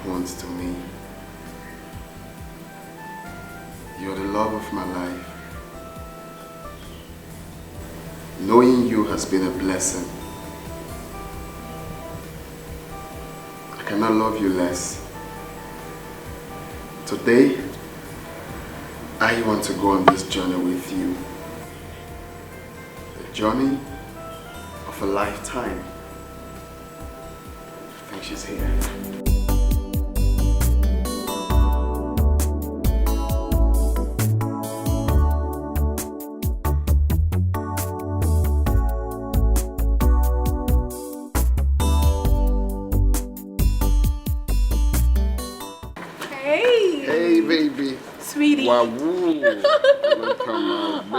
once to me. You're the love of my life. Knowing you has been a blessing. I cannot love you less. Today, I want to go on this journey with you. The journey of a lifetime. I think she's here. Sweetie. Wow, welcome now, baby.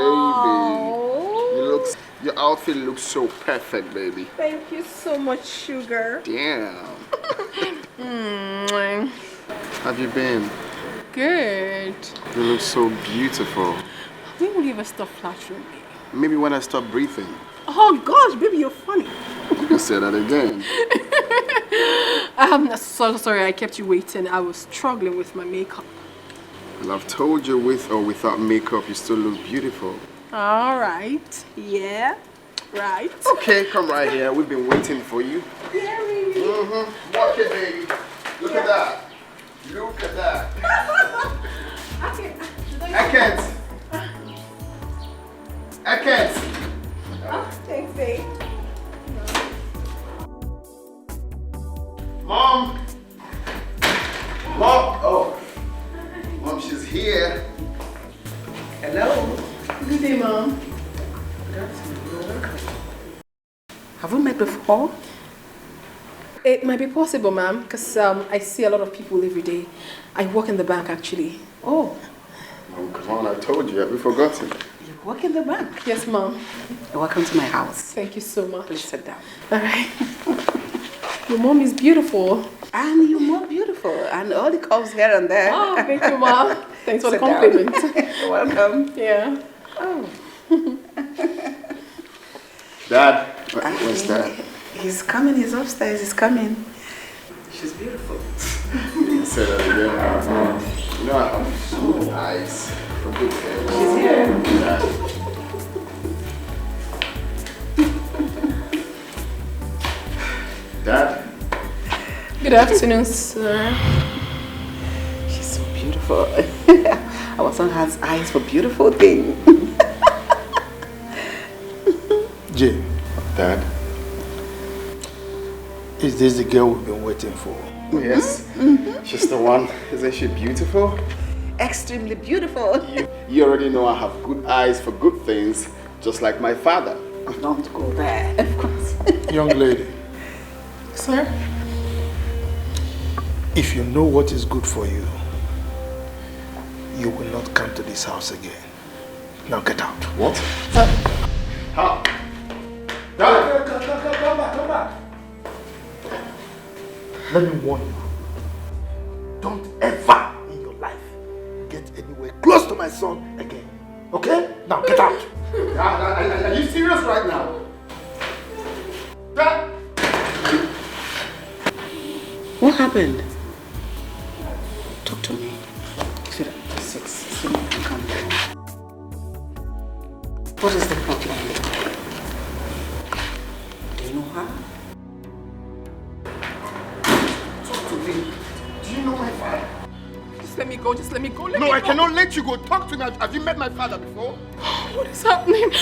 Your outfit looks so perfect, baby. Thank you so much, sugar. Damn. Have you been? Good. You look so beautiful. When will you ever stop flattering me? Maybe when I stop breathing. Oh gosh, baby, you're funny. You can say that again. I'm so sorry I kept you waiting. I was struggling with my makeup. Well, I've told you with or without makeup, you still look beautiful. All right. Yeah. Right. Okay, come right here. We've been waiting for you. Yeah, baby. Walk it, baby. Look at that. Look at that. I can't. Oh, thanks, babe. Mom. Oh. Mom, she's here. Hello. Good day, Mom. Have we met before? It might be possible, ma'am, because I see a lot of people every day. I work in the bank, actually. Oh. Mom, come on, I told you. Have you forgotten? You work in the bank? Yes, Mom. Welcome to my house. Thank you so much. Please sit down. All right. Your mom is beautiful. And you're more beautiful. And all the curves here and there. Oh, thank you, Mom. Thanks for the Sit down. compliment. You're welcome. Yeah. Oh. Dad, where's Dad? He's coming. He's upstairs. He's coming. She's beautiful. You can say that again. You know I have good eyes for good hair. She's here. Dad? Good afternoon, sir. She's so beautiful. Our son has eyes for beautiful things. Jay, Dad? is this the girl we've been waiting for? Yes. She's the one. Isn't she beautiful? Extremely beautiful. You already know I have good eyes for good things, just like my father. Don't go there, of course. Young lady, Sir? if you know what is good for you, you will not come to this house again. Now get out. What? How? Dad! Come back. Let me warn you. Don't ever in your life get anywhere close to my son again. Okay? Now get out. Dad, are you serious right now? Dad! What happened? Talk to me. Sit down. Sit down. Come down. What is the problem? Do you know her? Talk to me. Do you know my father? Just let me go. Just let me go. Let No, me I go. cannot let you go. Talk to me. Have you met my father before? What is happening?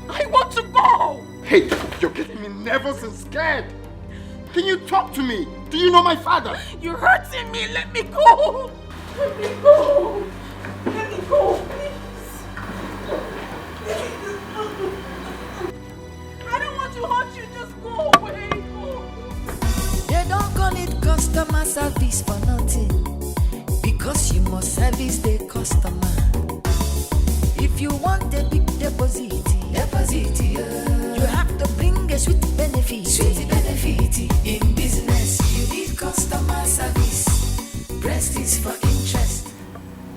I want to go. Hey, you're getting me nervous and scared. Can you talk to me? Do you know my father? You're hurting me. Let me go. Let me go. Let me go, please. I don't want to hurt you. Just go away. Go. They don't call it customer service for nothing, because you must service the customer. If you want a big deposit, you have to bring a sweet benefit. In business, you need customer service. Breast is for interest.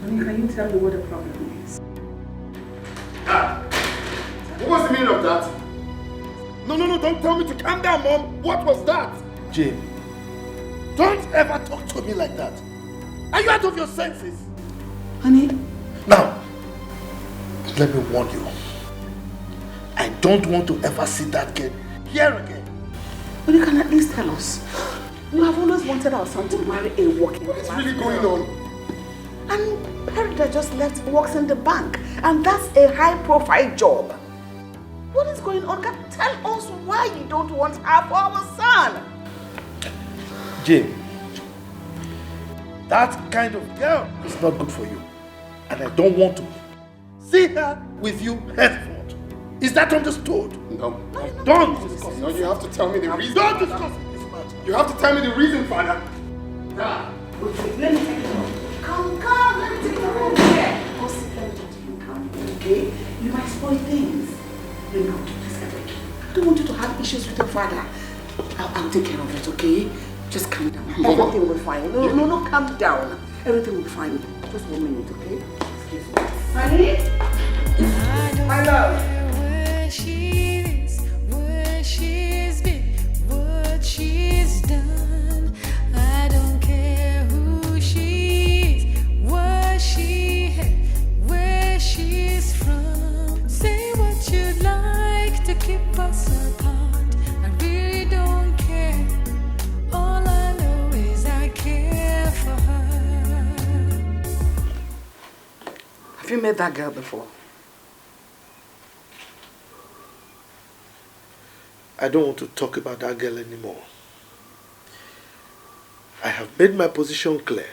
Honey, can you tell me what the problem is? Dad, what was the meaning of that? No, don't tell me to calm down, Mom. What was that? Jim, Don't ever talk to me like that. Are you out of your senses? Honey. Now, let me warn you. I don't want to ever see that girl here again. But you can at least tell us. You have always wanted our son to marry a working What's class really going girl. on? And Perry that just left works in the bank. And that's a high-profile job. What is going on? Tell us why you don't want her for our son. Jim, that kind of girl is not good for you. And I don't want to see her with you henceforth. Is that understood? No. Don't discuss No, you have to tell me the reason. Don't Father. discuss this matter. You have to tell me the reason, Father. Dad. Wait, let me take it off. Come, let me take it off. Here. Go sit, let me talk to you. Come, okay? You might spoil things. Let me go to this guy. I don't want you to have issues with your father. I'll take care of it, okay? Just calm down. Everything will be fine. No, calm down. Everything will be fine. Just 1 minute, okay? Excuse me. Honey? My love. Where she is, where she's been, what she's done. I don't care who she is, what she had, where she's from. Say what you'd like to keep us apart. I really don't care. All I know is I care for her. Have you met that girl before? I don't want to talk about that girl anymore. I have made my position clear,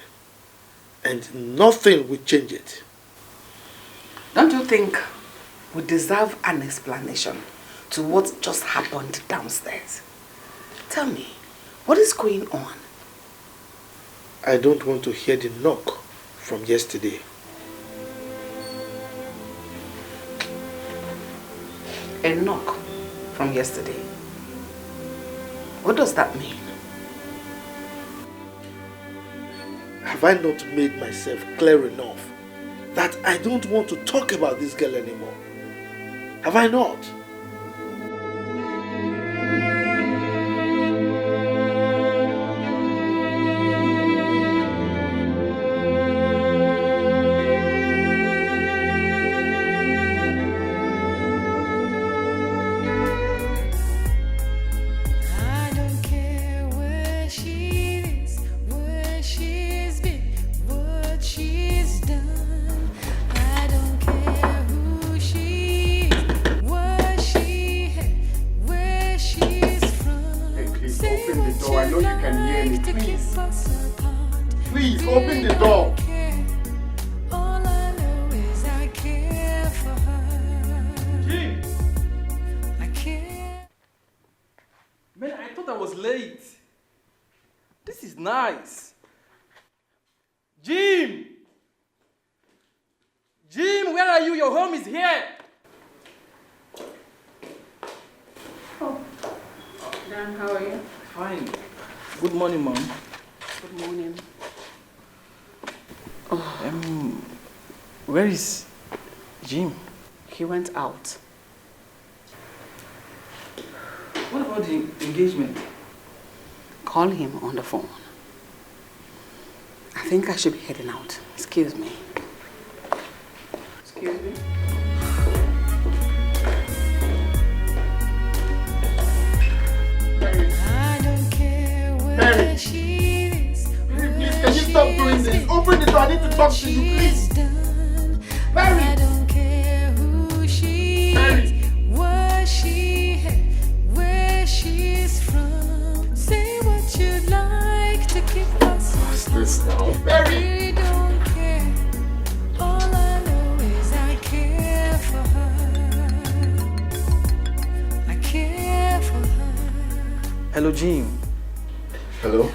and nothing will change it. Don't you think we deserve an explanation to what just happened downstairs? Tell me, what is going on? I don't want to hear the knock from yesterday. A knock from yesterday. What does that mean? Have I not made myself clear enough that I don't want to talk about this girl anymore? Have I not? I don't care where she is, where she's been, what she's done. I don't care who she is, what she had, where she's from. Hey, please Say open the what door. I know you you'd can hear me. like to Please. keep us apart. Please, open the door. All I know is I care for her. Jim! I care. Man, I thought I was late. This is nice. Jim! Jim, where are you? Your home is here. Dan, how are you? Fine. Good morning, Mom. Good morning. Where is Jim? He went out. What about the engagement? Call him on the phone. I think I should be heading out. Excuse me. Excuse me. I don't care where Mary. she is. Please, can you stop doing this? Open the door. I need to talk to you, please. Mary. I don't care who she Mary. is, what she had, where she's from. Say what you'd like to keep us What's this now? I Mary. really don't care. All I know is I care for her. I care for her. Hello, Jim. Hello?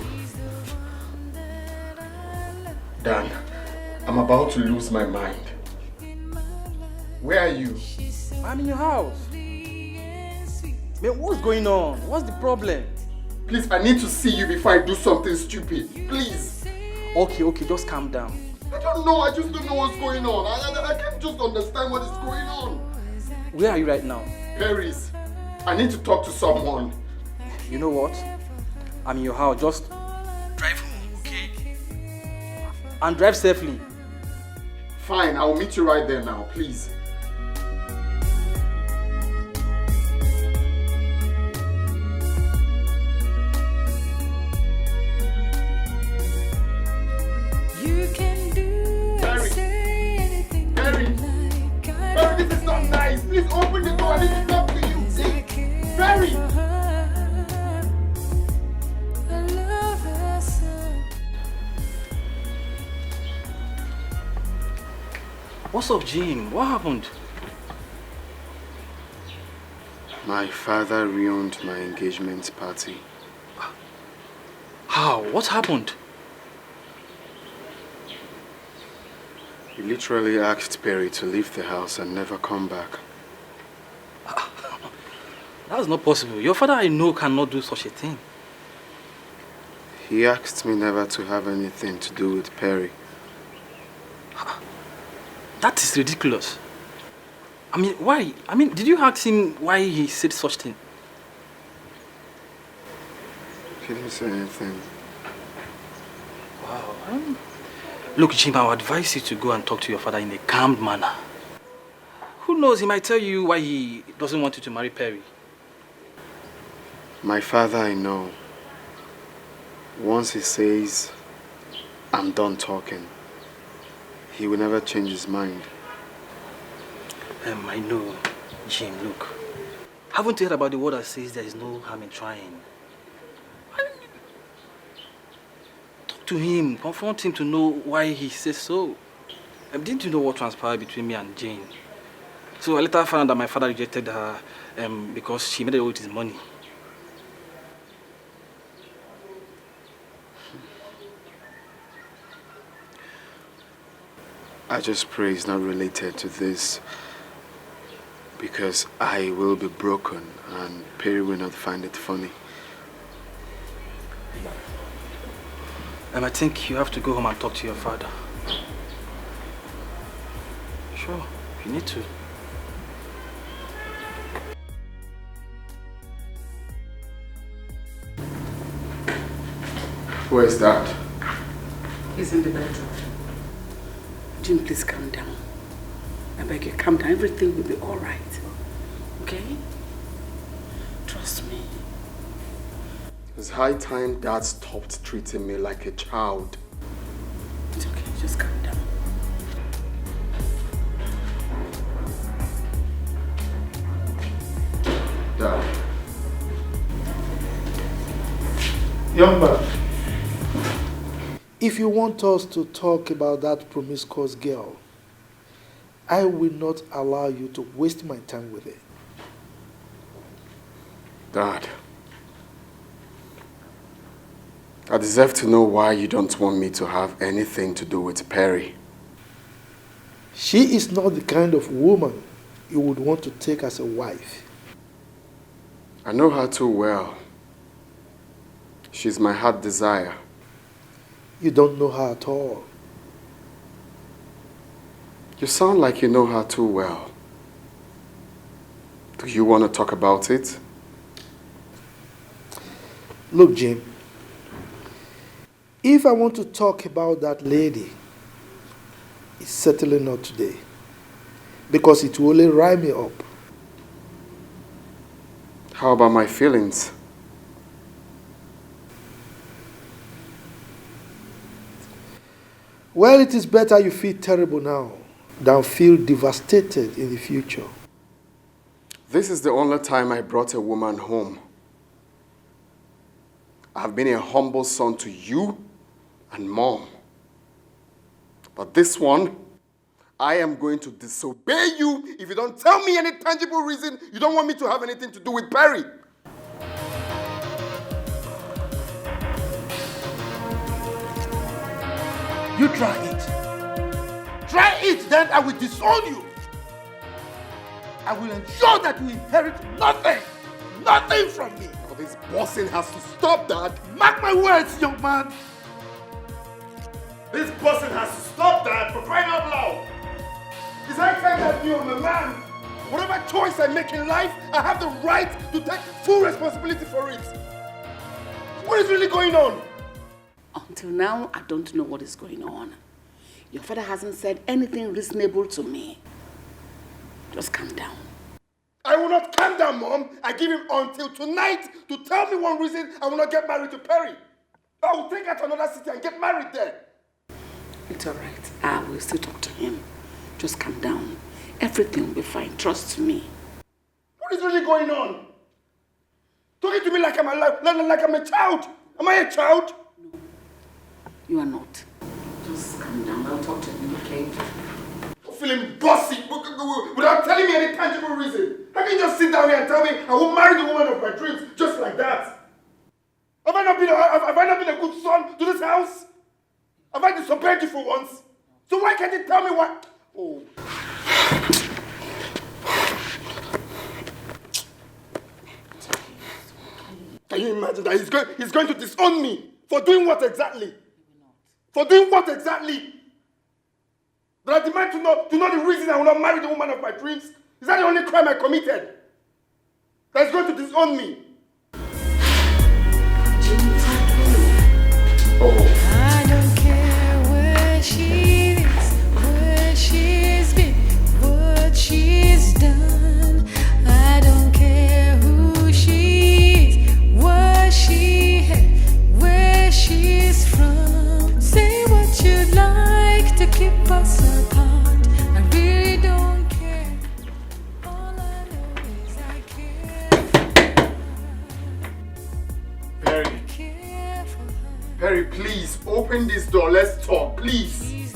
Dan, I'm about to lose my mind. Where are you? I'm in your house. Man, what's going on? What's the problem? Please, I need to see you before I do something stupid. Please. Okay, just calm down. I don't know. I just don't know what's going on. I can't just understand what is going on. Where are you right now? Paris, I need to talk to someone. You know what? I'm in your house. Just drive home, okay? And drive safely. Fine, I'll meet you right there now, please. You can do and say anything Barry. you like. Barry, this is not nice. Please open the door. I need to talk to you. Please. Barry! I love her so. What's up, Jim? What happened? My father ruined my engagement party. How? What happened? He literally asked Perry to leave the house and never come back. That's not possible. Your father, I know, cannot do such a thing. He asked me never to have anything to do with Perry. That is ridiculous. I mean, why? I mean, did you ask him why he said such thing? He didn't say anything. Wow. Look, Jim, I would advise you to go and talk to your father in a calm manner. Who knows, he might tell you why he doesn't want you to marry Perry. My father, I know. Once he says, I'm done talking, he will never change his mind. I know, Jim, look. Haven't you heard about the word that says there is no harm in trying? Talk to him, confront him to know why he says so. Didn't you know what transpired between me and Jane? So I later found out that my father rejected her because she made it with his money. I just pray it's not related to this, because I will be broken and Perry will not find it funny. I think you have to go home and talk to your father. Sure, you need to. Where is that? He's in the bedroom. Jim, please calm down. I beg you, calm down. Everything will be all right. Okay? Trust me. It's high time Dad stopped treating me like a child. It's okay, just calm down. Dad. Young man, if you want us to talk about that promiscuous girl, I will not allow you to waste my time with it. Dad. I deserve to know why you don't want me to have anything to do with Perry. She is not the kind of woman you would want to take as a wife. I know her too well. She's my heart desire. You don't know her at all. You sound like you know her too well. Do you want to talk about it? Look, Jim, if I want to talk about that lady, it's certainly not today, because it will only rile me up. How about my feelings? Well, it is better you feel terrible now than feel devastated in the future. This is the only time I brought a woman home. I've been a humble son to you and Mom. But this one, I am going to disobey you if you don't tell me any tangible reason you don't want me to have anything to do with Perry. You try it. Try it, then I will disown you. I will ensure that you inherit nothing. Nothing from me. Oh, this bossing has to stop, Dad. Mark my words, young man. This bossing has to stop, Dad, for crying out loud. It's high time that you, I'm a man. Whatever choice I make in life, I have the right to take full responsibility for it. What is really going on? Until now, I don't know what is going on. Your father hasn't said anything reasonable to me. Just calm down. I will not calm down, Mom. I give him until tonight to tell me one reason I will not get married to Perry. I will take her to another city and get married there. It's alright. I will still talk to him. Just calm down. Everything will be fine. Trust me. What is really going on? Talking to me like I'm a child. Am I a child? No, you are not. Just calm down. I'll talk to him, okay? I'm feeling bossy without telling me any tangible reason. How can you just sit down here and tell me I will marry the woman of my dreams just like that? Have I not been a good son to this house? Have I disobeyed you for once? So why can't you tell me what? Oh. Can you imagine that he's going to disown me? For doing what exactly? For doing what exactly? That I demand to know the reason I will not marry the woman of my dreams? Is that the only crime I committed? That is going to disown me? Oh. I don't care where she is, where she's been, what she's done. I don't care who she is, what she had, where she's from. Say what you'd like to keep us apart. I really don't care. All I know is I care. Perry. Perry, please, open this door. Let's talk, please.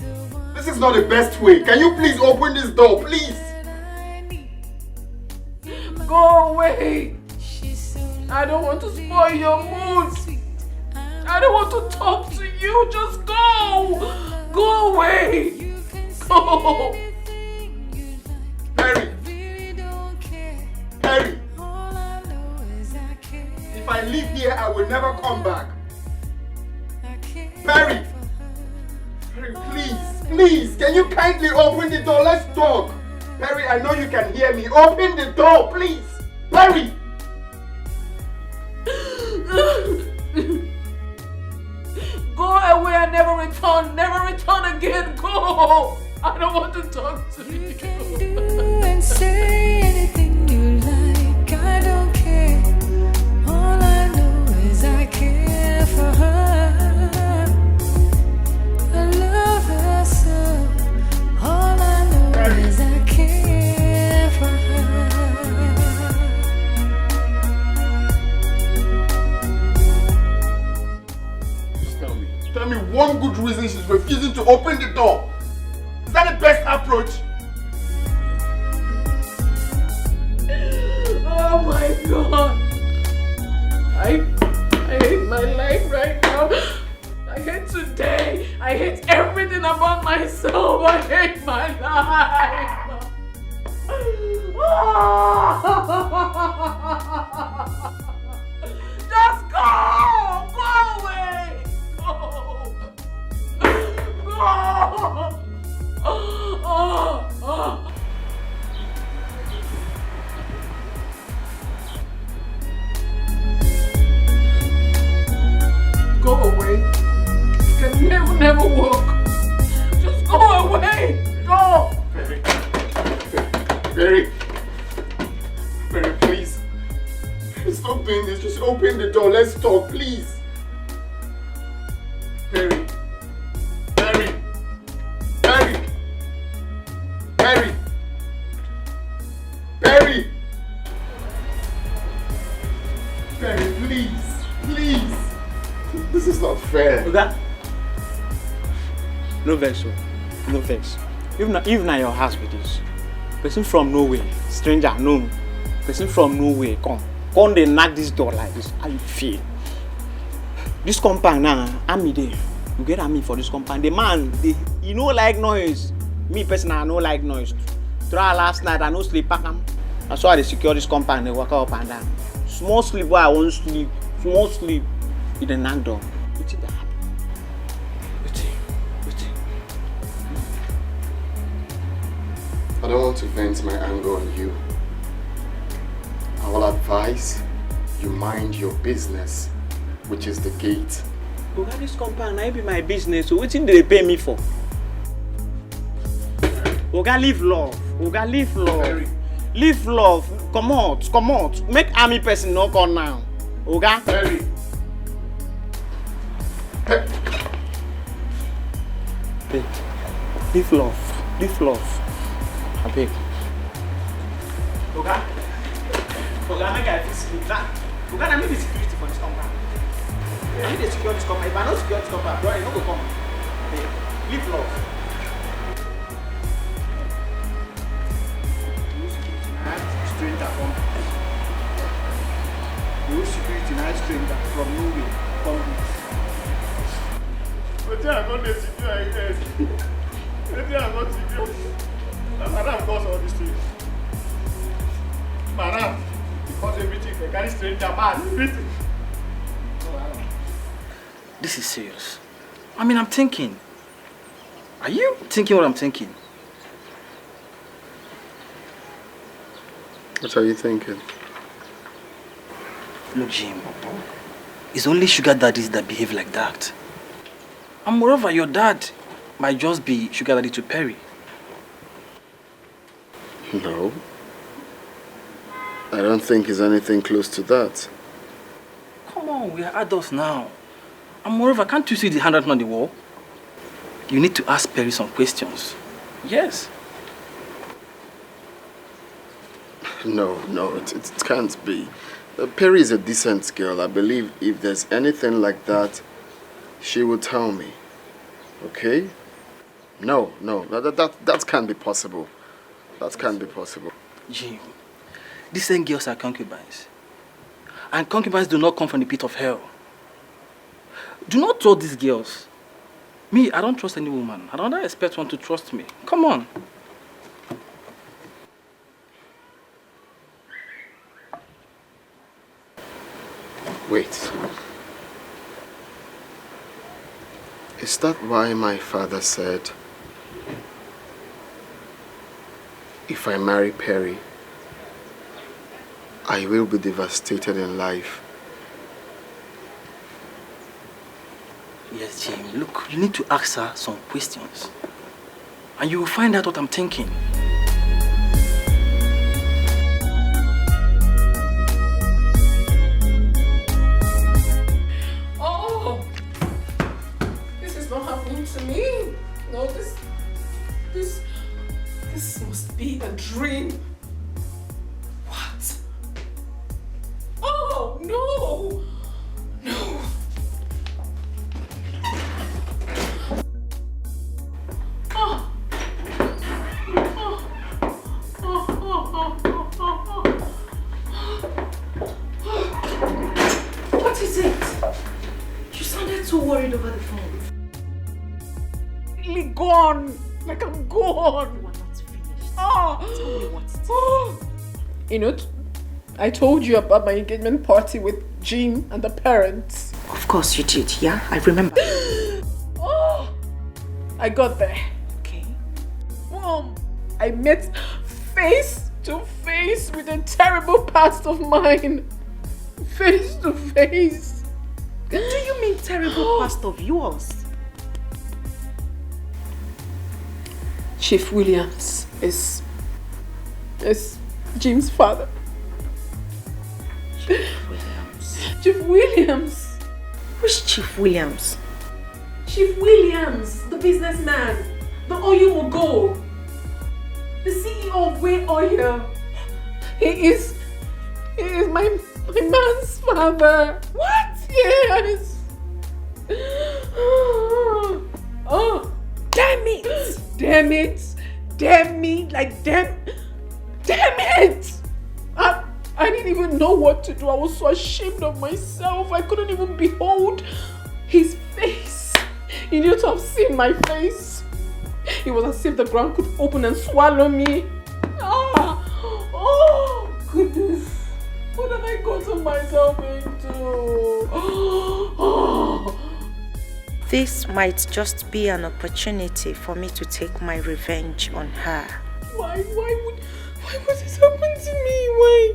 This is not the best way. Can you please open this door, please? Go away. I don't want to spoil your mood. I don't want to talk to you. Just go. Go away. Go. Perry. Perry. If I leave here, I will never come back. Perry! Perry, please, can you kindly open the door? Let's talk. Perry, I know you can hear me. Open the door, please. Perry! Go away and never return. Never return again. Go. I don't want to talk to you. You can do and say anything you like. I don't care. All I know is I care for her. I love her so. All I know is I care for her. Just tell me one good reason she's refusing to open the door. Is that the best approach? Oh my God. I hate my life right now. I hate today. I hate everything about myself. I hate my life. Just go! Go away! Go! Go away. You can never walk. Just go away. Go. Perry, please. Stop doing this. Just open the door. Let's talk, please. Perry. Perry, please. This is not fair. Oga, no vex, no vex. Even na your house with this. Person from nowhere, stranger known. Person from nowhere, come they knock this door like this. How you feel? This compound now, I'm there. You get at me for this compound. The man, you know like noise. Me personally, I no like noise. Try last night, I no sleep pack am. That's why they secure this compound. They walk up and down. Small sleep where I won't sleep. Small sleep. You the knock door. What's that? I don't want to vent my anger on you. I will advise you mind your business, which is the gate. Oga, this compound na be my business. So wetin dey pay me for? Oga, live love. Oga, live love. Perry. Live love. Come out. Make army person no come now. Oga. Perry. Hey, live love. Abeg. Oga, make I fit sleep. Oga, na me be security for this compound. I need to secure this compound. If I no secure this compound, bro, you no go come. Hey, live love. You security na stranger from nowhere come this. Wetin I go dey secure again? Wetin I go secure? Na madam cause all these things. Madam, because everything they carry stranger man, everything. This is serious. I mean, I'm thinking. Are you thinking what I'm thinking? What are you thinking? Look, Jim, it's only sugar daddies that behave like that. And moreover, your dad might just be sugar daddy to Perry. No. I don't think it's anything close to that. Come on, we are adults now. And moreover, can't you see the handwriting on the wall? You need to ask Perry some questions. Yes. No, it can't be. Perry is a decent girl. I believe if there's anything like that, she will tell me. Okay? No, that can't be possible. That can't be possible. Jim, these same girls are concubines. And concubines do not come from the pit of hell. Do not trust these girls. Me, I don't trust any woman. I don't expect one to trust me. Come on. Wait. Is that why my father said, if I marry Perry, I will be devastated in life? Yes, Jim. Look, you need to ask her some questions. And you will find out what I'm thinking. Oh! This is not happening to me. No, this must be a dream. What? Oh, no! No! What is it? You sounded so worried over the phone. Really gone. Like I'm gone. You are not finished. Oh. Tell me what's it. You know, I told you about my engagement party with Jim and the parents. Of course you did, yeah? I remember. Oh, I got there. Okay. Mom, I met face to face with a terrible past of mine. Face to face. Do you mean terrible past of yours? Chief Williams is Jim's father. Chief Williams. Which Chief Williams? Chief Williams, the businessman, the oil mogul, the CEO of Way Oil. He is my man's father. What? Yes. Oh, damn it! Damn it! Damn me! Like damn it! I didn't even know what to do. I was so ashamed of myself. I couldn't even behold his face. You need to have seen my face. It was as if the ground could open and swallow me. Oh, goodness. What have I gotten myself into? This might just be an opportunity for me to take my revenge on her. Why would this happen to me? Why?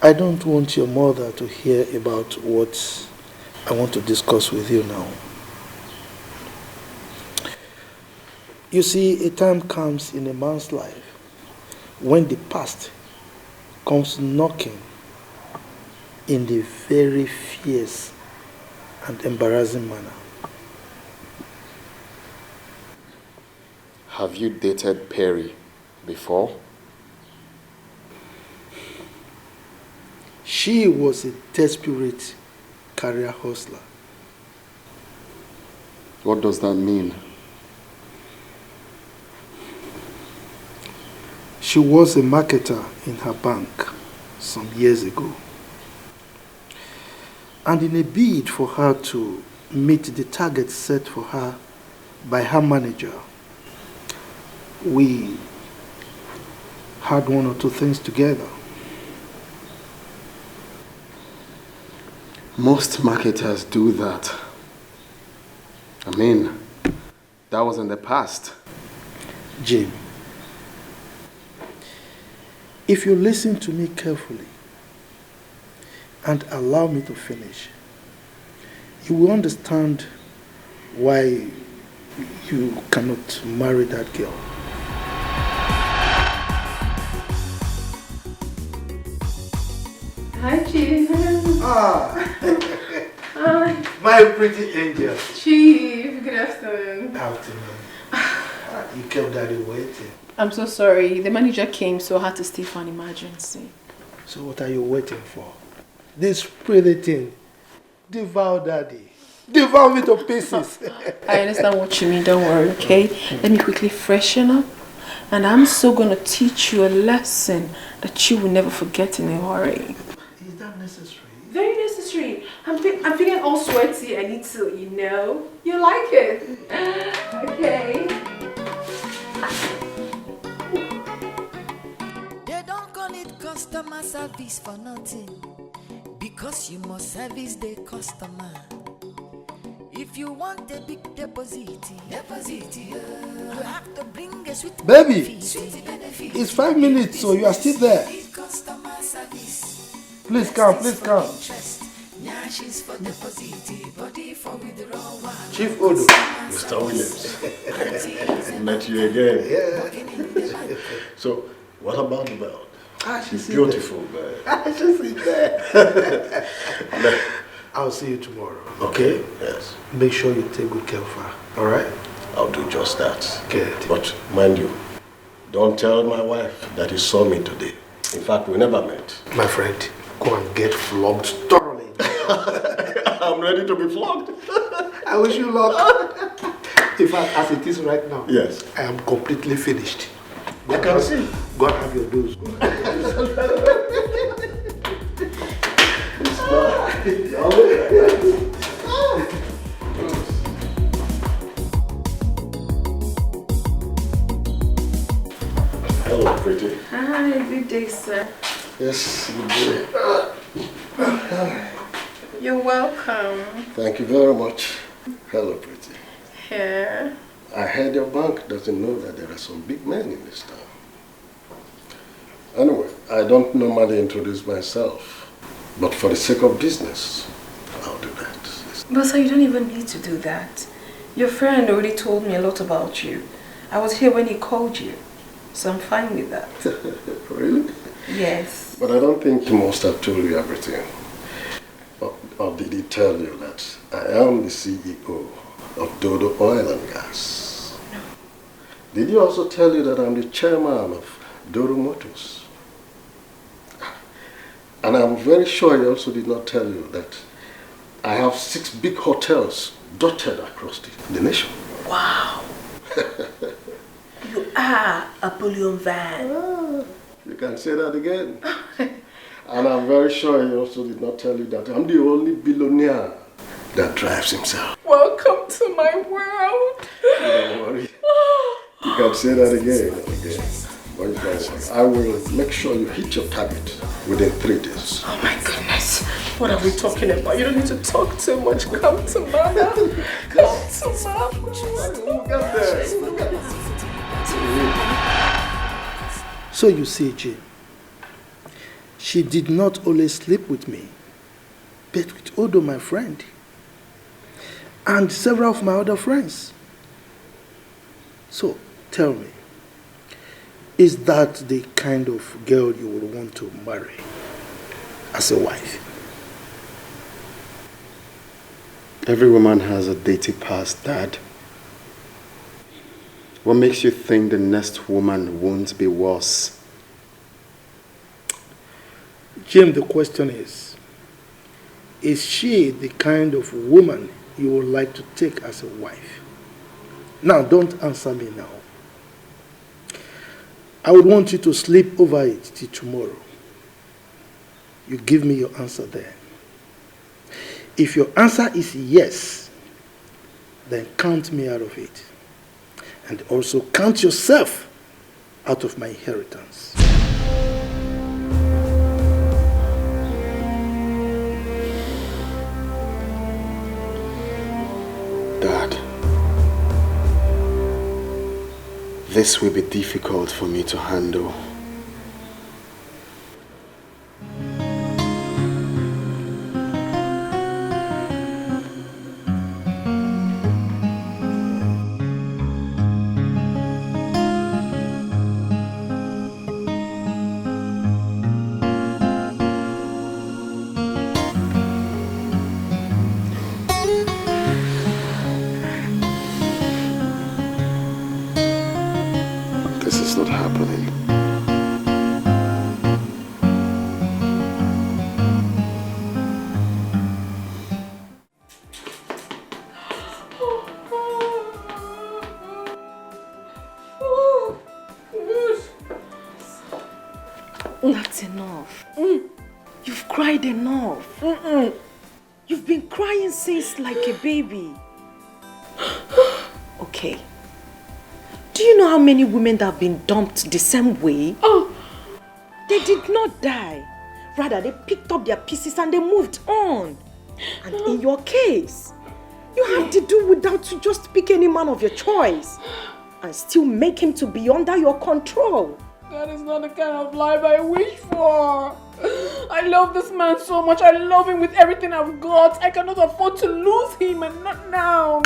I don't want your mother to hear about what I want to discuss with you now. You see, a time comes in a man's life when the past comes knocking in a very fierce and embarrassing manner. Have you dated Perry before? She was a desperate career hustler. What does that mean? She was a marketer in her bank some years ago. And in a bid for her to meet the target set for her by her manager, we had one or two things together. Most marketers do that. I mean, that was in the past. Jim, if you listen to me carefully and allow me to finish, you will understand why you cannot marry that girl. Hi, Chief. Hi. My pretty angel. Chief, good afternoon. Afternoon. You kept daddy waiting. I'm so sorry. The manager came, so I had to stay for an emergency. So what are you waiting for? This pretty thing. Devour daddy. Devour me to pieces. I understand what you mean. Don't worry, okay? Let me quickly freshen up. And I'm so going to teach you a lesson that you will never forget in a hurry. Is that necessary? Very necessary. I'm feeling all sweaty. I need to, you know. You like it? Okay. They don't call it customer service for nothing, because you must service the customer. If you want a big deposit, you have to bring a sweet Baby, benefit. it's 5 minutes, so you are still there. Customer service. Please come, please come. Nyashes for deposit, body for withdrawal. Chief Odo. Mr. Williams. Met you again. Yeah. So, what about the belt? She's Beautiful girl. She's in there. I'll see you tomorrow. Okay? Yes. Make sure you take good care of her. Alright? I'll do just that. Good. But mind you, don't tell my wife that you saw me today. In fact, we never met. My friend, go and get flogged thoroughly. I'm ready to be flogged. I wish you luck. In fact, as it is right now, Yes. I am completely finished. I can see. Go and have your dose. Hello, pretty. Hi, good day, sir. Yes, good day. You're welcome. Thank you very much. Hello, pretty. Here. I heard your bank doesn't know that there are some big men in this town. Anyway, I don't normally introduce myself, but for the sake of business, I'll do that. But sir, you don't even need to do that. Your friend already told me a lot about you. I was here when he called you, so I'm fine with that. Really? Yes. But I don't think he must have told you everything. Or did he tell you that I am the CEO of Dodo Oil and Gas? No. Did he also tell you that I'm the chairman of Dodo Motors? And I'm very sure he also did not tell you that I have 6 big hotels dotted across the nation. Wow. You are a bullion van. You can say that again. And I'm very sure he also did not tell you that I'm the only billionaire that drives himself. Welcome to my world. Don't worry. You can say that again and again. But don't worry. I will make sure you hit your target within 3 days. Oh my goodness. What are we talking about? You don't need to talk too much. Come to mama. Come to mama. We'll get there. We'll get there. So you see, Jim, She did not only sleep with me, but with Odo, my friend, and several of my other friends. So, tell me, is that the kind of girl you would want to marry as a wife? Every woman has a dirty past, Dad. What makes you think the next woman won't be worse? Jim, the question is she the kind of woman you would like to take as a wife? Now, don't answer me now. I would want you to sleep over it till tomorrow. You give me your answer then. If your answer is yes, then count me out of it. And also count yourself out of my inheritance. Dad, this will be difficult for me to handle. That's enough. You've cried enough. You've been crying since like a baby. Okay. Do you know how many women that have been dumped the same way? Oh, they did not die. Rather, they picked up their pieces and they moved on. And in your case, you have to do without to just pick any man of your choice and still make him to be under your control. That is not the kind of life I wish for. I love this man so much. I love him with everything I've got. I cannot afford to lose him, and not now.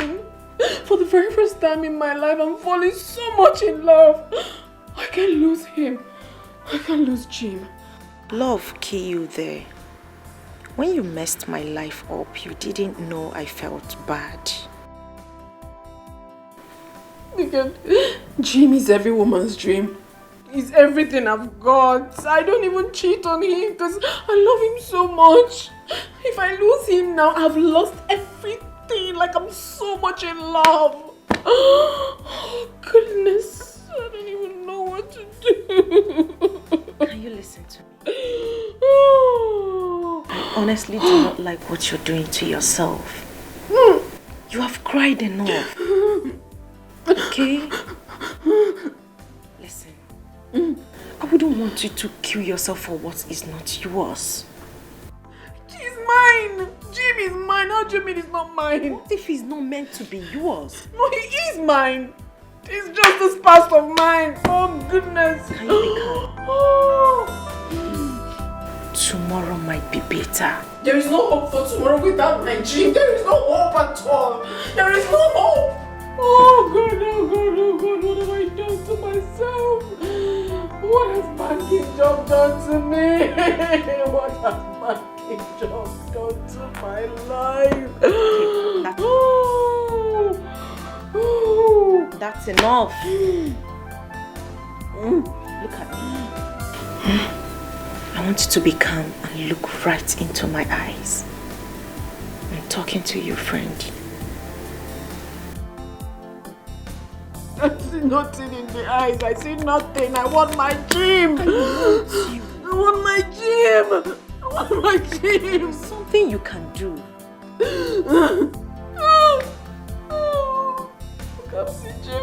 For the very first time in my life, I'm falling so much in love. I can't lose him. I can't lose Jim. Love killed you there. When you messed my life up, you didn't know I felt bad. Because Jim is every woman's dream. He's everything I've got. I don't even cheat on him because I love him so much. If I lose him now, I've lost everything. Like I'm so much in love. Oh, goodness. I don't even know what to do. Can you listen to me? I honestly do not like what you're doing to yourself. You have cried enough. Okay? Listen. I wouldn't want you to kill yourself for what is not yours. He's mine. Jim is mine. How do you mean he's not mine? What if he's not meant to be yours? No, he is mine. He's just this past of mine. Oh, goodness. Can you be calm? Tomorrow might be better. There is no hope for tomorrow without my Jim. There is no hope at all. There is no hope. Oh God, oh God, oh God, what have I done to myself? What has banking job done to me? What has banking job done to my life? That's enough. Look at me. I want you to be calm and look right into my eyes. I'm talking to you, friend. I see nothing in the eyes. I see nothing. I want my Jim. I want my Jim. I want my Jim. Something you can do. Come see Jim.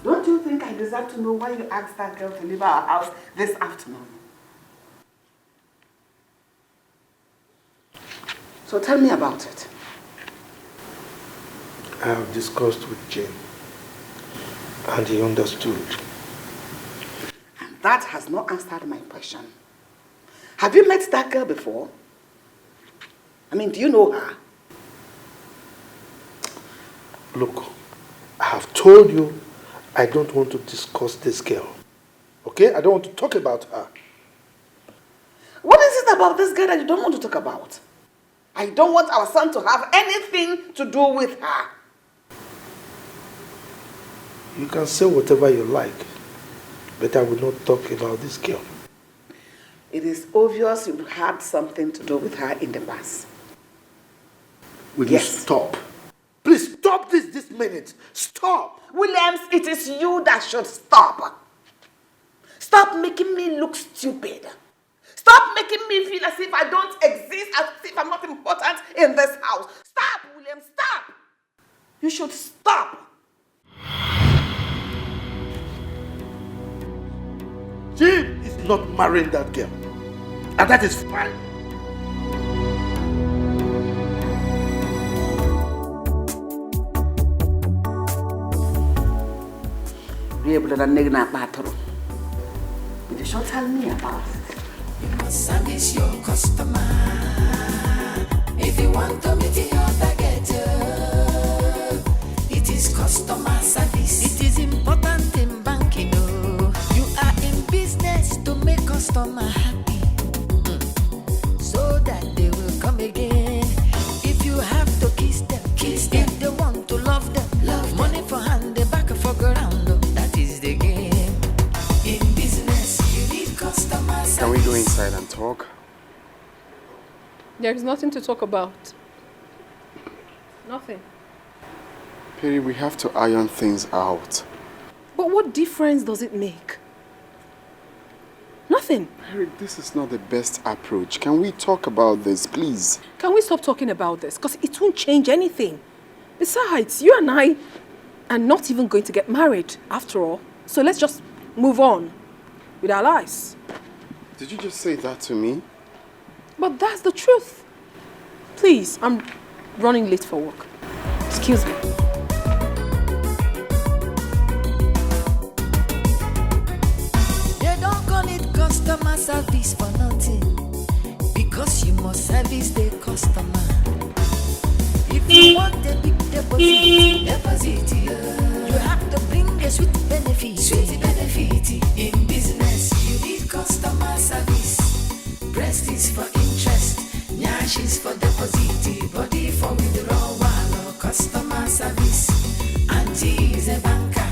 Don't you think I deserve to know why you asked that girl to leave our house this afternoon? So tell me about it. I have discussed with Jane, and he understood. And that has not answered my question. Have you met that girl before? I mean, do you know her? Look, I have told you I don't want to discuss this girl. Okay? I don't want to talk about her. What is it about this girl that you don't want to talk about? I don't want our son to have anything to do with her. You can say whatever you like, but I will not talk about this girl. It is obvious you had something to do with her in the past. Will you stop? Please stop this minute. Stop. Williams, it is you that should stop. Stop making me look stupid. Stop making me feel as if I don't exist, as if I'm not important in this house. Stop, William, stop. You should stop. Jim is not marrying that girl. And that is fine. You should tell me about it. You must service your customer. If you want to meet your target, it is customer service. It is important in banking. You are in business to make customer happy, so that they will come again. If you have to kiss them. If they want to love them, money for hand, the back for ground. That is the game. In business, you need customer service. Can we go inside and talk? There is nothing to talk about. Nothing. Perry, we have to iron things out. But what difference does it make? Nothing. Perry, this is not the best approach. Can we talk about this, please? Can we stop talking about this? Because it won't change anything. Besides, you and I are not even going to get married after all. So let's just move on with our lives. Did you just say that to me? But that's the truth. Please, I'm running late for work. Excuse me. They don't call it customer service for nothing, because you must service the customer. If you want a big deposit, you have to bring a sweet benefit. In business, you need customer service. Breast is for interest, nyash is for deposit, body for withdrawal. Customer service. Auntie is a banker,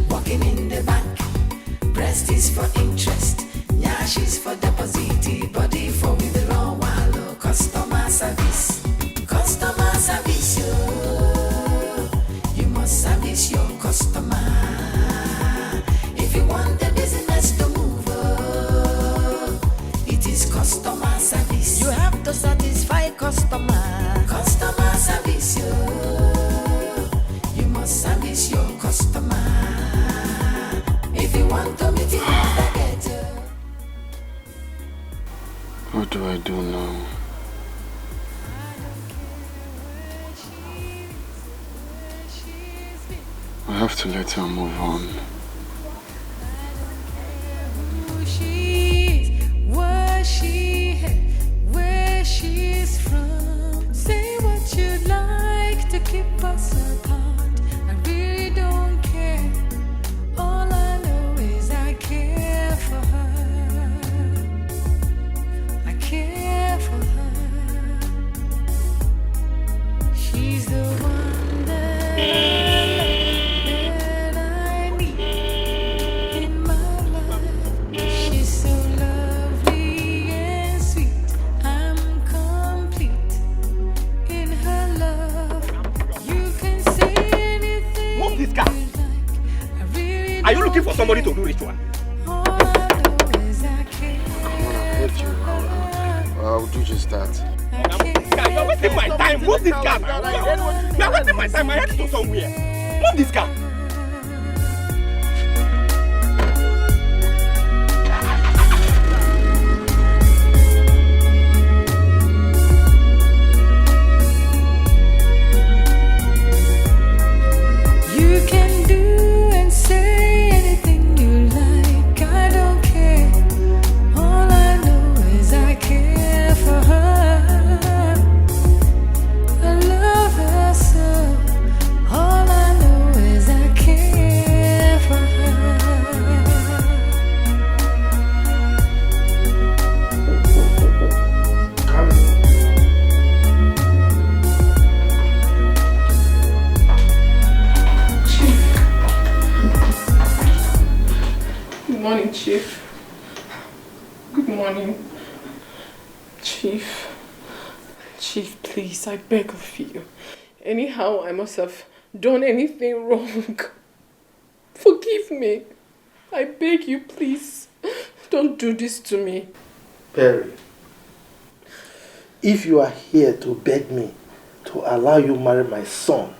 working in the bank. Breast is for interest, nyash is for deposit, body for withdrawal. Customer service. Customer service, you must service your customer. If you want the business to move, it is customer service. You have to satisfy customer. Customer service, you must service your customer. If you want to meet your target. What do I do now? I have to let her move on. Where she's from. Say what you'd like to keep us apart. I really don't care. All I know is I care for her. I care for her. She's the one that I need in my life. She's so lovely and sweet. I'm complete in her love. You can say anything. Move this car. Are you looking for somebody to do ritual? All I know is I care. Come on, I've heard you. I'll do just that. You're wasting my time. Move this car. You're wasting my time. I have to go somewhere. Move this car. morning. Chief, please, I beg of you. Anyhow, I must have done anything wrong. Forgive me. I beg you, please. Don't do this to me. Perry, if you are here to beg me to allow you marry my son,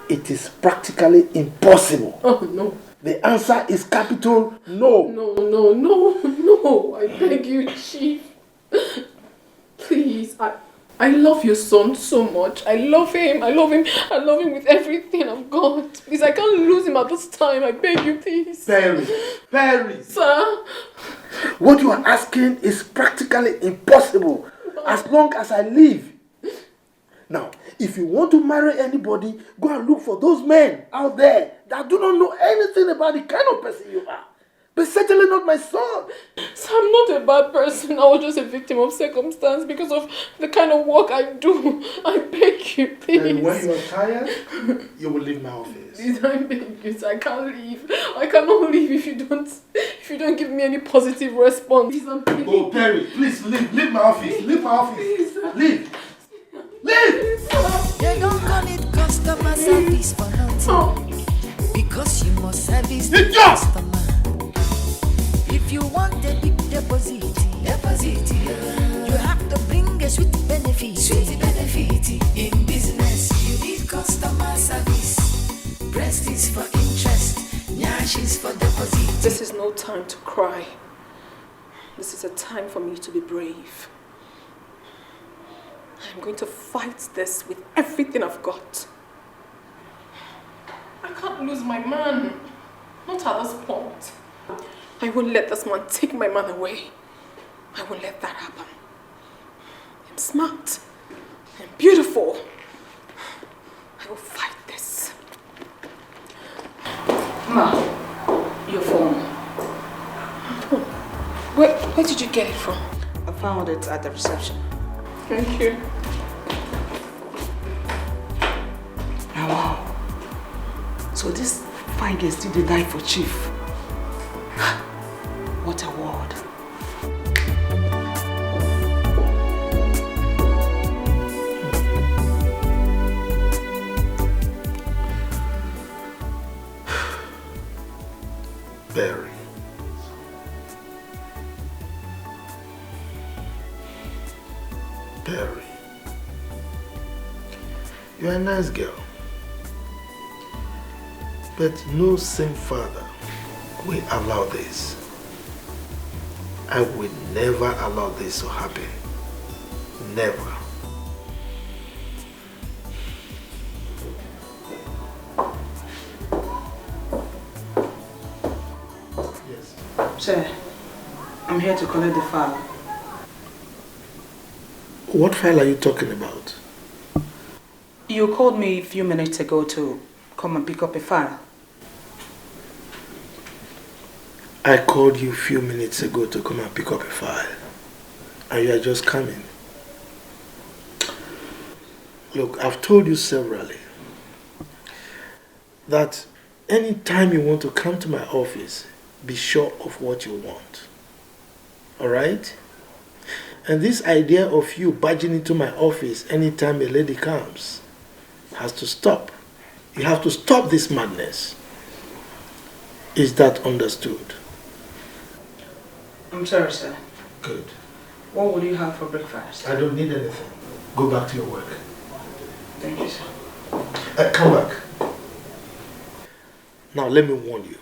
it is practically impossible. Oh, no. The answer is capital no. No. I beg you, Chief. Please, I love your son so much. I love him with everything I've got. Please, I can't lose him at this time. I beg you, please. Perry. Sir? What you are asking is practically impossible as long as I live. Now, if you want to marry anybody, go and look for those men out there that do not know anything about the kind of person you are. But certainly not my son. So I'm not a bad person. I was just a victim of circumstance because of the kind of work I do. I beg you, please. And when you are tired, you will leave my office. Please, I beg you, I can't leave. I cannot leave if you don't give me any positive response. Please, I'm begging. Oh, Perry, please leave my office. Leave my office. Please, Leave. They don't call it customer service for nothing. Because you must service the customer. If you want a big deposit, you have to bring a sweet benefit. In business, you need customer service. Breast is for interest, nyash is for deposit. This is no time to cry. This is a time for me to be brave. I'm going to fight this with everything I've got. I can't lose my man. Not at this point. I won't let this man take my man away. I won't let that happen. I'm smart. I'm beautiful. I will fight this. Ma, your phone. Where did you get it from? I found it at the reception. Thank you. Now, wow. So this fine girl still did die for Chief. What a word. Perry. Perry. You're a nice girl. But no same father will allow this. I will never allow this to happen. Never. Yes. Sir, I'm here to collect the file. What file are you talking about? You called me a few minutes ago to come and pick up a file. I called you a few minutes ago to come and pick up a file. And you are just coming. Look, I've told you severally that anytime you want to come to my office, be sure of what you want. Alright? And this idea of you barging into my office anytime a lady comes has to stop. You have to stop this madness. Is that understood? I'm sorry, sir. Good. What will you have for breakfast? I don't need anything. Go back to your work. Thank you, sir. Come back. Now let me warn you.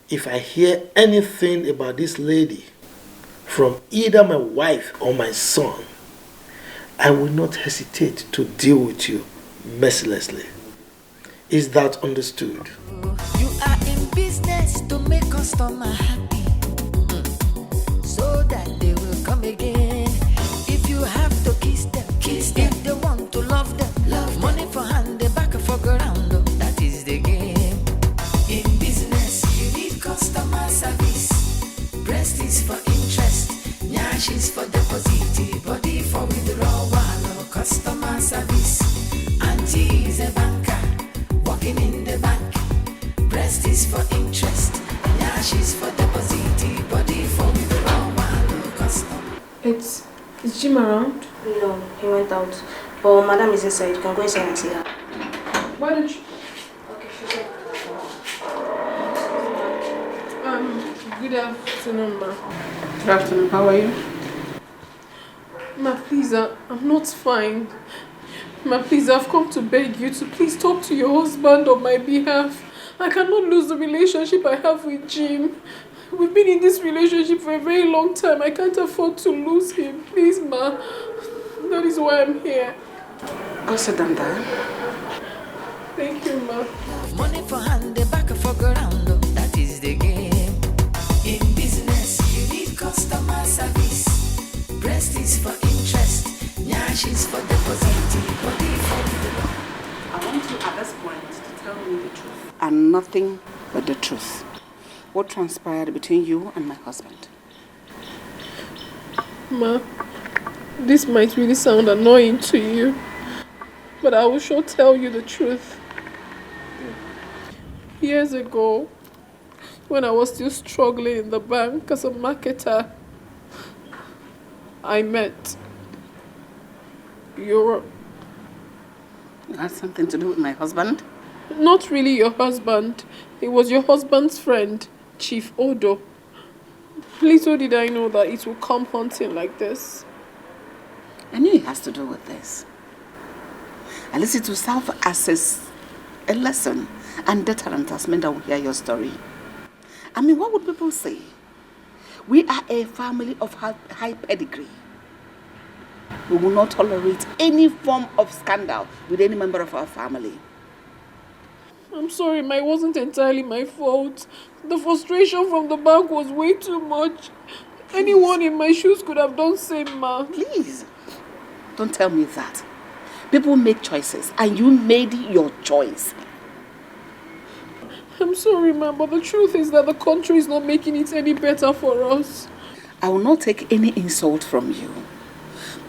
If I hear anything about this lady from either my wife or my son, I will not hesitate to deal with you mercilessly. Is that understood? You are in business to make customer happy, so that they will come again. If you have to kiss them. If they want to love them, money for hand, they back for ground. That is the game. In business, you need customer service. Breast is for interest, nyash is for deposit, body for withdrawal. Customer service. Auntie is a banker, working in the bank. Breast is for interest, nyash is for deposit, body for withdrawal. Is Jim around? No, he went out. But Madam is inside. You can go inside and see her. Why don't you... Okay, she's there. Good afternoon, ma. Good afternoon. How are you? Ma, please, I'm not fine. Ma, please, I've come to beg you to please talk to your husband on my behalf. I cannot lose the relationship I have with Jim. We've been in this relationship for a very long time. I can't afford to lose him. Please, ma. That is why I'm here. Go sit down there. Thank you, ma. Money for hand, the back for ground. That is the game. In business, you need customer service. Breast is for interest. Nyash is for deposit. Body for the... I want you at this point to tell me the truth. And nothing but the truth. What transpired between you and my husband? Ma, this might really sound annoying to you, but I will sure tell you the truth. Years ago, when I was still struggling in the bank as a marketer, I met your... It had something to do with my husband? Not really your husband. It was your husband's friend, Chief Odo. Little did I know that it would come hunting like this. I knew it has to do with this. At least it will serve as a lesson and deterrent as men that will hear your story. I mean, what would people say? We are a family of high pedigree. We will not tolerate any form of scandal with any member of our family. I'm sorry, ma, it wasn't entirely my fault. The frustration from the bank was way too much. Please. Anyone in my shoes could have done same, ma. Please, don't tell me that. People make choices, and you made your choice. I'm sorry, ma, but the truth is that the country is not making it any better for us. I will not take any insult from you.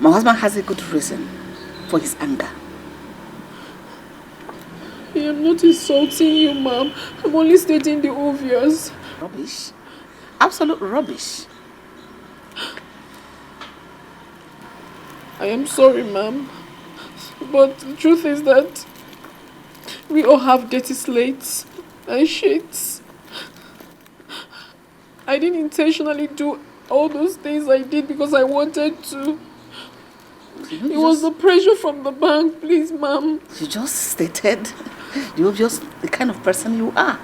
My husband has a good reason for his anger. I am not insulting you, ma'am. I'm only stating the obvious. Rubbish. Absolute rubbish. I am sorry, ma'am. But the truth is that we all have dirty slates and sheets. I didn't intentionally do all those things I did because I wanted to. It was the pressure from the bank, please, ma'am. You just stated the obvious, the kind of person you are.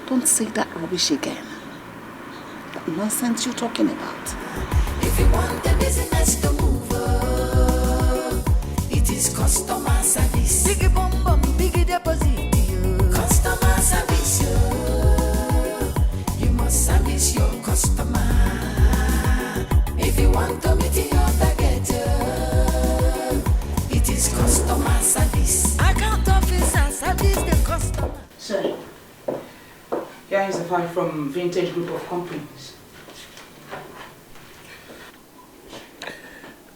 Don't say that rubbish again. That nonsense you're talking about. If you want the business to move, it is customer service. Biggie bum bum, biggie deposit. Customer service. You must service your customer. If you want to meet your target, it is customer service. Account officer service the customer. Sir, here is a file from Vintage Group of Companies.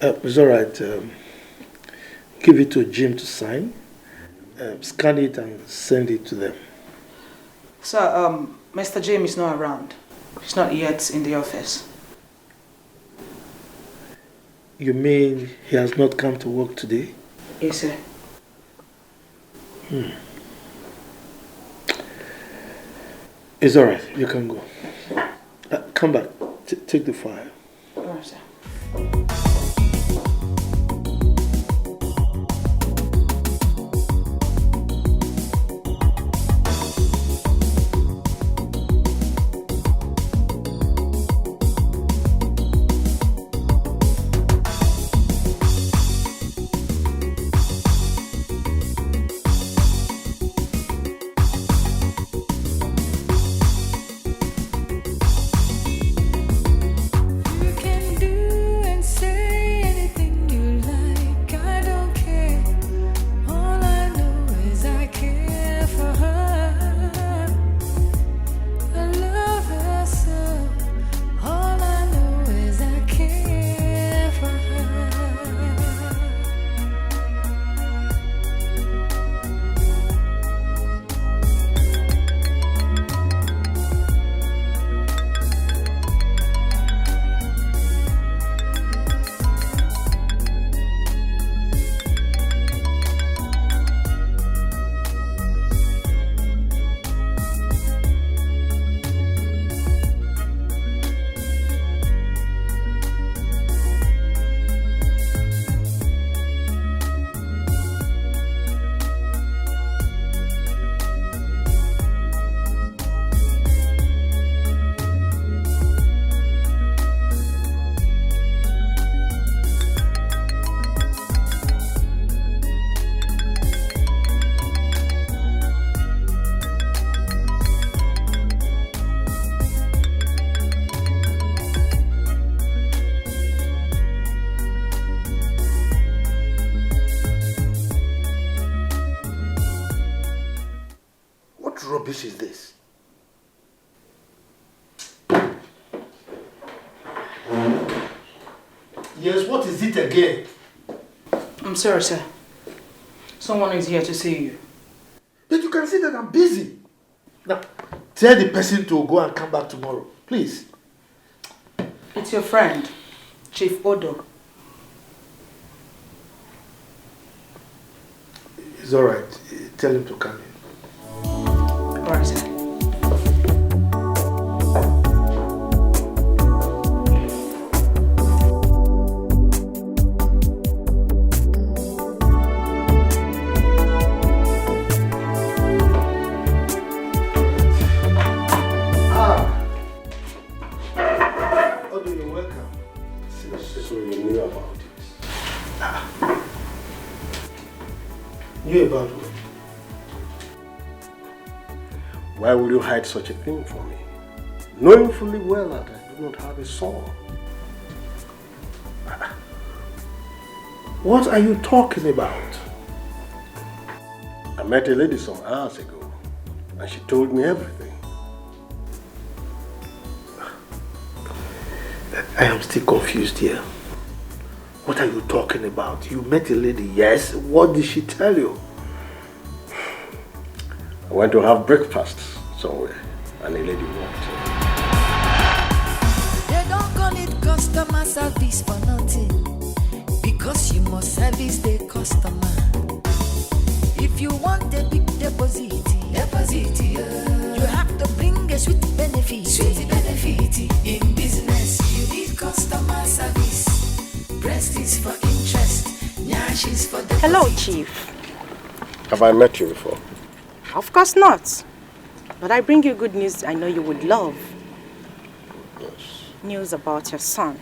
It's all right. Give it to Jim to sign. Scan it and send it to them. Sir, Mr. James is not around. He's not yet in the office. You mean he has not come to work today? Yes, sir. It's all right. You can go. Come back. Take the file. All right, sir. rubbish is this? Yes, what is it again? I'm sorry, sir. Someone is here to see you. But you can see that I'm busy. Now, tell the person to go and come back tomorrow, please. It's your friend, Chief Odo. It's all right. Tell him to come in. All right, sir. You about what? Why will you hide such a thing from me? Knowing fully well that I do not have a son. What are you talking about? I met a lady some hours ago and she told me everything. I am still confused here. What are you talking about? You met a lady, yes. What did she tell you? I went to have breakfast somewhere and a lady walked in. They don't call it customer service for nothing, because you must service the customer. If you want a big deposit, you have to bring a sweet benefit. In business, you need customer service. Breast is for interest, nyash is for deposit. Hello, Chief. Have I met you before? Of course not. But I bring you good news I know you would love. Yes. News about your son.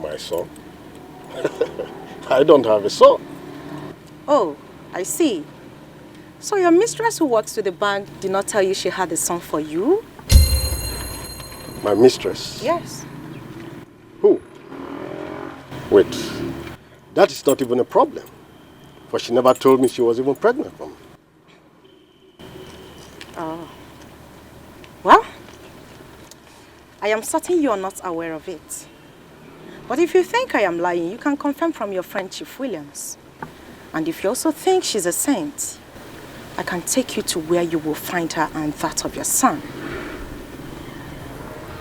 My son? I don't have a son. Oh, I see. So your mistress who works with the bank did not tell you she had a son for you? My mistress? Yes. Who? Wait, that is not even a problem. For she never told me she was even pregnant for me. Oh. Well, I am certain you are not aware of it. But if you think I am lying, you can confirm from your friend Chief Williams. And if you also think she's a saint, I can take you to where you will find her and that of your son.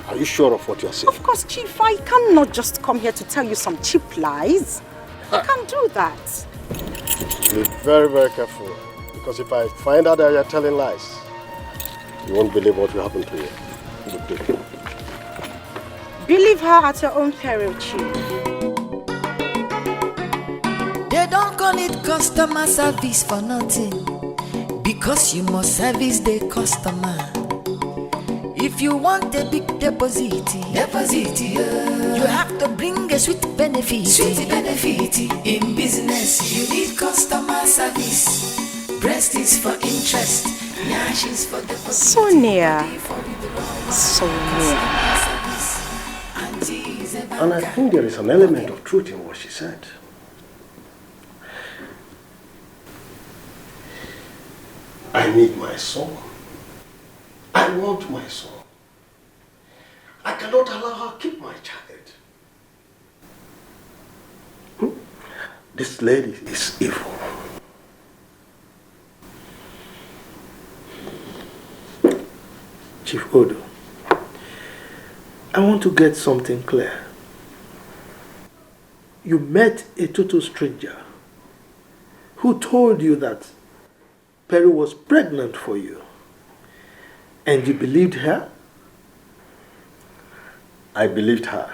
Are you sure of what you are saying? Of course, Chief. I cannot just come here to tell you some cheap lies. I can't do that. Be very, very careful. Because if I find out that you are telling lies, you won't believe what will happen to you. Good day. Believe her at your own peril, Chief. They don't call it customer service for nothing, because you must service the customer. If you want a big deposit, you have to bring a sweet benefit. In business, you need customer service. Breast is for interest, nyash is for deposit. So near. So near. And I think there is an element of truth in what she said. I need my son. I want my son. I cannot allow her to keep my child. This lady is evil. Chief Odo, I want to get something clear. You met a total stranger who told you that Perry was pregnant for you, and you believed her? I believed her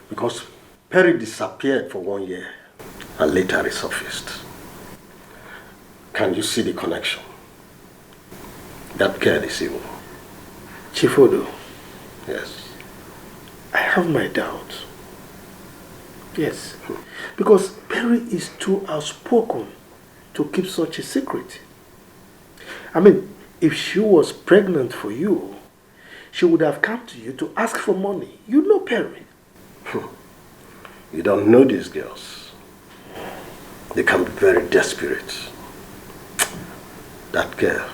because Perry disappeared for 1 year and later resurfaced. Can you see the connection? That girl is evil. Chief Odo, Yes. I have my doubts. Yes, because Perry is too outspoken to keep such a secret. I mean, if she was pregnant for you, she would have come to you to ask for money. You know Perry. You don't know these girls. They can be very desperate. That girl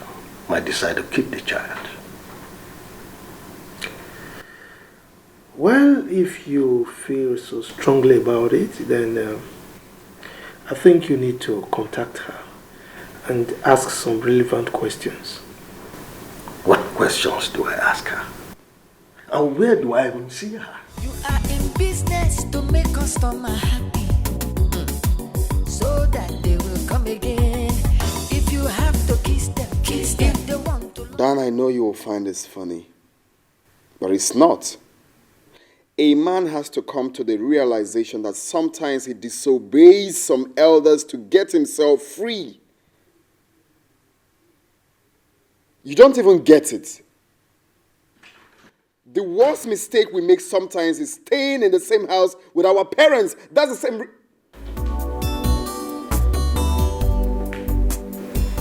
might decide to keep the child. Well, if you feel so strongly about it, then I think you need to contact her and ask some relevant questions. What questions do I ask her? And where do I even see her? You are in business to make customer happy, so that they will come again. If you have to kiss them, kiss them. If they want to. Dan, I know you will find this funny, but it's not. A man has to come to the realization that sometimes he disobeys some elders to get himself free. You don't even get it. The worst mistake we make sometimes is staying in the same house with our parents. That's the same.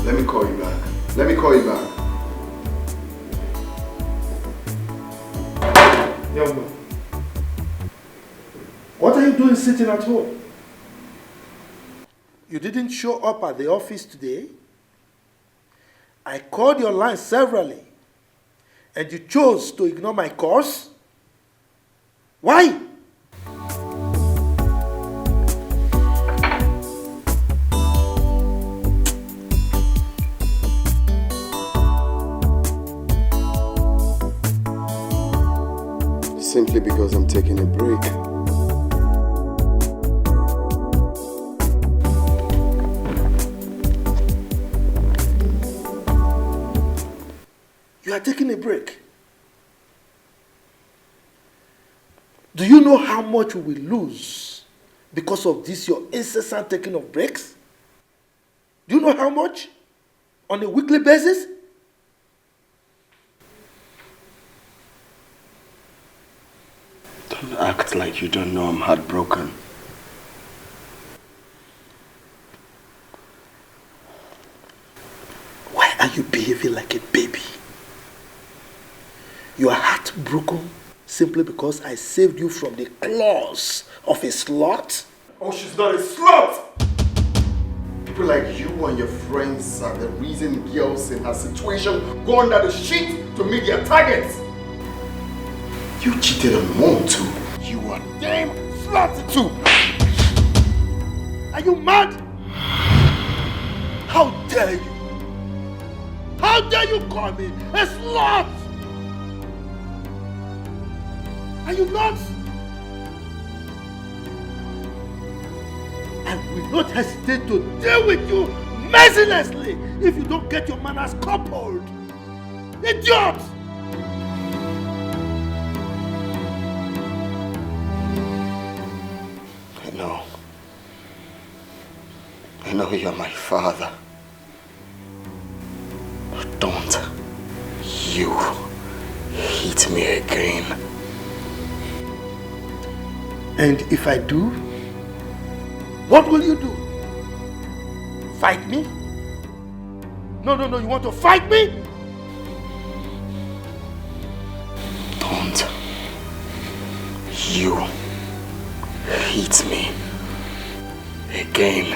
Let me call you back. Let me call you back. Young man, what are you doing sitting at home? You didn't show up at the office today. I called your line severally, and you chose to ignore my calls? Why? Simply because I'm taking a break. You are taking a break. Do you know how much we will lose because of this, your incessant taking of breaks? Do you know how much? On a weekly basis? Don't act like you don't know I'm heartbroken. Why are you behaving like a baby? You are heartbroken simply because I saved you from the claws of a slut? Oh, she's not a slut! People like you and your friends are the reason girls in her situation go under the sheet to meet their targets. You cheated on Mom too. You are damn slut too. Are you mad? How dare you? How dare you call me a slut? Are you nuts? I will not hesitate to deal with you mercilessly if you don't get your manners coupled. Idiot! I know you're my father. But don't you hit me again. And if I do, what will you do? Fight me? No, you want to fight me? Don't you hit me again.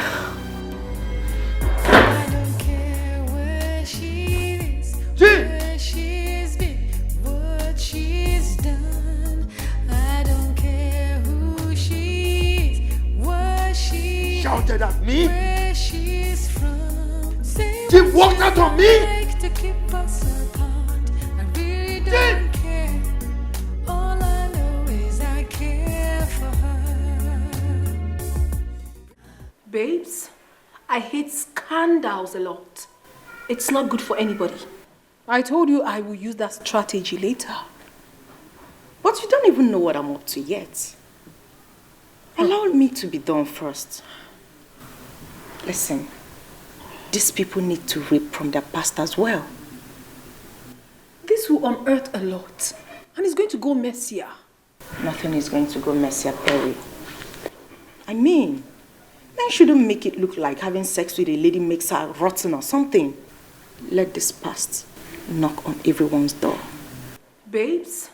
I don't care where she is, where she's been, what she's done. I don't care who she is, what she shouted at me. Where she's from. She walked out on me. Like to keep us apart. I really don't care. All I know is I care for her. Babes, I hate scandals a lot. It's not good for anybody. I told you I will use that strategy later. But you don't even know what I'm up to yet. Allow me to be done first. Listen, these people need to reap from their past as well. This will unearth a lot. And it's going to go messier. Nothing is going to go messier, Perry. I mean, men shouldn't make it look like having sex with a lady makes her rotten or something. Let this past knock on everyone's door. Babes,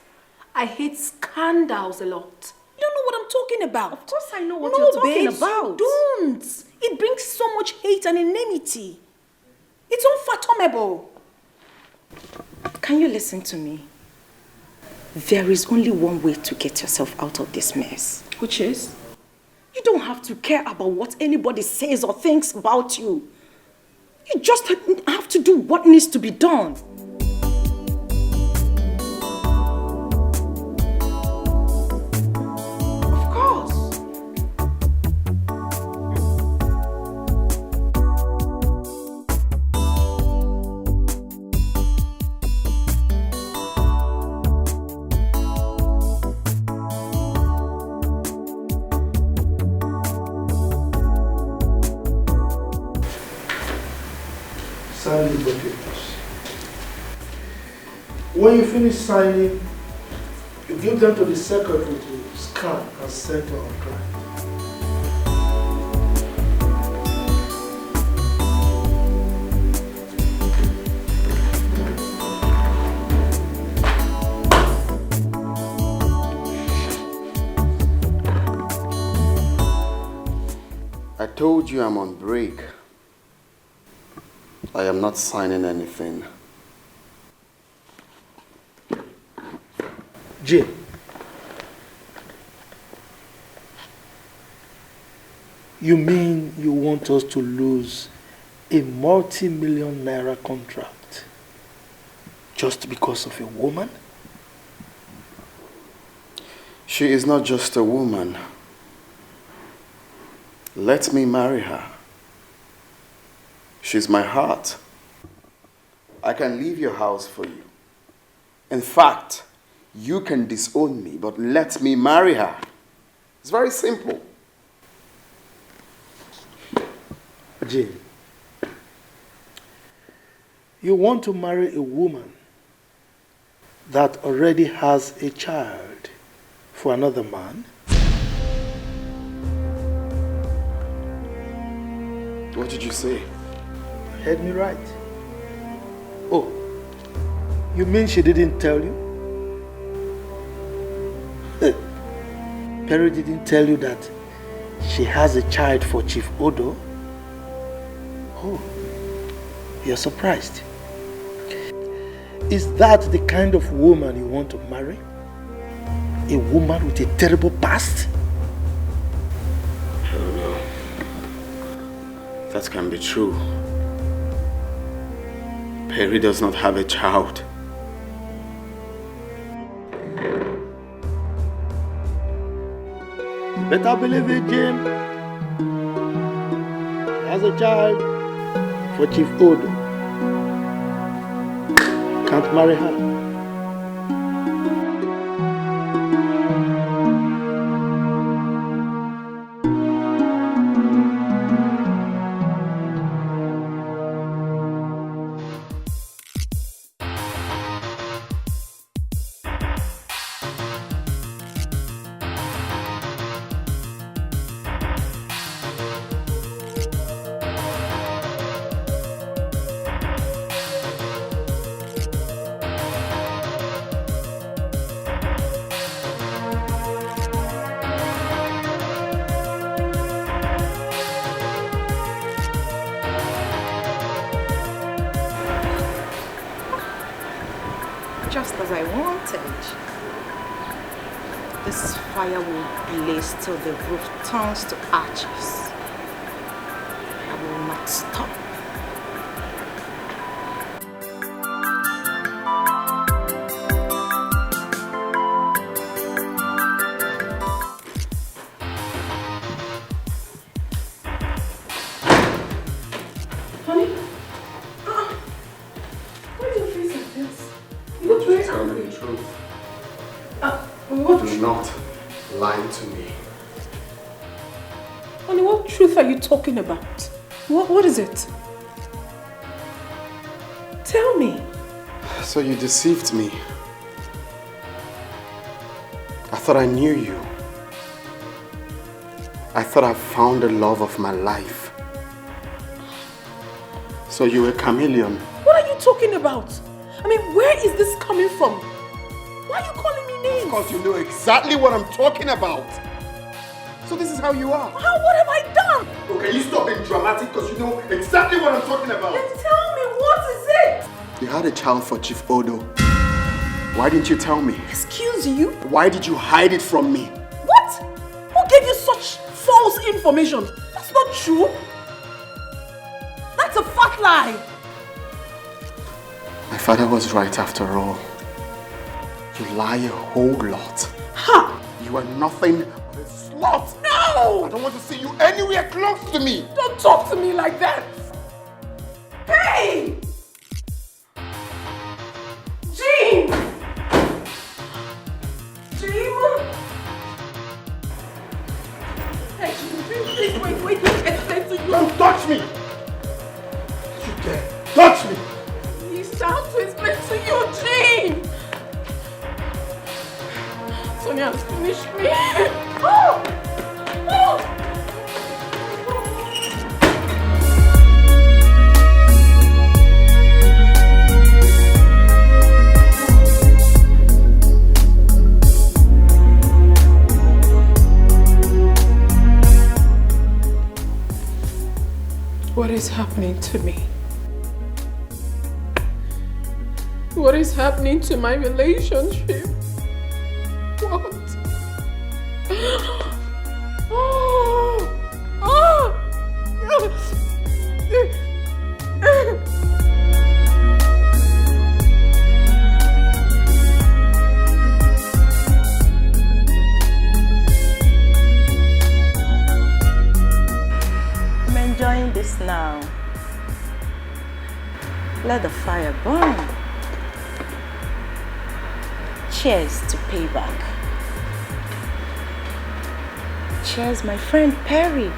I hate scandals a lot. You don't know what I'm talking about. Of course I know what you're talking about. Don't. It brings so much hate and enmity. It's unfathomable. Can you listen to me? There is only one way to get yourself out of this mess. Which is? You don't have to care about what anybody says or thinks about you. You just have to do what needs to be done. Of course. Sign the documents. When you finish signing, you give them to the secretary to scan and send to our client. I told you I'm on break. I am not signing anything. Jay, you mean you want us to lose a multi-million naira contract just because of a woman? She is not just a woman. Let me marry her. She's my heart. I can leave your house for you. In fact, you can disown me, but let me marry her. It's very simple. Jane, you want to marry a woman that already has a child for another man? What did you say? You heard me right. Oh, you mean she didn't tell you? Perry didn't tell you that she has a child for Chief Odo? Oh, you're surprised. Is that the kind of woman you want to marry? A woman with a terrible past? I don't know. That can be true. Perry does not have a child. You better believe it, Jim. She has a child for Chief Odo. Can't marry her. Just as I wanted. This fire will blaze till the roof turns to ashes. I will not stop. Honey? Why do you face like this? You look very Tell me angry. the truth. What? Do not lie to me. Honey, what truth are you talking about? What is it? Tell me. So you deceived me. I thought I knew you. I thought I found the love of my life. So you were a chameleon. What are you talking about? I mean, where is this coming from? Why are you calling me names? Because you know exactly what I'm talking about. So this is how you are. What have I done? Okay, you stop being dramatic because you know exactly what I'm talking about. Then tell me, what is it? You had a child for Chief Odo. Why didn't you tell me? Excuse you? Why did you hide it from me? What? Who gave you such false information? That's not true. That's a fat lie. My father was right after all. You lie a whole lot. Ha! You are nothing but a slut. No! I don't want to see you anywhere close to me. Don't talk to me like that. Hey! Jean! Jean! Hey, please, wait, let me explain to you. Don't touch me! You dare touch me! He's trying to explain to you, Jean! Sonia has finished me. Oh! Oh! What is happening to me? What is happening to my relationship? What? I'm enjoying this now. Let the fire burn. Cheers to payback. Cheers, my friend Perry.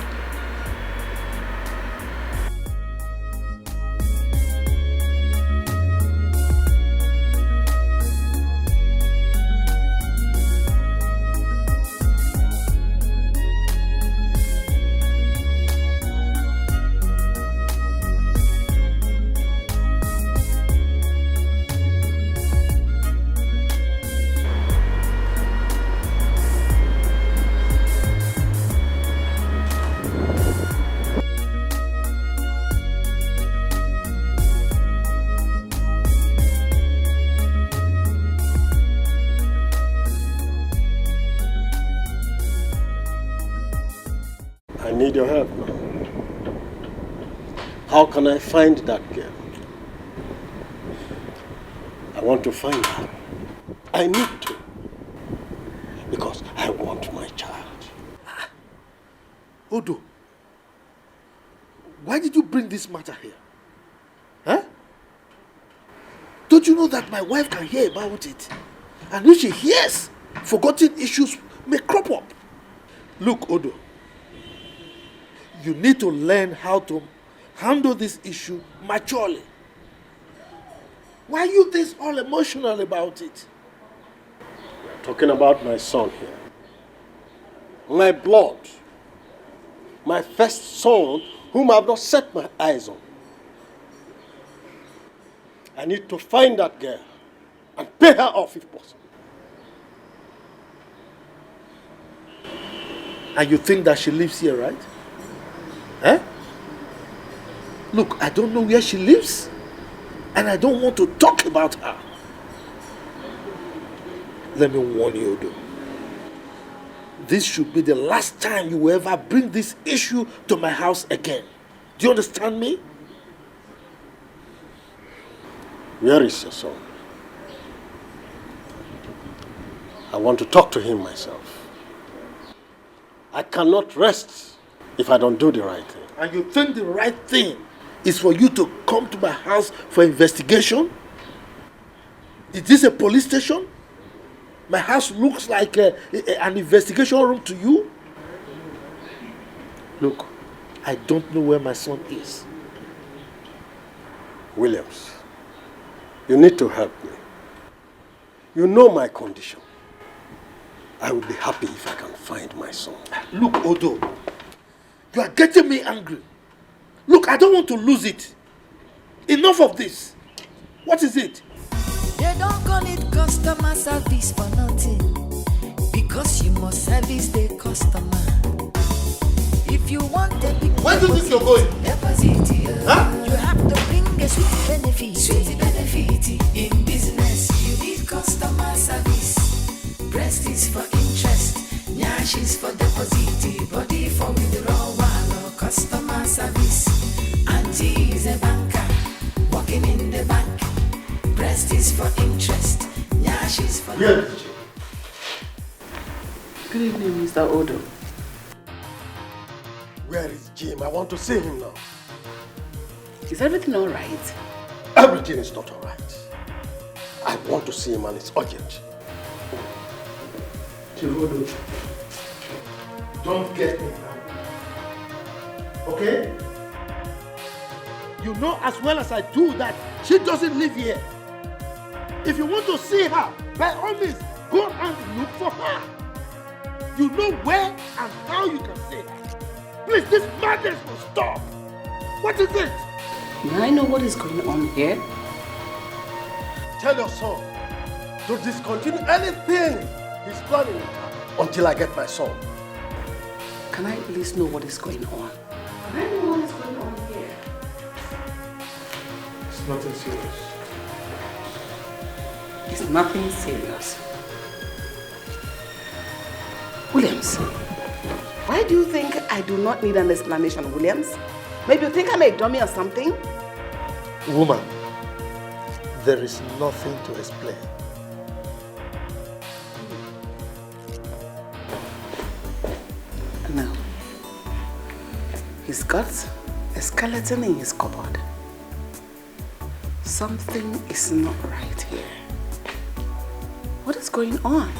I need your help now. How can I find that girl? I want to find her. I need to. Because I want my child. Odo, why did you bring this matter here? Huh? Don't you know that my wife can hear about it? And if she hears, forgotten issues may crop up. Look, Odo, you need to learn how to handle this issue maturely. Why are you this all emotional about it? We're talking about my son here. My blood. My first son, whom I've not set my eyes on. I need to find that girl and pay her off if possible. And you think that she lives here, right? Eh? Look, I don't know where she lives, and I don't want to talk about her. Let me warn you, Odo. This should be the last time you will ever bring this issue to my house again. Do you understand me? Where is your son? I want to talk to him myself. I cannot rest if I don't do the right thing. And you think the right thing is for you to come to my house for investigation? Is this a police station? My house looks like an investigation room to you? Look, I don't know where my son is. Williams, you need to help me. You know my condition. I will be happy if I can find my son. Look, Odo, you are getting me angry. Look, I don't want to lose it. Enough of this. What is it? They don't call it customer service for nothing, because you must service the customer. If you want a big Where do you think you're going? deposit, Huh? you have to bring a sweet benefit. benefit. Sweet benefit in business. You need customer service. Breast is for interest. Nyash is for deposit. Body for withdrawal. Customer service. Auntie is a banker. Working in the bank. Breast is for interest. Nyash is for Yes. Good evening, Mr. Odo. Where is Jim? I want to see him now. Is everything all right? Everything is not all right. I want to see him and it's urgent. Chivodo, don't get me angry. Okay? You know as well as I do that she doesn't live here. If you want to see her, by all means, go and look for her. You know where and how you can see her. Please, this madness will stop. What is it? May I know what is going on here? Tell your son to discontinue anything he's planning until I get my son. Can I at least know what is going on? Can I know what is going on here? It's nothing serious. It's nothing serious. Williams, why do you think I do not need an explanation, Williams? Maybe you think I'm a dummy or something? Woman, there is nothing to explain. No. He's got a skeleton in his cupboard. Something is not right here. What is going on?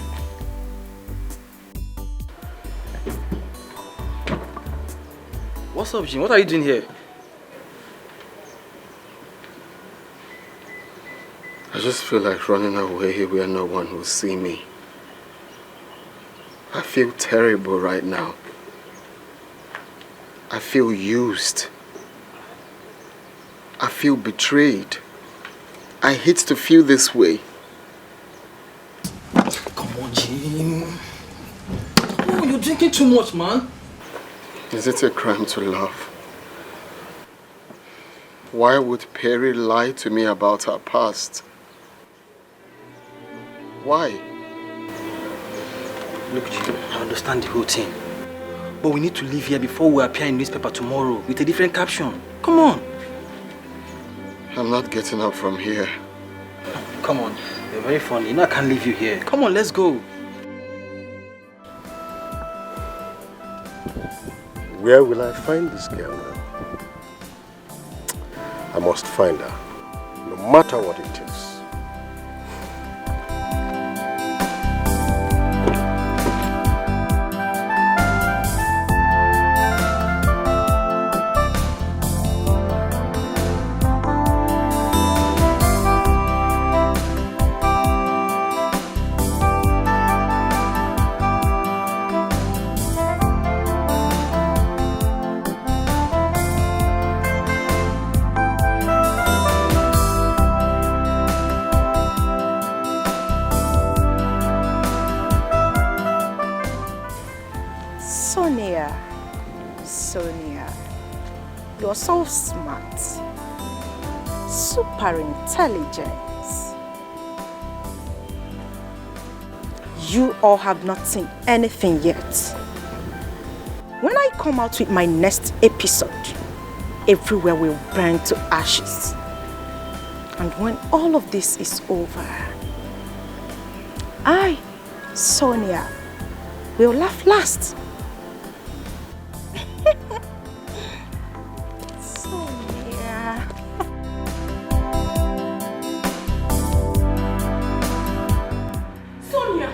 What's up, Jim? What are you doing here? I just feel like running away where no one will see me. I feel terrible right now. I feel used. I feel betrayed. I hate to feel this way. Come on, Jim. Come on, you're drinking too much, man. Is it a crime to love? Why would Perry lie to me about her past? Why? Look, Jim, I understand the whole thing. But we need to leave here before we appear in newspaper tomorrow with a different caption. Come on. I'm not getting up from here. Come on. You're very funny. You know I can't leave you here. Come on, let's go. Where will I find this girl now? I must find her, no matter what it takes. Sonia, you're so smart, super intelligent. You all have not seen anything yet. When I come out with my next episode, everywhere will burn to ashes. And when all of this is over, I, Sonia, will laugh last. Sonia.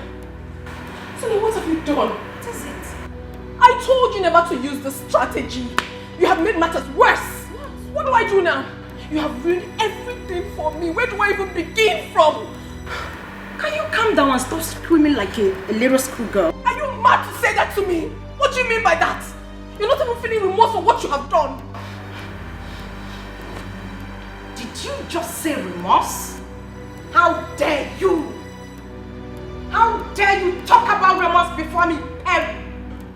Sonia, what have you done? What is it? I told you never to use this strategy. You have made matters worse. What do I do now? You have ruined everything for me. Where do I even begin from? Can you calm down and stop screaming like a little schoolgirl? Are you mad to say that to me? What do you mean by that? You're not even feeling remorse for what you have done. Did you just say remorse? How dare you? How dare you talk about remorse before me, Perry?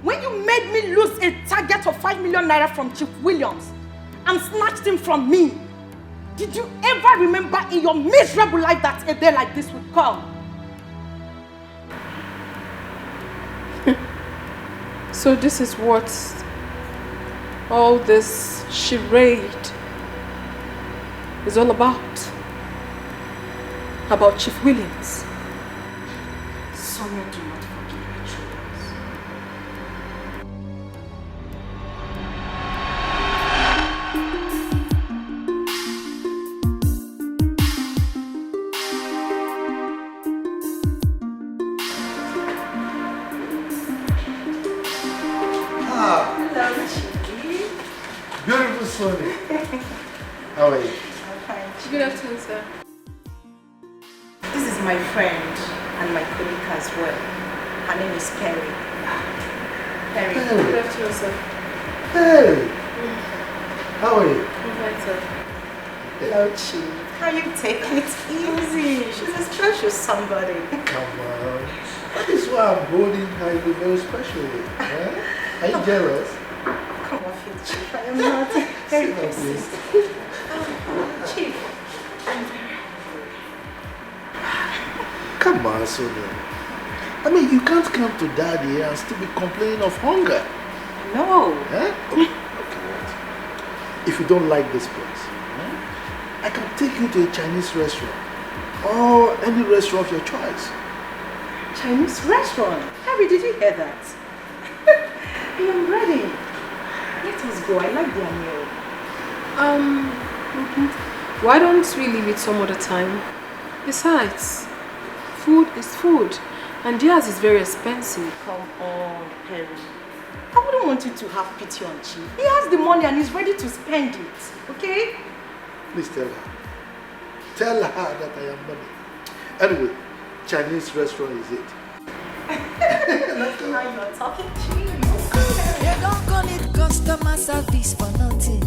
When you made me lose a target of 5 million naira from Chief Williams and snatched him from me, Did you ever remember in your miserable life that a day like this would come? So this is what all this charade is all about. About Chief Williams. Sonia, do not forgive me, Julius. Hello, Chiki. Beautiful Sonia. How are you? I'm fine. Good afternoon, sir. This is my friend and my colleague as well. Her name is Perry. Perry. Good afternoon, sir. Hey! How are you? I'm fine, sir. Hello, Chief. How you taking it easy? She's a special somebody. Come on. That is why I'm holding her in a very special way. Huh? Are you jealous? Come off it, Chief. I am not. Very pleased. Chief. Come on, Sonia. I mean, you can't come to Daddy and still be complaining of hunger. No. Huh? Okay, wait. If you don't like this place, I can take you to a Chinese restaurant or any restaurant of your choice. Chinese restaurant? Harry, did you hear that? I am ready. Let us go. I like their meal. Why don't we leave it some other time? Besides, food is food, and theirs is very expensive. Come on, Perry. I wouldn't want you to have pity on Chief. He has the money and he's ready to spend it. Okay? Please tell her. Tell her that I am money. Anyway, Chinese restaurant is it. Let's go. Now you're talking Chief. They don't call it customer service for nothing,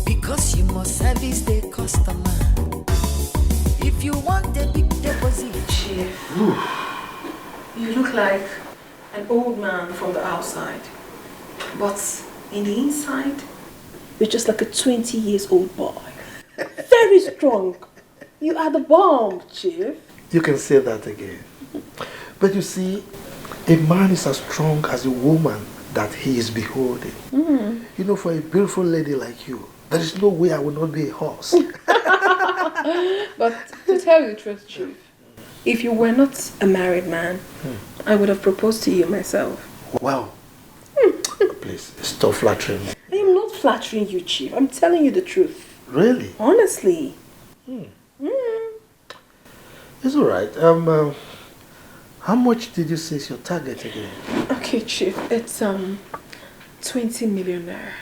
because you must service the customer. If you want a big deposit, Chief, you look like an old man from the outside, but in the inside, you're just like a 20 years old boy. Very strong. You are the bomb, Chief. You can say that again. But you see, a man is as strong as a woman that he is beholding. You know, for a beautiful lady like you, there is no way I will not be a horse. But to tell you the truth, Chief, if you were not a married man, I would have proposed to you myself. Wow. Please, stop flattering me. I am not flattering you, Chief. I'm telling you the truth. Really? Honestly. It's all right. How much did you say is your target again? Okay, Chief. It's 20 million naira.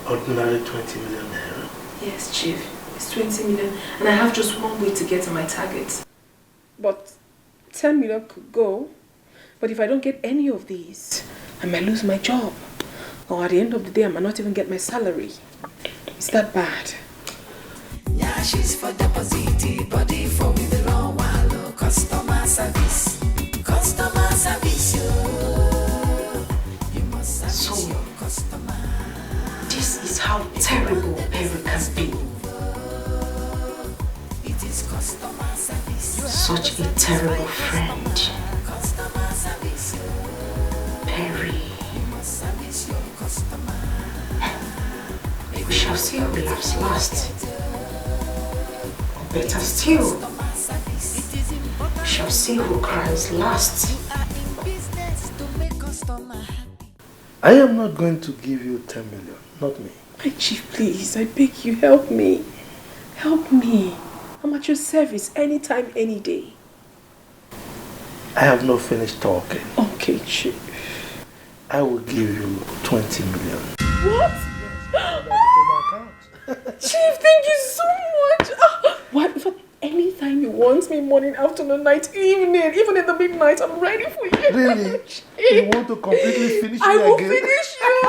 Ordinary 20 million naira. Yes, Chief. It's 20 million, and I have just one way to get to my target. But 10 million could go. But if I don't get any of these, I might lose my job. Or at the end of the day, I might not even get my salary. Is that bad? yeah, she's for deposit, body for with the long while. Customer service, you must service your customer. This is how terrible Perry can be. It is customer service. Such a terrible friend. Customer service, Perry. you must service your customer. We shall see who laughs last. Or better still, we shall see who cries last. I am not going to give you 10 million, not me. My Chief, please, I beg you, help me. Help me. I'm at your service anytime, any day. I have not finished talking. Okay, Chief. I will give you 20 million. What? Chief, thank you so much. What? In fact, anytime you want me, morning, afternoon, night, evening, even in the midnight, I'm ready for you. Really? You want to completely finish me I will again? finish you.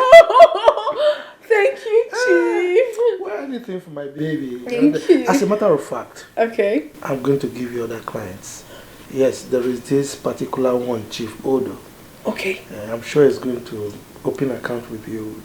Thank you, Chief. Well, anything for my baby. Thank you. As a matter of fact, Okay. I'm going to give you other clients. Yes, there is this particular one, Chief Odo. Okay. I'm sure he's going to open an account with you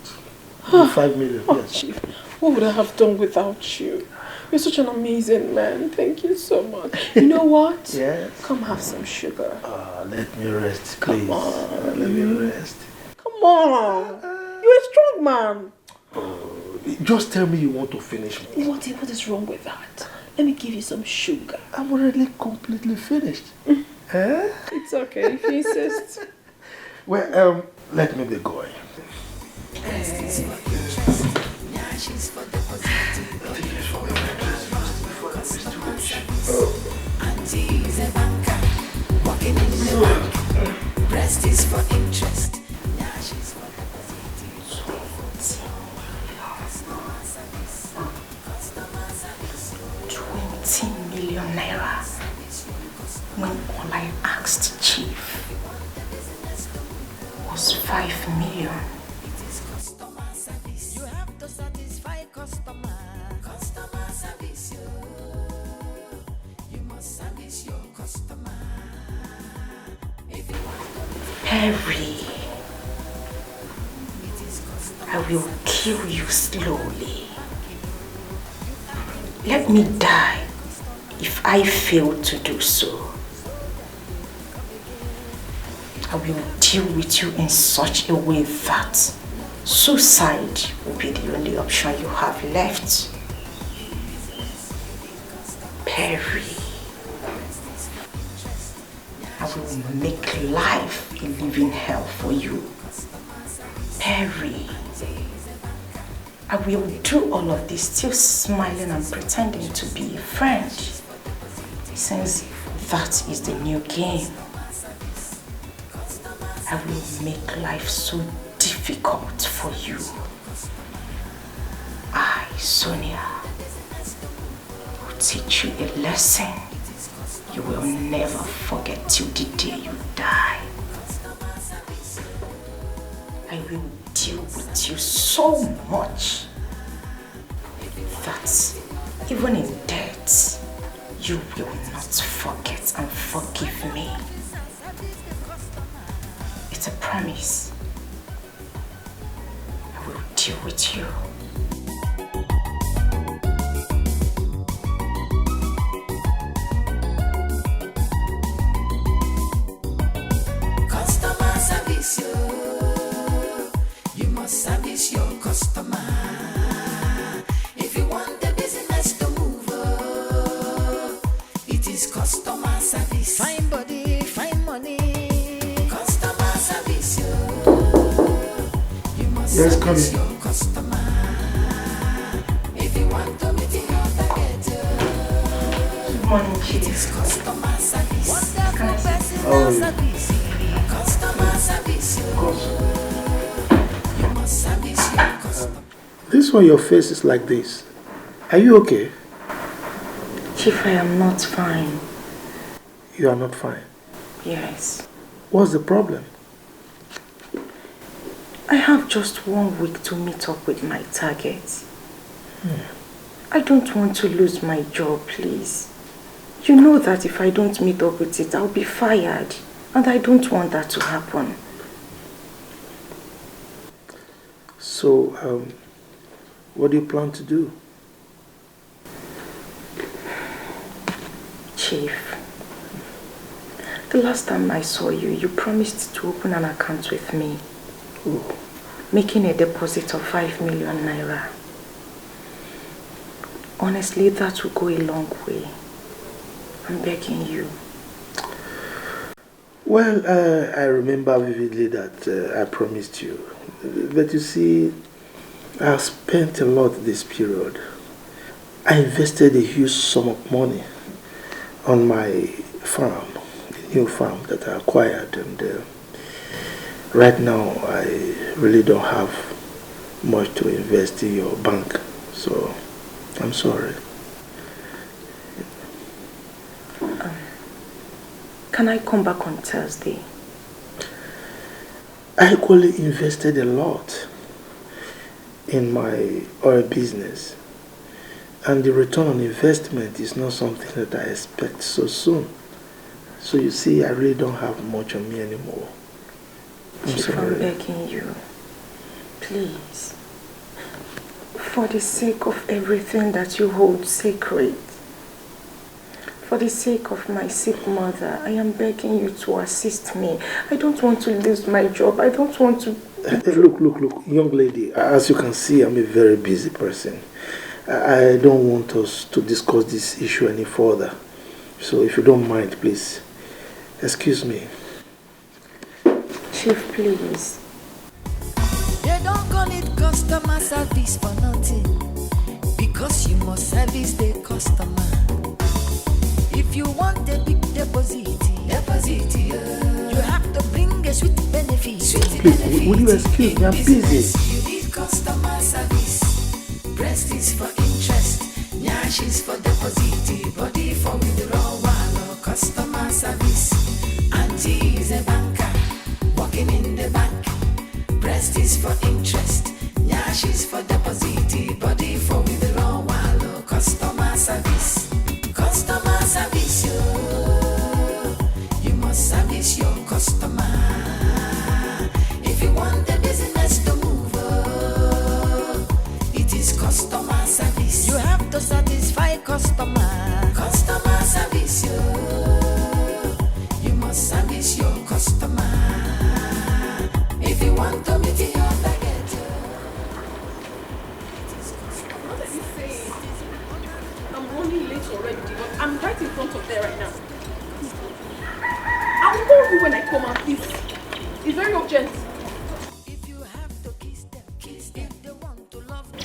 5 million, Oh, yes. Chief, what would I have done without you? You're such an amazing man. Thank you so much. You know what? Yes. Come have some sugar. Let me rest, please. Come on. Let me rest. Come on. You're a strong man. Just tell me you want to finish me. What is wrong with that? Let me give you some sugar. I'm already completely finished. It's okay if you insist. Well, let me be going. Auntie's a banker, working in the bank. Rest is for interest. Now she's for deposit. 20 million naira. When all I asked Chief was 5 million. You have to satisfy customer. Customer service. You must service your customer. If you want Perry, I will kill you slowly. Let me die if I fail to do so. I will deal with you in such a way that suicide will be the only option you have left. Perry, I will make life a living hell for you. Perry, I will do all of this still smiling and pretending to be a friend, since that is the new game. I will make life so difficult for you. I, Sonia, will teach you a lesson you will never forget till the day you die. I will deal with you so much that even in death, you will not forget and forgive me. It's a promise. I will deal with you. customer service, you must service your customer. If you want the business to move, it is customer service. Fine body, fine money. Customer service, you must Yes, service come in. your customer. If you want to meet your target, Good morning, it Chief. is customer service. Can I say? How are you? Customer service, you must service your customer. This one, your face is like this. Are you okay? Chief, I am not fine. You are not fine. Yes. What's the problem? I have just 1 week to meet up with my target. I don't want to lose my job, please. You know that if I don't meet up with it, I'll be fired. And I don't want that to happen. So, what do you plan to do? Chief, the last time I saw you, you promised to open an account with me. Oh. Making a deposit of 5 million naira. Honestly, that will go a long way. I'm begging you. Well, I remember vividly that I promised you. But you see, I spent a lot this period. I invested a huge sum of money on my farm, the new farm that I acquired. And right now, I really don't have much to invest in your bank. So, I'm sorry. Can I come back on Thursday? I equally invested a lot in my oil business, and the return on investment is not something that I expect so soon. So you see, I really don't have much on me anymore. I'm Chief, sorry. I'm begging you. Please. For the sake of everything that you hold sacred, for the sake of my sick mother, I am begging you to assist me. I don't want to lose my job. I don't want to... Look, young lady, as you can see, I'm a very busy person. I don't want us to discuss this issue any further. So if you don't mind, please, excuse me. Chief, please. They don't call it customer service for nothing, because you must service the customer. If you want a big deposit, you have to bring a sweet benefit. Please, will you excuse me? I'm busy. You need customer service. Breast is for interest, nyash is for deposit, body for withdrawal. Customer service. Auntie is a banker, working in the bank. Breast is for interest, nyash is for deposit, body for withdrawal. Customer service. Customer service, you must service your customer. If you want the business to move, it is customer service. You have to satisfy customer. Customer service, you must service your customer. If you want to meet your target, What are you saying? I'm running late already, but I'm right in front of there right now. I'll call you when I come out, please. It's very urgent. if you have to kiss them, they want to love them.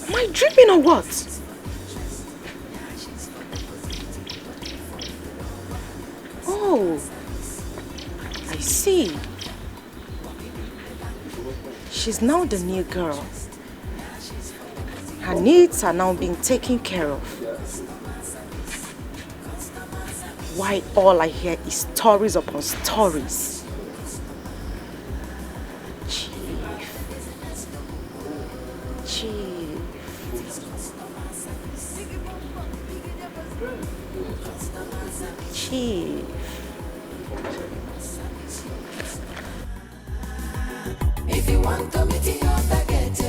Am I dreaming or what? Oh, I see. She's now the new girl. Her needs are now being taken care of. Why all I hear is stories upon stories. Chief. Chief. If you want to meet your target,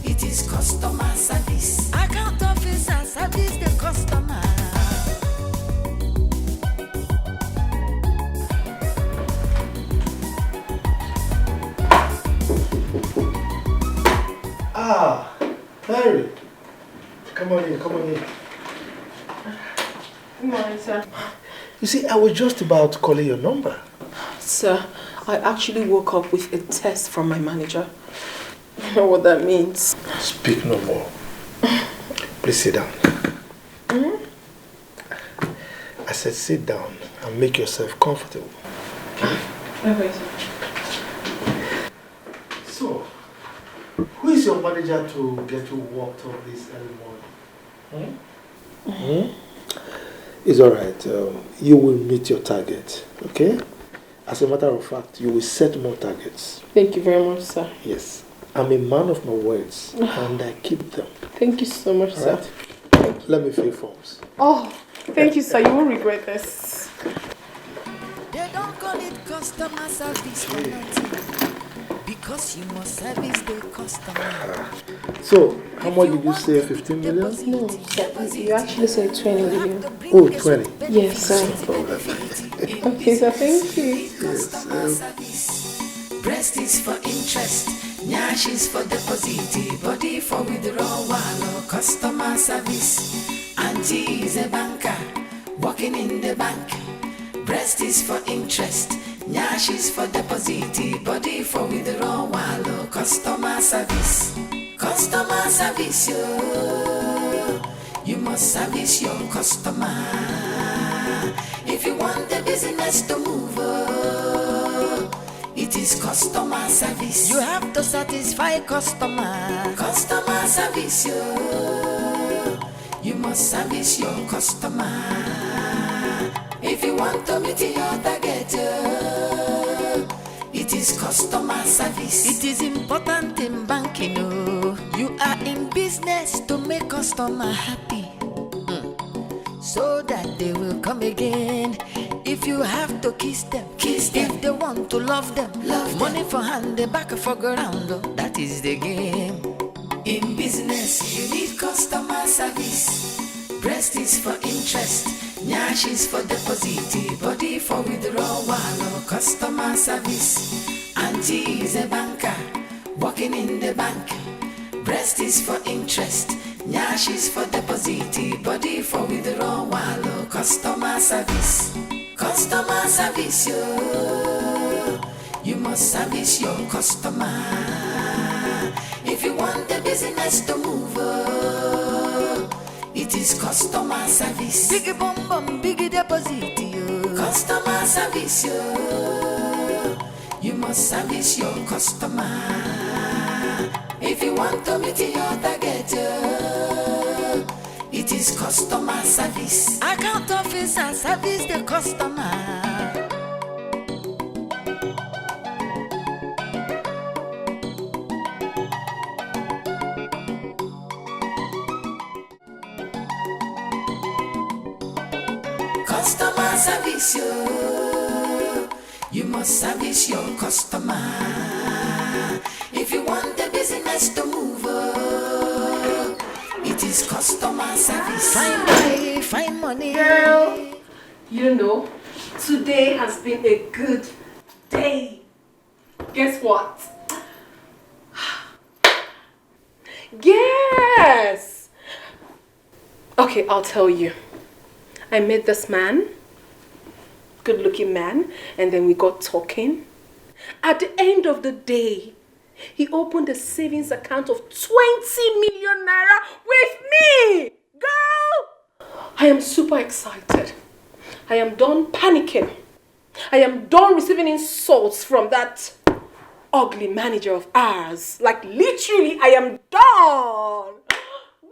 it is customer service. Account officer service the customer. Ah, Harry. Come on in. Good morning, sir. You see, I was just about calling your number. Sir, I actually woke up with a test from my manager. You know what that means? Speak no more. Please sit down. I said sit down and make yourself comfortable. Okay, sir. So, who is your manager to get you worked up this early morning? It's alright. You will meet your target, okay? As a matter of fact, you will set more targets. Thank you very much, sir. Yes. I'm a man of my words and I keep them. Thank you so much, sir. Right? Let me fill forms. Oh, thank you, sir. You won't regret this. They don't call it customer service for nothing, because you must service the customer. So, how much did you say? 15 million? No, sir. You actually said 20 million. Oh, 20. Yes, sir. No problem. Okay, sir. Thank you. Yes. Breast is for interest, nyash is for deposit, body for withdrawal. Customer service. Auntie is a banker, working in the bank. Breast is for interest, nyash is for deposit, body for withdrawal. Customer service. Customer service, you must service your customer. If you want the business to move, it is customer service. You have to satisfy customer. Customer service, you must service your customer. If you want to meet your target, it is customer service. It is important in banking, you are in business to make customer happy, so that they will come again. If you have to kiss them. If they want to love them. Money for hand, they back for ground. That is the game. In business, you need customer service. Breast is for interest. Nyash is for deposit. Body for withdrawal. Customer service. Auntie is a banker. Working in the bank. Breast is for interest. Nyash is for deposit. Body for withdrawal. Customer service. Customer service, yo. You must service your customer. If you want the business to move, it is customer service. Biggie bum bum, biggie deposit, yo. Customer service, yo. You must service your customer. If you want to meet your target, yo, it is customer service. Account officer service the customer. Customer service, you must service your customer. If you want the business to move, it is customer service. Fine money, fine money. Girl, you know, today has been a good day. Guess what? Yes! Okay, I'll tell you. I met this man, good looking man, and then we got talking. At the end of the day, he opened a savings account of 20 million naira with me! Girl! I am super excited. I am done panicking. I am done receiving insults from that ugly manager of ours. Like literally, I am done! Woo!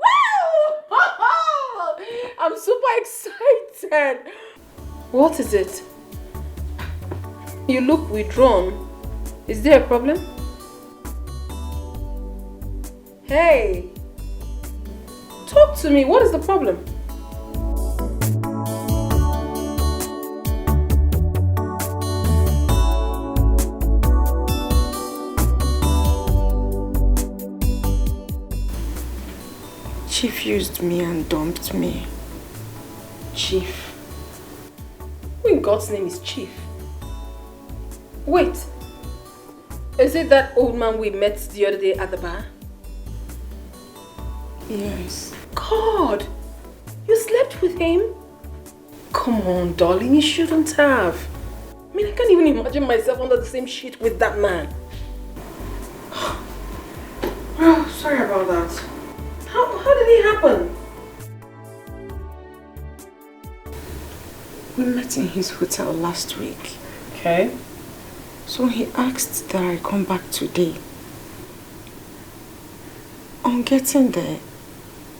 I'm super excited. What is it? You look withdrawn. Is there a problem? Hey, talk to me. What is the problem? Chief used me and dumped me. Chief? Who in God's name is Chief? Wait, is it that old man we met the other day at the bar? Yes. God, you slept with him? Come on, darling, you shouldn't have. I mean, I can't even imagine myself under the same sheet with that man. Oh, sorry about that. How did it happen? We met in his hotel last week. Okay. So he asked that I come back today. On getting there,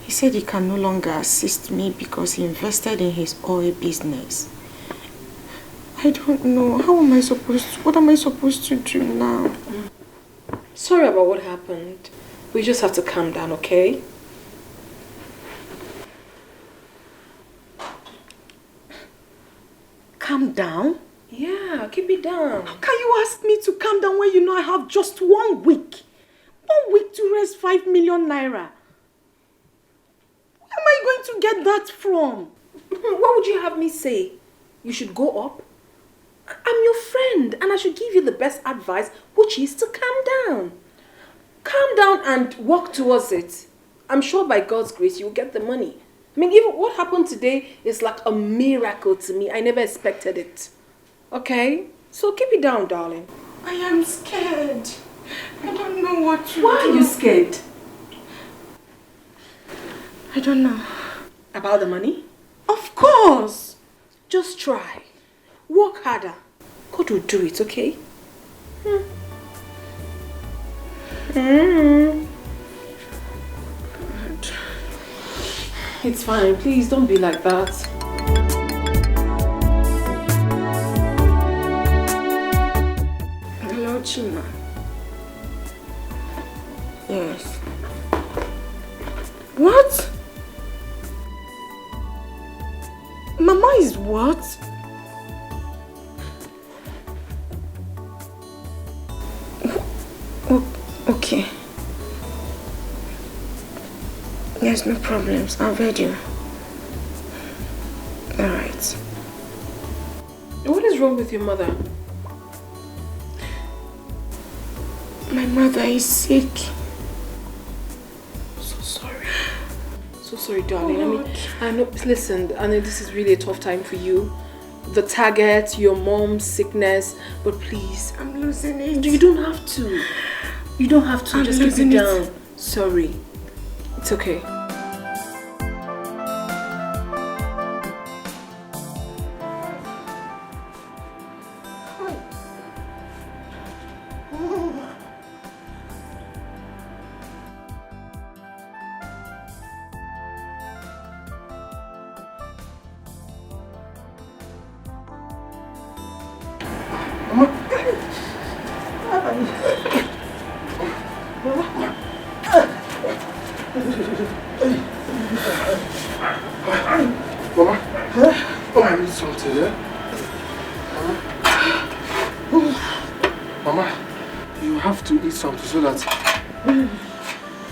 he said he can no longer assist me because he invested in his oil business. I don't know. What am I supposed to do now? Sorry about what happened. We just have to calm down, okay? Calm down? Yeah, keep it down. How can you ask me to calm down when you know I have just 1 week? 1 week to raise 5 million naira. Where am I going to get that from? What would you have me say? You should go up? I'm your friend and I should give you the best advice, which is to calm down. Calm down and work towards it. I'm sure by God's grace you'll get the money. I mean, even what happened today is like a miracle to me. I never expected it. Okay? So keep it down, darling. I am scared. I don't know what to do. Why are you scared? I don't know. About the money? Of course. Just try. Work harder. God will do it, okay? It's fine. Please don't be like that. Hello, Chima. Yes. What? Mama is what? There's no problems. I've heard you. Alright. What is wrong with your mother? My mother is sick. So sorry. So sorry, darling. I know, listen, I know this is really a tough time for you. The target, your mom's sickness, but please. I'm losing it. You don't have to. You don't have to. Just keep it down. Sorry. It's okay.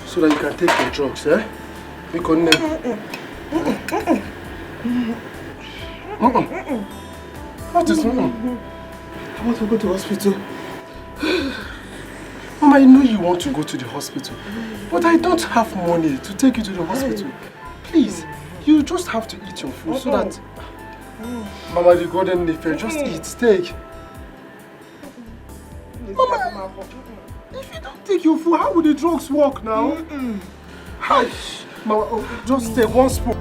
So that you can take your drugs, eh? What is wrong? I want to go to the hospital. Mama, I know you want to go to the hospital, but I don't have money to take you to the hospital. Please, you just have to eat your food so that... Mama, the golden nipple, just eat, take. Mama, if you don't take your food, how will the drugs work now? Hi, Mama, just take one spoon.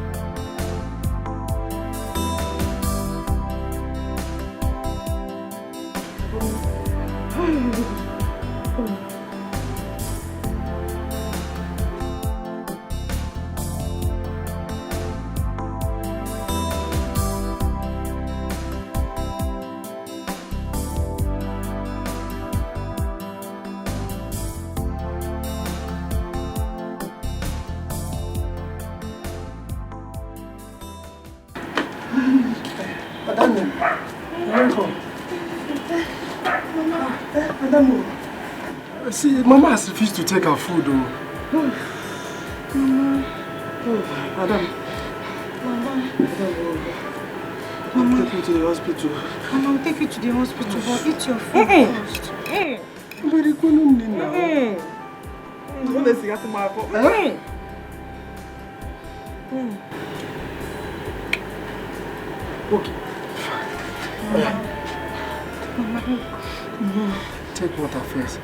See, Mama has refused to take her food, though. Mama. Madam. Mama. Take me to the hospital. Mama, I'll take you to the hospital, but eat your food first. But you couldn't need now. Okay. Mama. Take water first.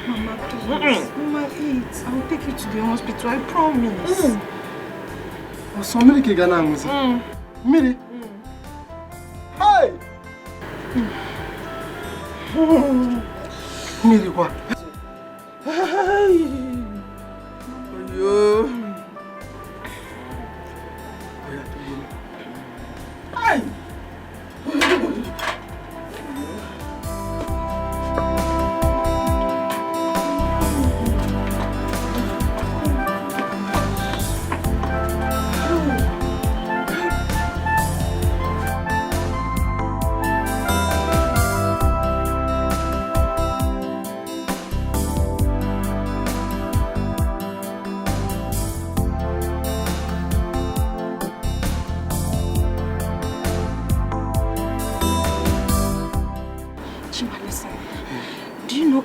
Mama, please. Mama, eat. I'll take you to the hospital, I promise. So many Gana music. Miri. Hi. Miri, what?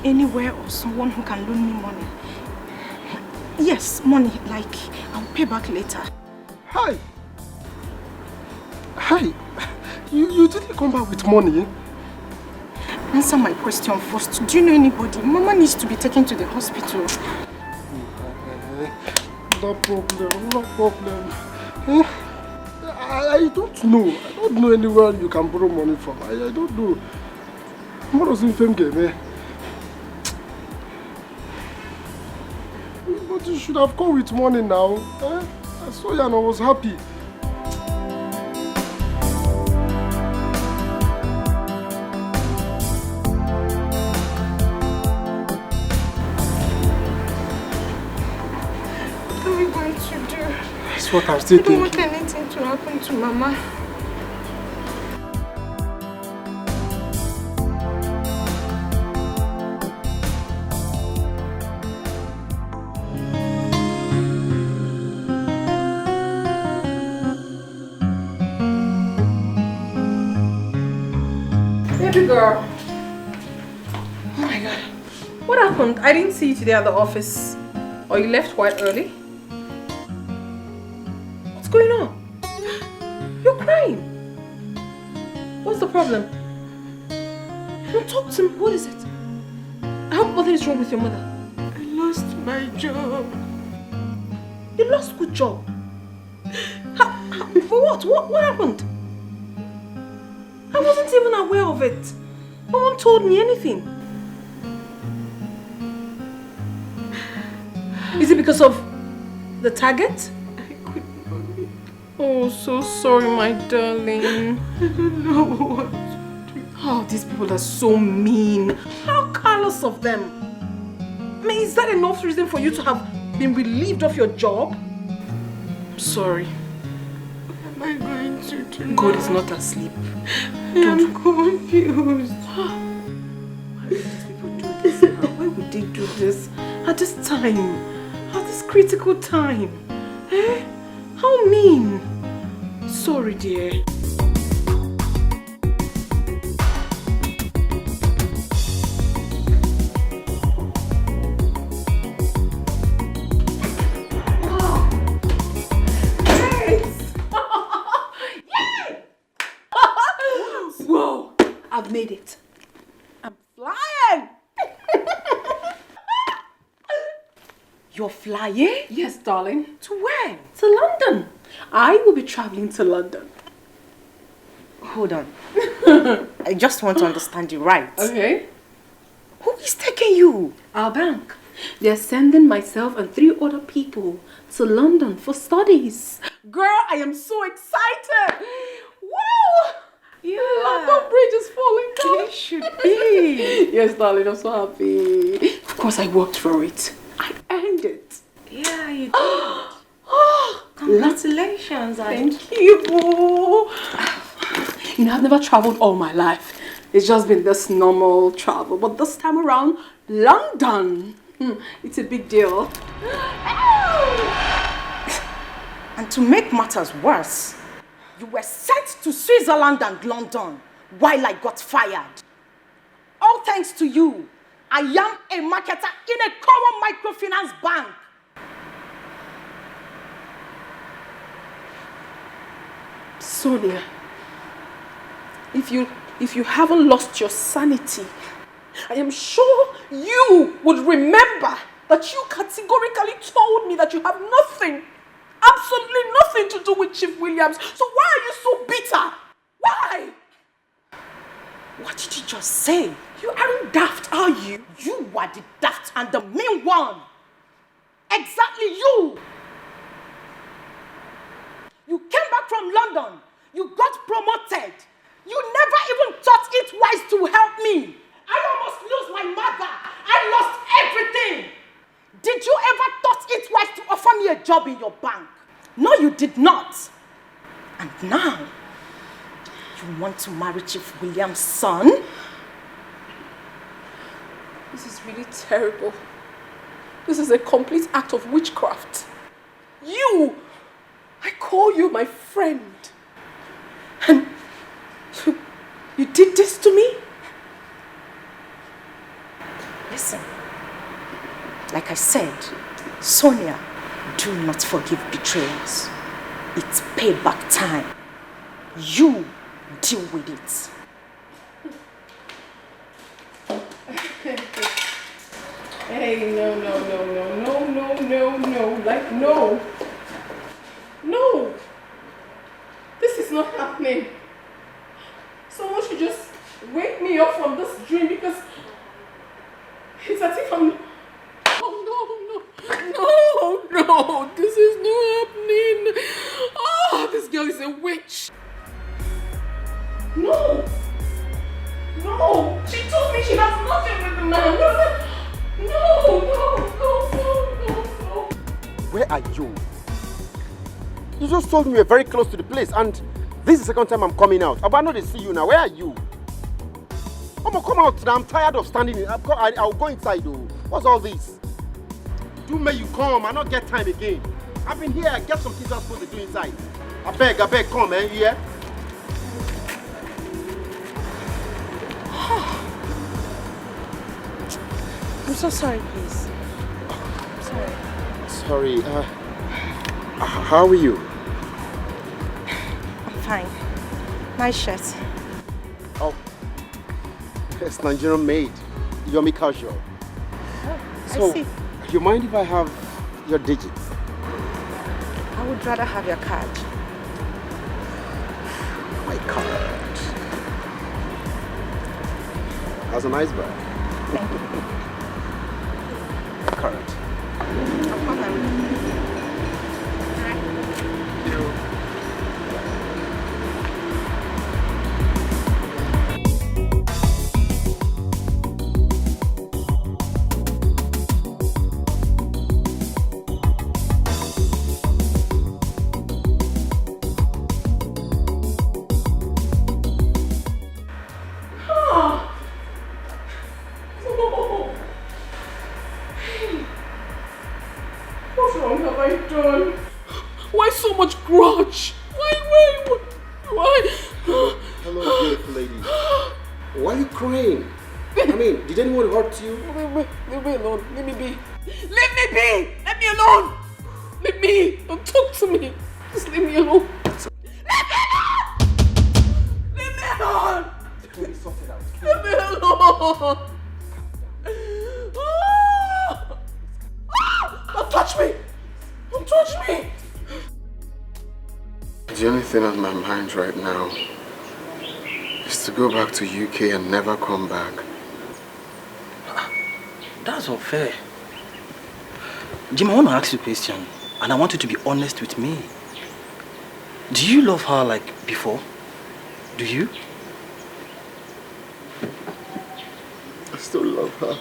Anywhere or someone who can loan me money. Yes, money, like I'll pay back later. Hi. Hi. You didn't come back with money. Answer my question first. Do you know anybody? Mama needs to be taken to the hospital. No problem, no problem. I don't know. I don't know anywhere you can borrow money from. I don't know. What does it fame game, eh? But you should have come with money now. Eh? I saw you and I was happy. What are we going to do? That's what I'm still thinking. I don't want anything to happen to Mama. girl. Oh my God. What happened? I didn't see you today at the office. Or you left quite early? What's going on? You're crying. What's the problem? No, talk to me. What is it? What is wrong with your mother? I lost my job. You lost good job? For what? What happened? I wasn't even aware of it. No one told me anything. Is it because of the target? I couldn't. Oh, so sorry, my darling. I don't know what to do. Oh, these people are so mean. How careless of them. I mean, is that enough reason for you to have been relieved of your job? I'm sorry. What am I going to do? God is not asleep. I'm confused. Why would these people do this now? Why would they do this at this time? At this critical time? Eh? How mean? Sorry, dear. Whoa! I've made it. I'm flying! You're flying? Yes, darling. To where? To London. I will be traveling to London. Hold on. I just want to understand you right. Okay. Who is taking you? Our bank. They're sending myself and 3 other people to London for studies. Girl, I am so excited! Woo! Yeah. London Bridge is falling down. It should be. Yes, darling, I'm so happy. Of course, I worked for it. I earned it. Yeah, you did. Congratulations. Thank you. You know, I've never traveled all my life. It's just been this normal travel. But this time around, London. It's a big deal. And to make matters worse, you were sent to Switzerland and London while I got fired. All thanks to you, I am a marketer in a common microfinance bank. Sonia, if you haven't lost your sanity, I am sure you would remember that you categorically told me that you have nothing, absolutely nothing to do with Chief Williams. So why are you so bitter? Why? What did you just say? You aren't daft, are you? You are the daft and the mean one. Exactly you. You came back from London. You got promoted. You never even thought it wise to help me. I almost lose my mother. I lost everything. Did you ever thought it wise to offer me a job in your bank? No, you did not. And now, you want to marry Chief William's son? This is really terrible. This is a complete act of witchcraft. I call you my friend. And you did this to me? Listen, like I said, Sonia, do not forgive betrayals. It's payback time. You deal with it. Hey, no. Like, no. No. This is not happening. Someone should just wake me up from this dream because it's as if I'm... Oh, no. This is not happening. Oh, this girl is a witch. No. She told me she has nothing with the man. No. Where are you? You just told me you were very close to the place and this is the second time I'm coming out. But I know they see you now. Where are you? Come out now. I'm tired of standing in. I'll go inside though. What's all this? Do may you come. I not get time again. I've been here. I get some things I'm supposed to do inside. I beg, come, man. You hear? so sorry, please. I'm sorry. Sorry, how are you? I'm fine. Nice shirt. Oh, it's Nigerian made. Yomi casual. Oh, So, I see. you mind if I have your digits? I would rather have your card. My card. That's a nice bag. Thank you. My card. Of course I will. What wrong have I done? Why so much grudge? Why? Hello, beautiful lady. Why are you crying? I mean, did anyone hurt you? Leave me alone. Leave me be. Leave me be! Let me alone! Leave me! Don't talk to me. Just leave me alone. Leave me alone! Let me sort it out. Leave me alone! Don't touch me! Don't touch me! The only thing on my mind right now is to go back to UK and never come back. That's unfair. Jim, I want to ask you a question, and I want you to be honest with me. Do you love her like before? Do you? I still love her.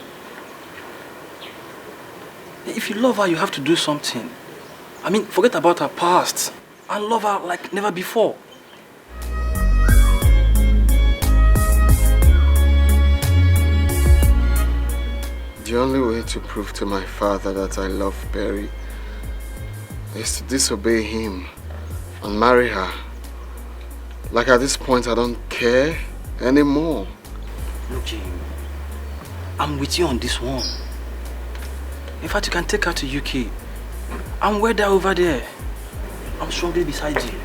If you love her, you have to do something. I mean, forget about her past and love her like never before. The only way to prove to my father that I love Perry is to disobey him and marry her. Like at this point, I don't care anymore. Look, Jim, I'm with you on this one. In fact, you can take her to UK. I'm way there over there. I'm strongly beside you.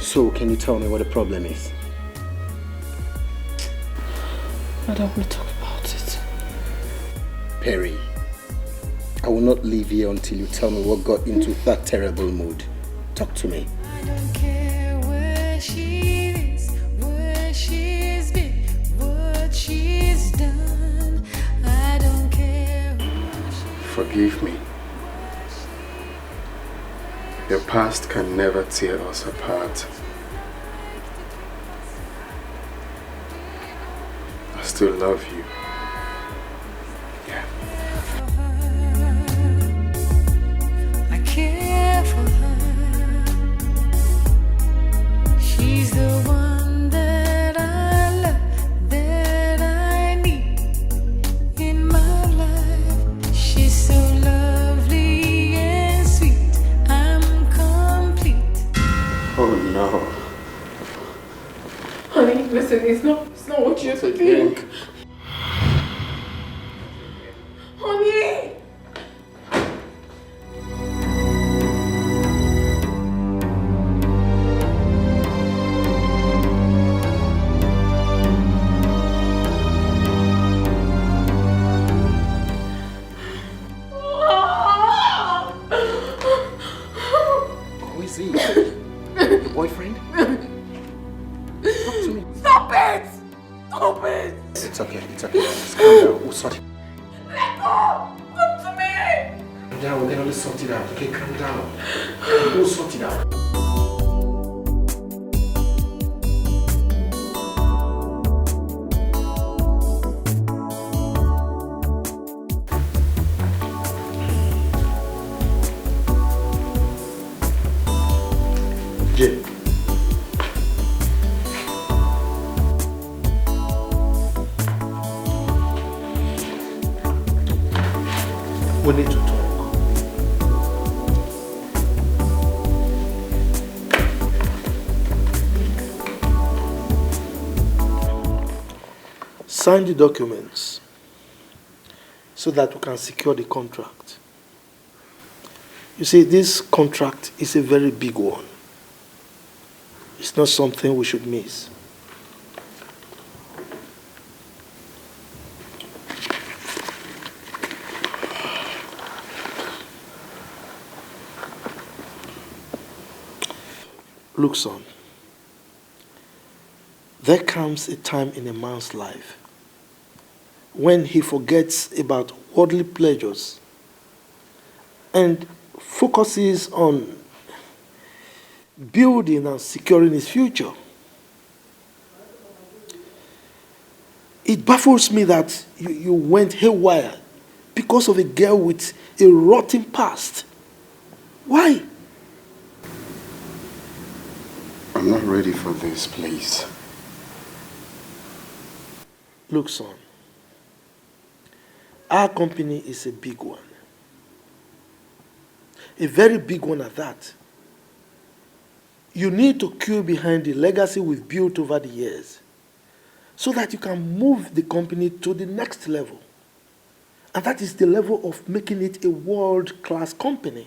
So, can you tell me what the problem is? I don't want to talk about it. Perry, I will not leave here until you tell me what got into that terrible mood. Talk to me. I don't care where she is, where she's been, what she's done. I don't care who she Forgive me. Your past can never tear us apart. I still love you. Yeah. I care for her. She's the one that I love, that I need in my life. She's so lovely and sweet. I'm complete. Oh no. Honey, listen, it's not what you think. Honey! Who is he? Your boyfriend? Stop it! Stop it! It's okay. Just calm down. We'll sort it. Let go! Come to me! Calm down. We're gonna sort it out. Okay, calm down. We'll sort it out. Jay. We need to talk. Sign the documents so that we can secure the contract. You see, this contract is a very big one. It's not something we should miss. Look, son, there comes a time in a man's life when he forgets about worldly pleasures and focuses on building and securing his future. It baffles me that you went haywire because of a girl with a rotten past. Why? I'm not ready for this, please. Look, son, our company is a big one. A very big one at that. You need to queue behind the legacy we've built over the years so that you can move the company to the next level. And that is the level of making it a world-class company.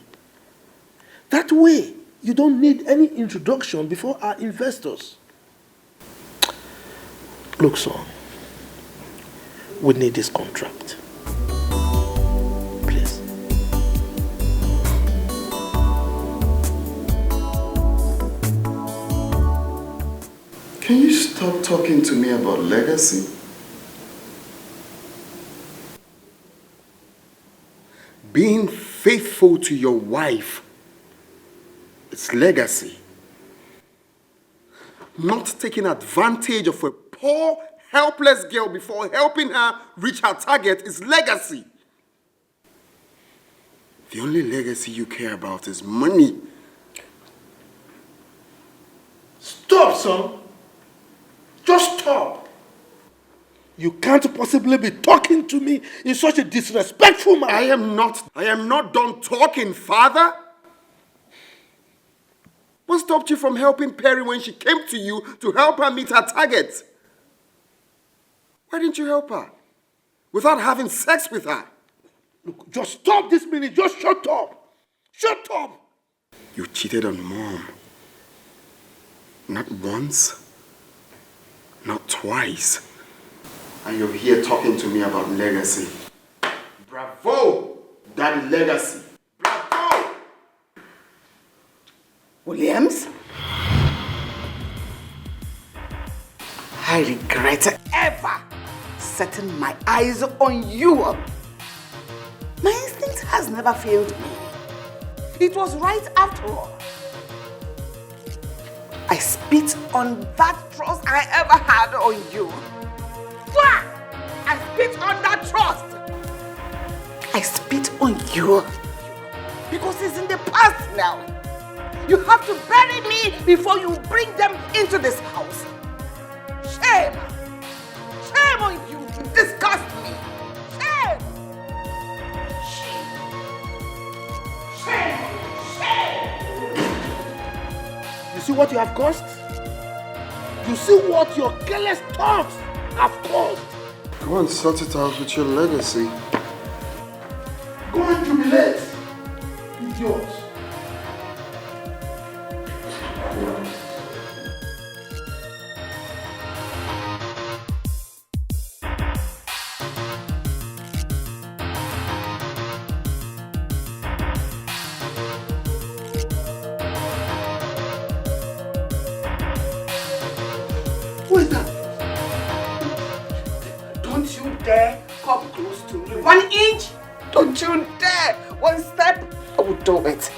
That way, you don't need any introduction before our investors. Look, son, we need this contract. Please. Can you stop talking to me about legacy? Being faithful to your wife, it's legacy. Not taking advantage of a poor, helpless girl before helping her reach her target is legacy. The only legacy you care about is money. Stop, son. Just stop. You can't possibly be talking to me in such a disrespectful manner. I am not done talking, Father. What stopped you from helping Perry when she came to you to help her meet her target? Why didn't you help her? Without having sex with her? Look, just stop this minute. Just shut up. Shut up. You cheated on Mom. Not once, not twice. And you're here talking to me about legacy. Bravo, Daddy Legacy. Bravo! Williams? I regret ever setting my eyes on you. My instinct has never failed me. It was right after all. I spit on that trust I ever had on you. I spit on that trust. I spit on you because it's in the past now. You have to bury me before you bring them into this house. Shame! Shame on you! You disgust me! Shame! Shame! Shame! You see what you have caused? You see what your careless thoughts have caused? Go and sort it out with your legacy. Go and jubilate, idiots. Who is that? Don't you dare come close to me. 1 inch. Don't you dare. 1 step. I will do it.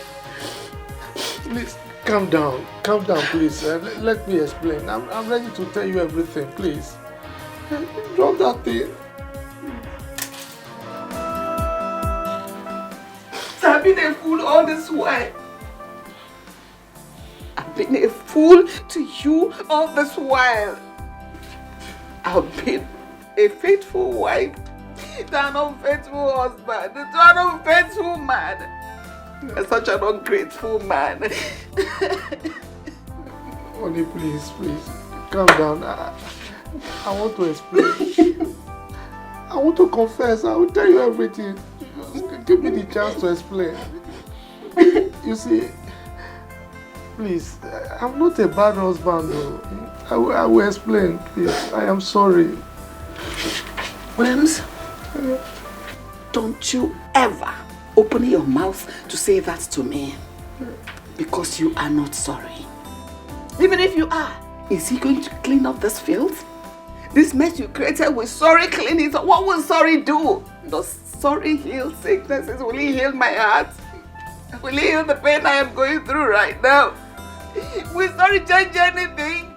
Please, calm down. Calm down, please. Let me explain. I'm ready to tell you everything, please. Drop that thing. I've been a fool all this while. I've been a fool to you all this while. I've been a faithful wife to an unfaithful husband, to an unfaithful man. You're such an ungrateful man. Honey, please, calm down. I want to explain. I want to confess. I will tell you everything. Just give me the chance to explain. You see, please, I'm not a bad husband though. I will explain, please. I am sorry. Williams, don't you ever open your mouth to say that to me. Because you are not sorry. Even if you are, is he going to clean up this filth? This mess you created with sorry cleaning, so what will sorry do? Does sorry heal sicknesses? Will he heal my heart? Will he heal the pain I am going through right now? Will sorry change anything?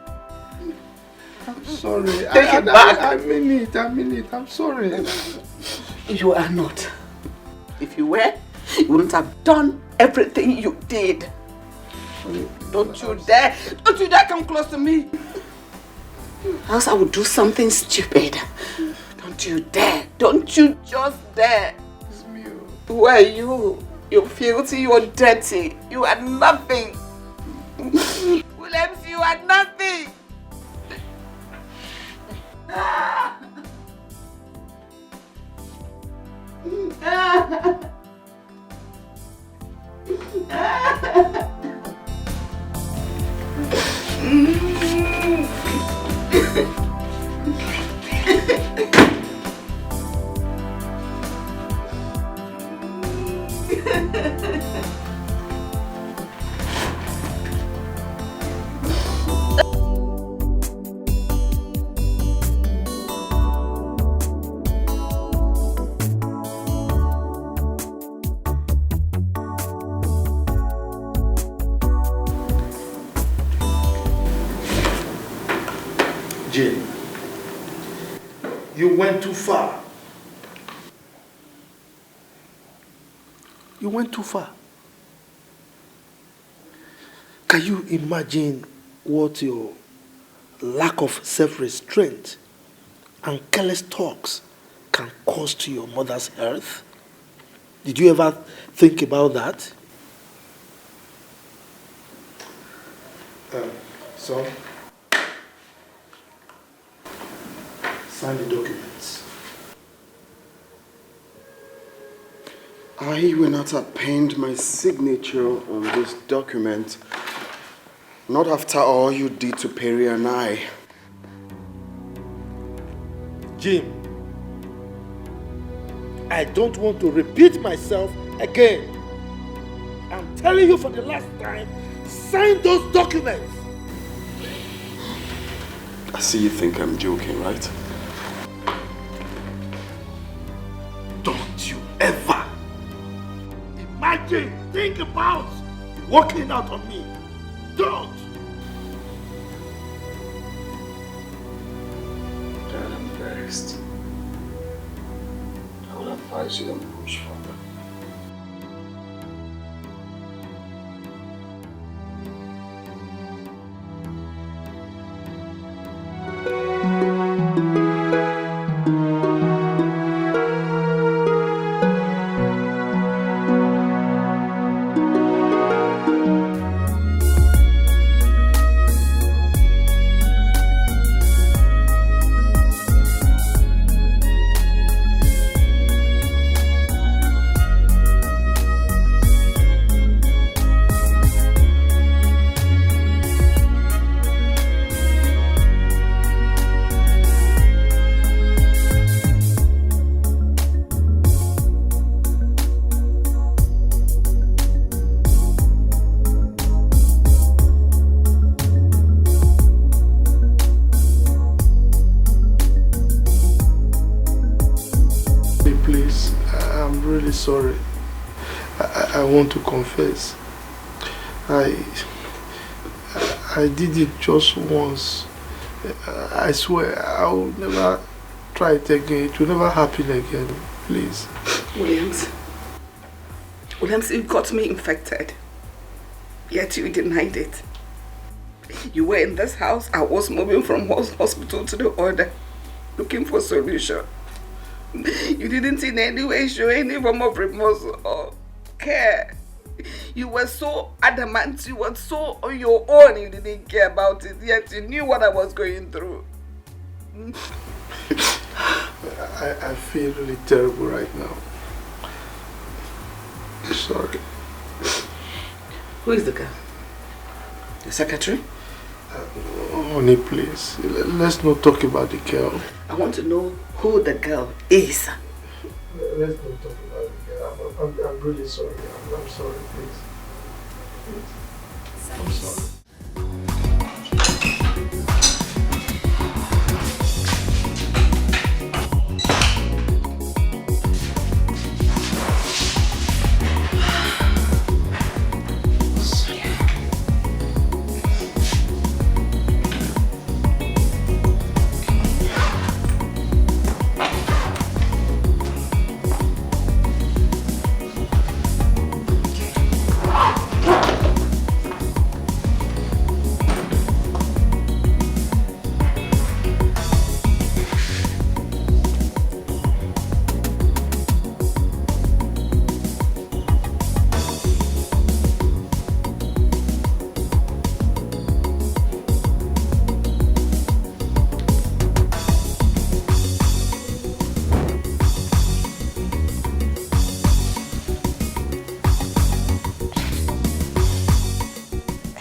I'm sorry. Take it back. I mean it. I'm sorry. You are not. If you were, you wouldn't have done everything you did. Don't you dare come close to me. Else I would do something stupid. Don't you dare. Don't you just dare. Who are you? You're filthy, you're dirty. You are nothing. Williams, you are nothing. Jane, you went too far. You went too far. Can you imagine what your lack of self-restraint and careless talks can cause to your mother's health? Did you ever think about that? Son, sign the documents. I will not append my signature on this document, not after all you did to Perry and I. Jim, I don't want to repeat myself again. I'm telling you for the last time, sign those documents. I see you think I'm joking, right? Don't you ever imagine, think about walking out on me. Don't. Dad, I'm vexed. I will advise you don't push further. sorry. I want to confess. I did it just once. I swear I will never try it again. It will never happen again. Please. Williams, you got me infected. Yet you denied it. You were in this house. I was moving from hospital to the other, looking for a solution. You didn't in any way show any form of remorse or care. You were so adamant, you were so on your own, you didn't care about it, yet you knew what I was going through. I feel really terrible right now. Sorry. Who is the girl? The secretary? Honey, please. Let's not talk about the girl. I want to know who the girl is. Let's not talk about the girl. I'm really sorry. I'm sorry, please. I'm sorry.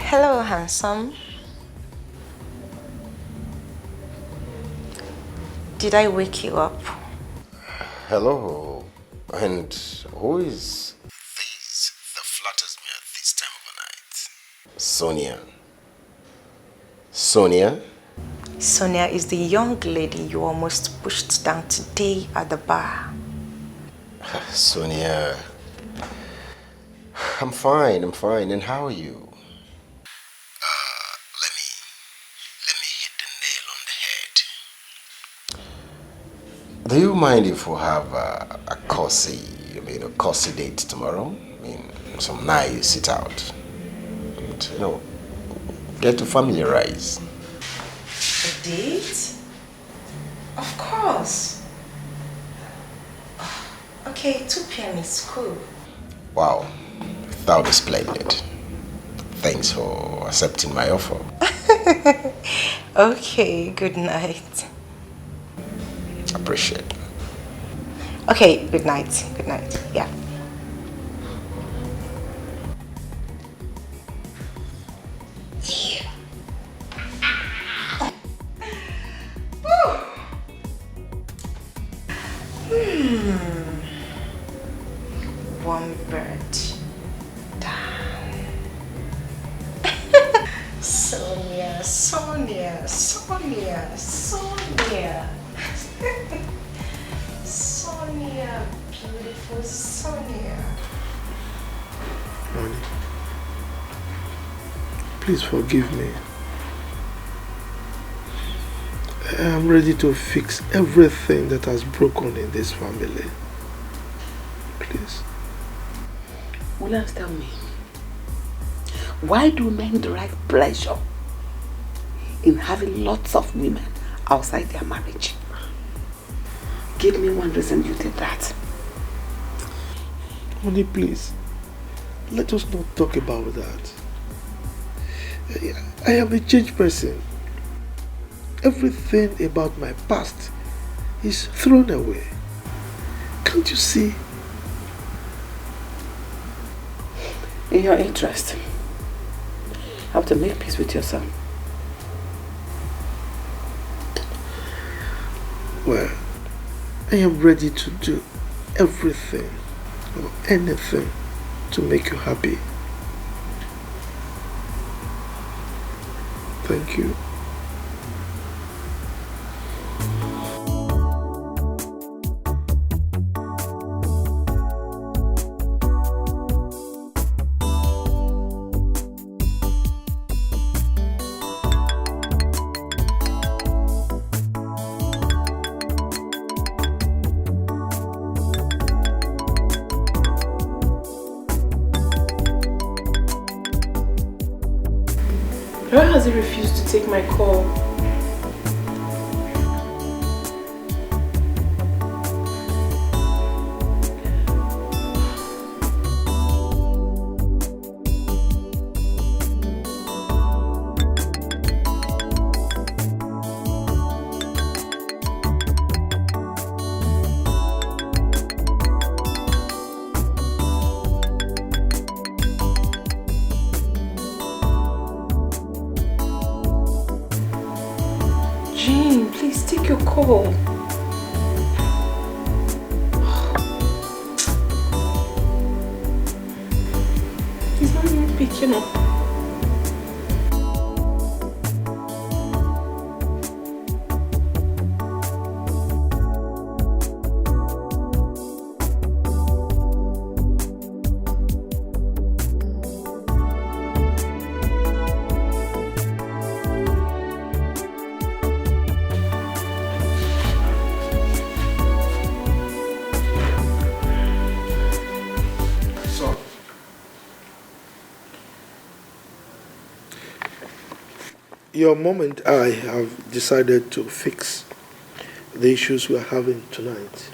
Hello, handsome. Did I wake you up? Hello. And who is this that flatters me at this time of the night? Sonia. Sonia? Sonia is the young lady you almost pushed down today at the bar. Sonia. I'm fine. And how are you? Let me hit the nail on the head. Do you mind if we have a cozy date tomorrow? Some nice sit out. And, get to familiarize. A date? Of course. Okay, 2 p.m. is cool. Wow, that would be splendid. Thanks for accepting my offer. Okay, good night. Appreciate it. Okay, good night. Good night. Yeah. One bird down. Sonia. Sonia, beautiful Sonia. Honey, please forgive me. I am ready to fix everything that has broken in this family. Please. Williams, tell me, why do men derive pleasure in having lots of women outside their marriage? Give me one reason you did that. Honey, please. Let us not talk about that. I am a changed person. Everything about my past is thrown away. Can't you see? In your interest, you have to make peace with your son. Well, I am ready to do everything or anything to make you happy. Thank you. Why has he refused to take my call? Call. He's not even picking up. Your mom and I have decided to fix the issues we are having tonight.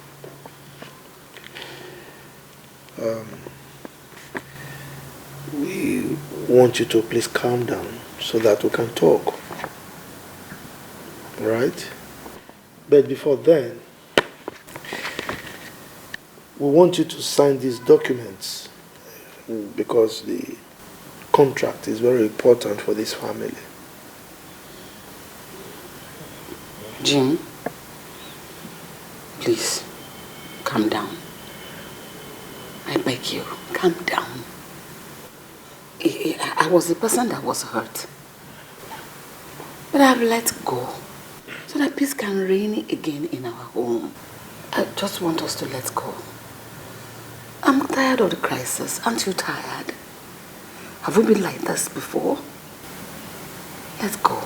We want you to please calm down so that we can talk. Right? But before then, we want you to sign these documents because the contract is very important for this family. Jim, please, calm down. I beg you, calm down. I was the person that was hurt. But I've let go so that peace can reign again in our home. I just want us to let go. I'm tired of the crisis. Aren't you tired? Have we been like this before? Let go.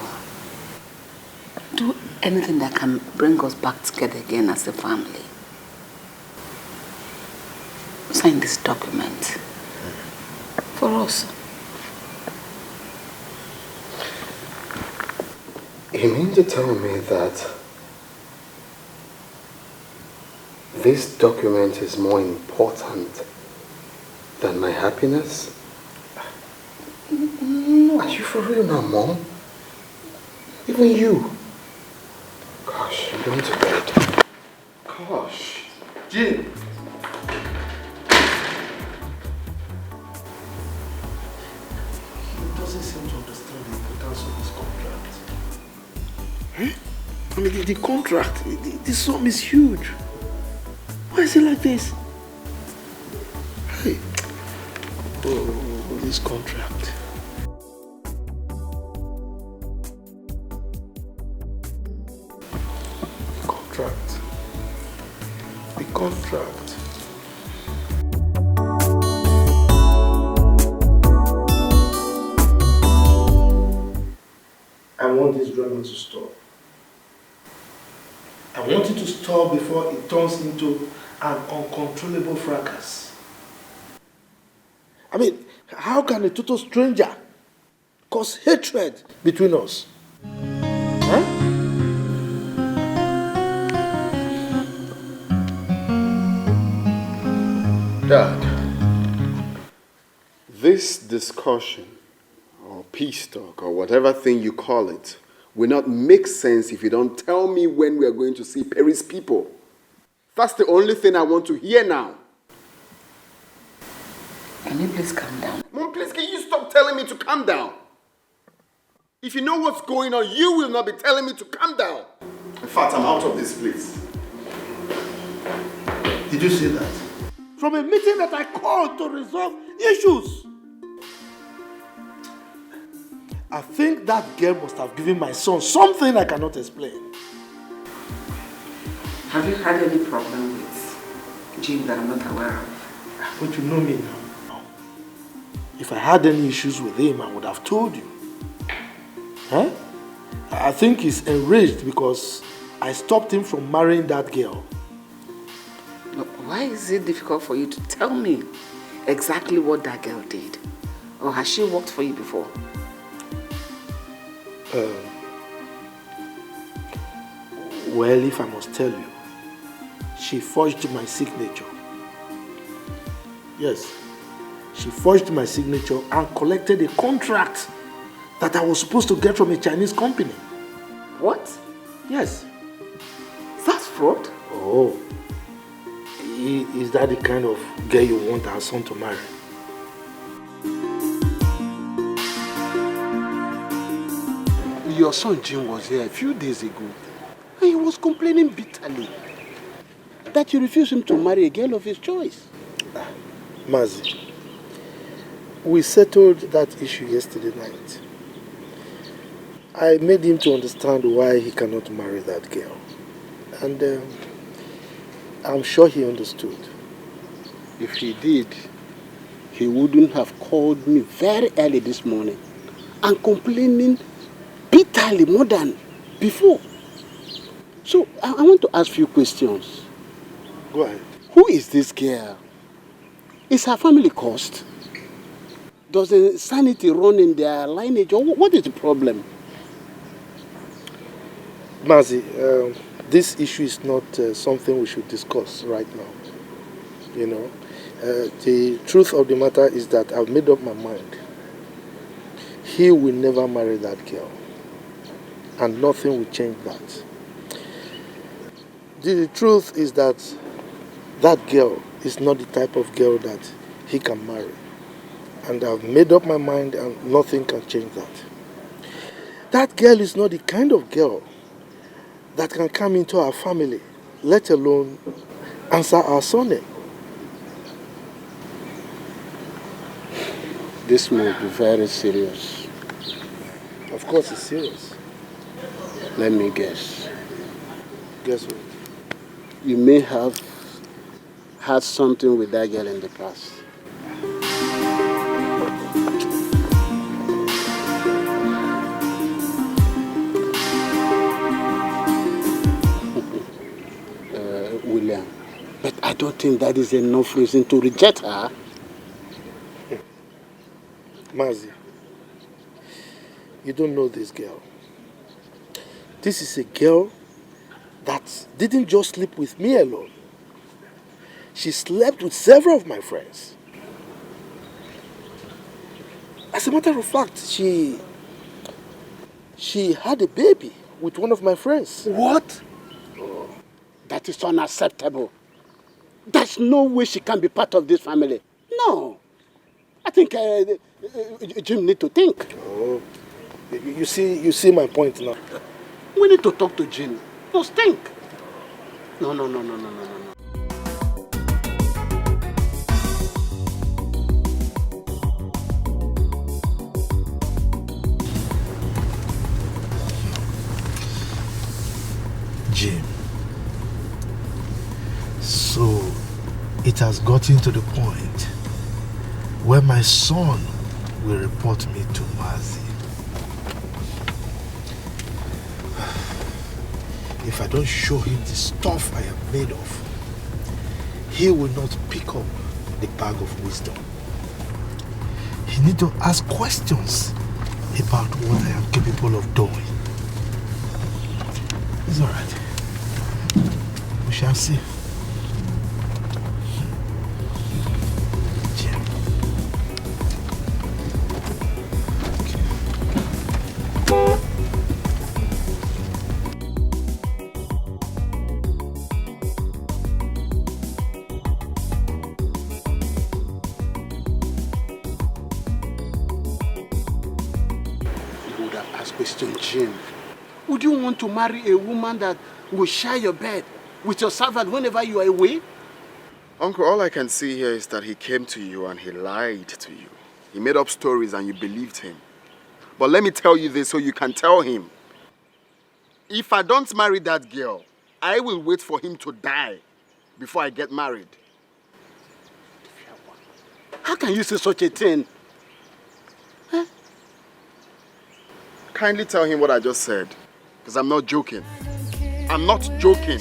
Do anything that can bring us back together again as a family. Sign this document for us. You mean to tell me that this document is more important than my happiness? Are you for real now, Mom? Even you? Gosh, I'm going to bed. Gosh. Jim. He doesn't seem to understand the importance of this contract. I mean, the contract, the sum is huge. Why is it like this? Hey. Oh, this contract. The contract. I want this drama to stop. I want it to stop before it turns into an uncontrollable fracas. I mean, how can a total stranger cause hatred between us? Huh? Dad, this discussion or peace talk or whatever thing you call it will not make sense if you don't tell me when we are going to see Perry's people. That's the only thing I want to hear now. Can you please calm down? Mom, please, can you stop telling me to calm down? If you know what's going on, you will not be telling me to calm down. In fact, I'm out of this place. Did you see that? From a meeting that I called to resolve issues. I think that girl must have given my son something I cannot explain. Have you had any problem with Jim that I'm not aware of? But you know me now. If I had any issues with him, I would have told you. Huh? I think he's enraged because I stopped him from marrying that girl. Why is it difficult for you to tell me exactly what that girl did? Or has she worked for you before? Well, if I must tell you, she forged my signature. Yes, she forged my signature and collected a contract that I was supposed to get from a Chinese company. What? Yes. That's fraud? Oh, is that the kind of girl you want our son to marry? Your son Jim was here a few days ago, and he was complaining bitterly that you refused him to marry a girl of his choice. Mazi, we settled that issue yesterday night. I made him to understand why he cannot marry that girl. And I'm sure he understood. If he did, he wouldn't have called me very early this morning and complaining bitterly more than before. So I want to ask you questions. Go ahead. Who is this girl? Is her family cursed? Does the sanity run in their lineage, or what is the problem? Mazi, this issue is not something we should discuss right now. You know, the truth of the matter is that I've made up my mind. He will never marry that girl, and nothing will change that. The truth is that that girl is not the type of girl that he can marry. And I've made up my mind and nothing can change that. That girl is not the kind of girl that can come into our family, let alone answer our surname. This must be very serious. Of course it's serious. Let me guess. Guess what? You may have had something with that girl in the past. William, but I don't think that is enough reason to reject her. Mazi, you don't know this girl. This is a girl that didn't just sleep with me alone. She slept with several of my friends. As a matter of fact, she had a baby with one of my friends. What? Oh, that is unacceptable. There's no way she can be part of this family. No. I think Jim need to think. Oh, you see my point now. We need to talk to Jim. Just think. No. Jim. So it has gotten to the point where my son will report me to Mazi. If I don't show him the stuff I am made of, he will not pick up the bag of wisdom. He needs to ask questions about what I am capable of doing. It's all right. We shall see. Jim. Jim, would you want to marry a woman that will share your bed with your servant whenever you are away? Uncle, all I can see here is that he came to you and he lied to you. He made up stories and you believed him. But let me tell you this so you can tell him. If I don't marry that girl, I will wait for him to die before I get married. How can you say such a thing? Huh? Kindly tell him what I just said, because I'm not joking. I'm not joking.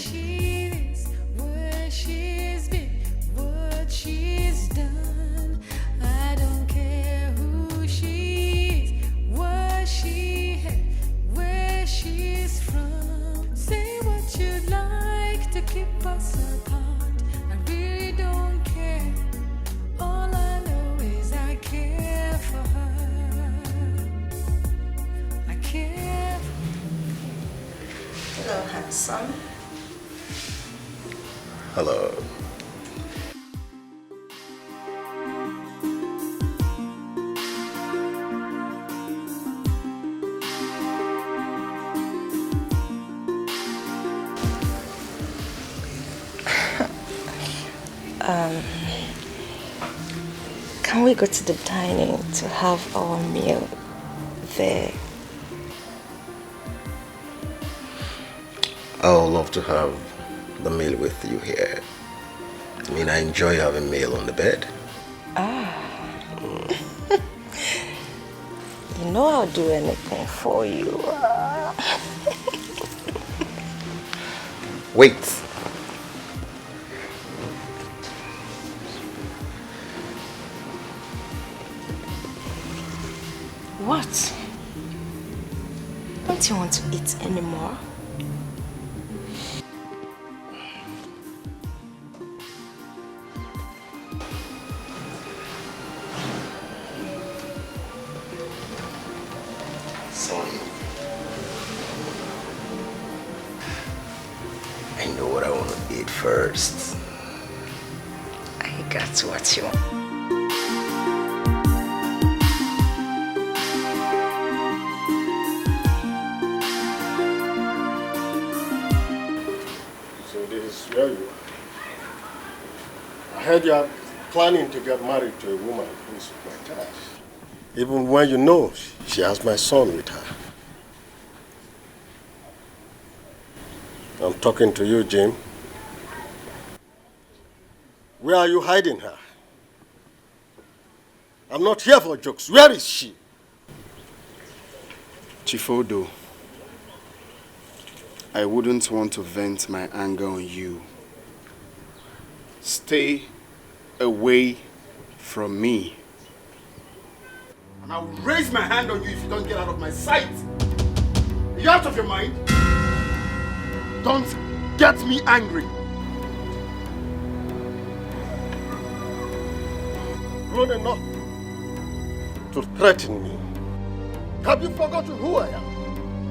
keep us apart. I really don't care. All I know is I care for her. I care. Hello, handsome. Hello. Can we go to the dining to have our meal there? I would love to have the meal with you here. I mean, I enjoy having meal on the bed. You know I'll do anything for you. Wait. What? Don't you want to eat anymore? Son, I know what I want to eat first. I got what you want. Where you are. I heard you are planning to get married to a woman who's my type. Even when you know she has my son with her. I'm talking to you, Jim. Where are you hiding her? I'm not here for jokes. Where is she? Chief Odo, I wouldn't want to vent my anger on you. Stay away from me. And I will raise my hand on you if you don't get out of my sight. Are you out of your mind? Don't get me angry. Grown enough to threaten me. Have you forgotten who I am?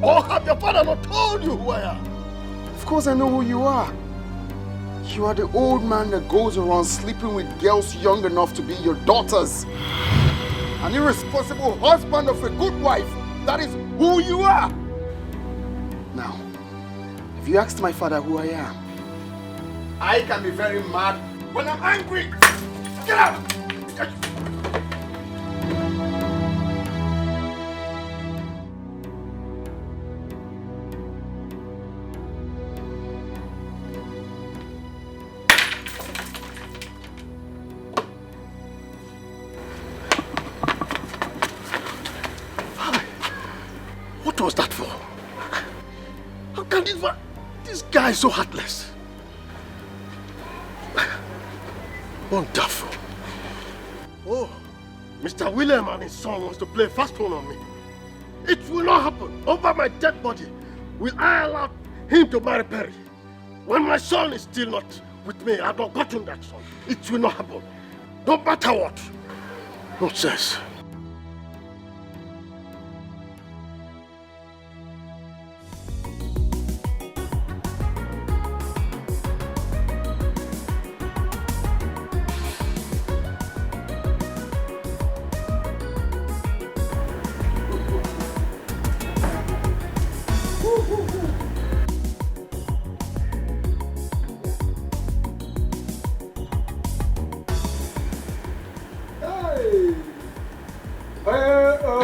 Or have your father not told you who I am? Of course I know who you are. You are the old man that goes around sleeping with girls young enough to be your daughters. An irresponsible husband of a good wife. That is who you are. Now, have you asked my father who I am? I can be very mad when I'm angry. Get out! What was that for? How can this guy is so heartless? Wonderful. Oh, Mr. William and his son wants to play fast one on me. It will not happen. Over my dead body, will I allow him to marry Perry? When my son is still not with me, I've not gotten that son. It will not happen. No matter what. Nonsense.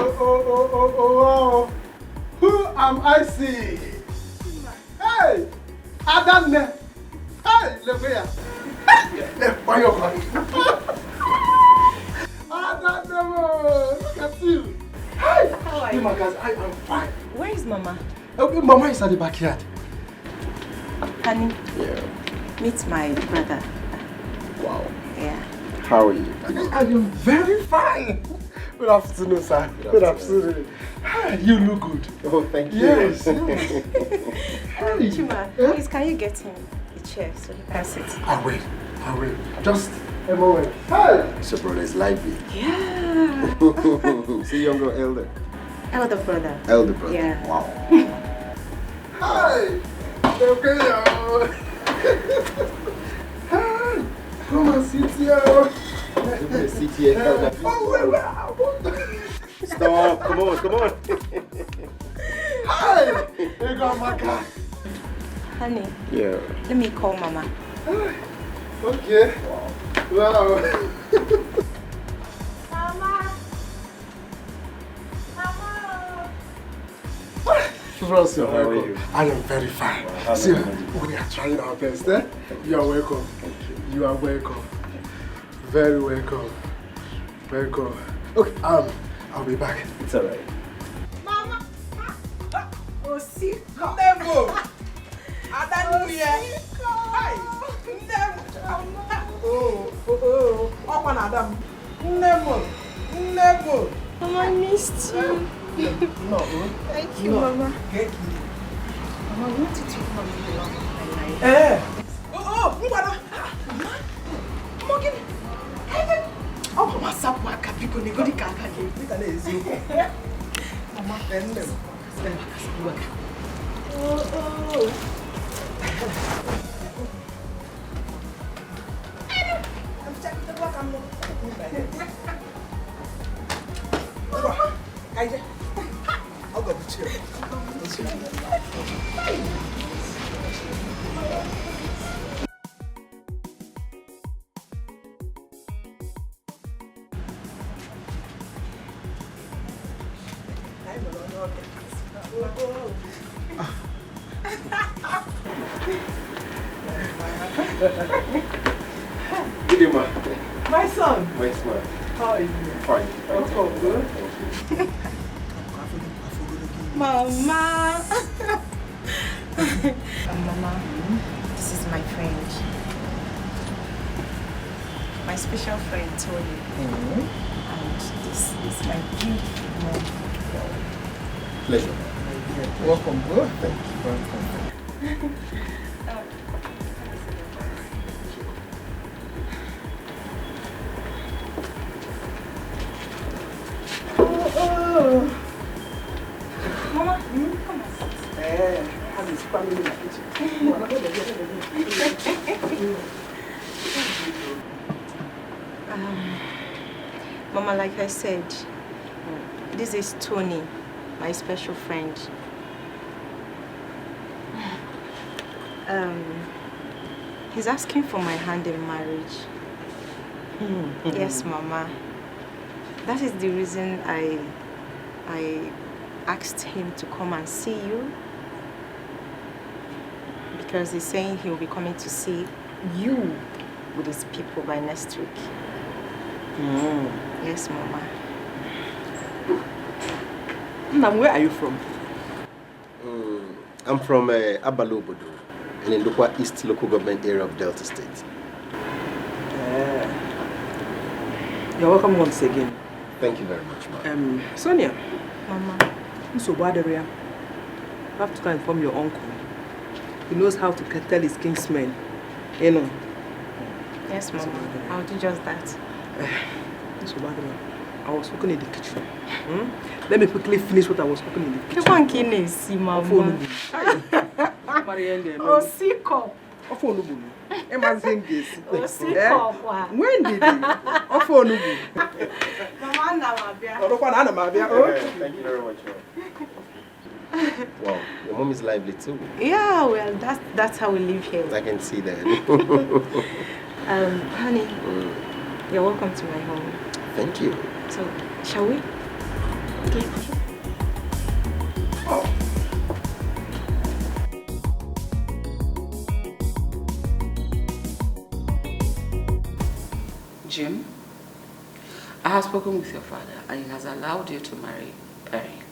Wow. Who am I seeing? Hey, Adamne. Hey, look here. Why you crying? Adamne, look at you. Hey, how are you? Guys, I am fine. Where is Mama? Okay, Mama is at the backyard. Honey. Yeah. Meet my brother. Wow. Yeah. How are you? I am very fine. Good afternoon, sir. Good afternoon. Hi, you look good. Oh, thank you. Yes. Chima, please, can you get him a chair so you can sit. I will. Just a moment. Hey! So brother is lively. Yeah. See younger elder? Elder brother. Elder brother. Yeah. Wow. Hi! Okay, Hi! Come and sit here. Sit here, elder. Stop, come on. Hi! Here go Maka. Honey, Yeah. let me call Mama. Okay. Wow. Ross, you're welcome. I am very fine. See, we are trying our best, eh? You are welcome. You are welcome. Very welcome. Welcome. Okay, I'll be back. It's alright. Mama! Oh, see, Ndemo! Adanuye! Hi! Ndemo! Oh, Open Adam! Ndemo! Mama, I missed you. No. Thank you, Mama. Thank you. Mama, I wanted to come to the love of my life. Mbana! Morgan! Mama, Sapwa Kapiko, Nigodi Kaka. Mama, Ndemo! I'll go to chill. Good day, ma. My son. My smile. How are you? Fine. Oh, good. Mama. Mama, this is my friend. My special friend, Tony. And this is my beautiful mom. Pleasure. Welcome, bro. Thank you. Mama, come on. Have his family in the kitchen. Mama, like I said, this is Tony, my special friend. He's asking for my hand in marriage. Yes, Mama. That is the reason I asked him to come and see you. Because he's saying he'll be coming to see you with his people by next week. Yes, Mama. Now, where are you from? I'm from Abalobodo, in the Lukwa East local government area of Delta State. You're welcome once again. Thank you very much, ma'am. Sonia. Mama. So bad area. You have to go and inform your uncle. He knows how to tell his kingsmen. You know. Yes, Mama. I'll do just that. So bad area. I was cooking in the kitchen. Let me quickly finish what I was cooking in the kitchen. You want to see, Mama? Oh, sick up. When did it? Thank you very much, ma'am. Wow, your mom is lively too. Yeah, well, that's how we live here. I can see that. Honey, you're welcome to my home. Thank you. So, shall we? Okay. Jim, I have spoken with your father and he has allowed you to marry Perry.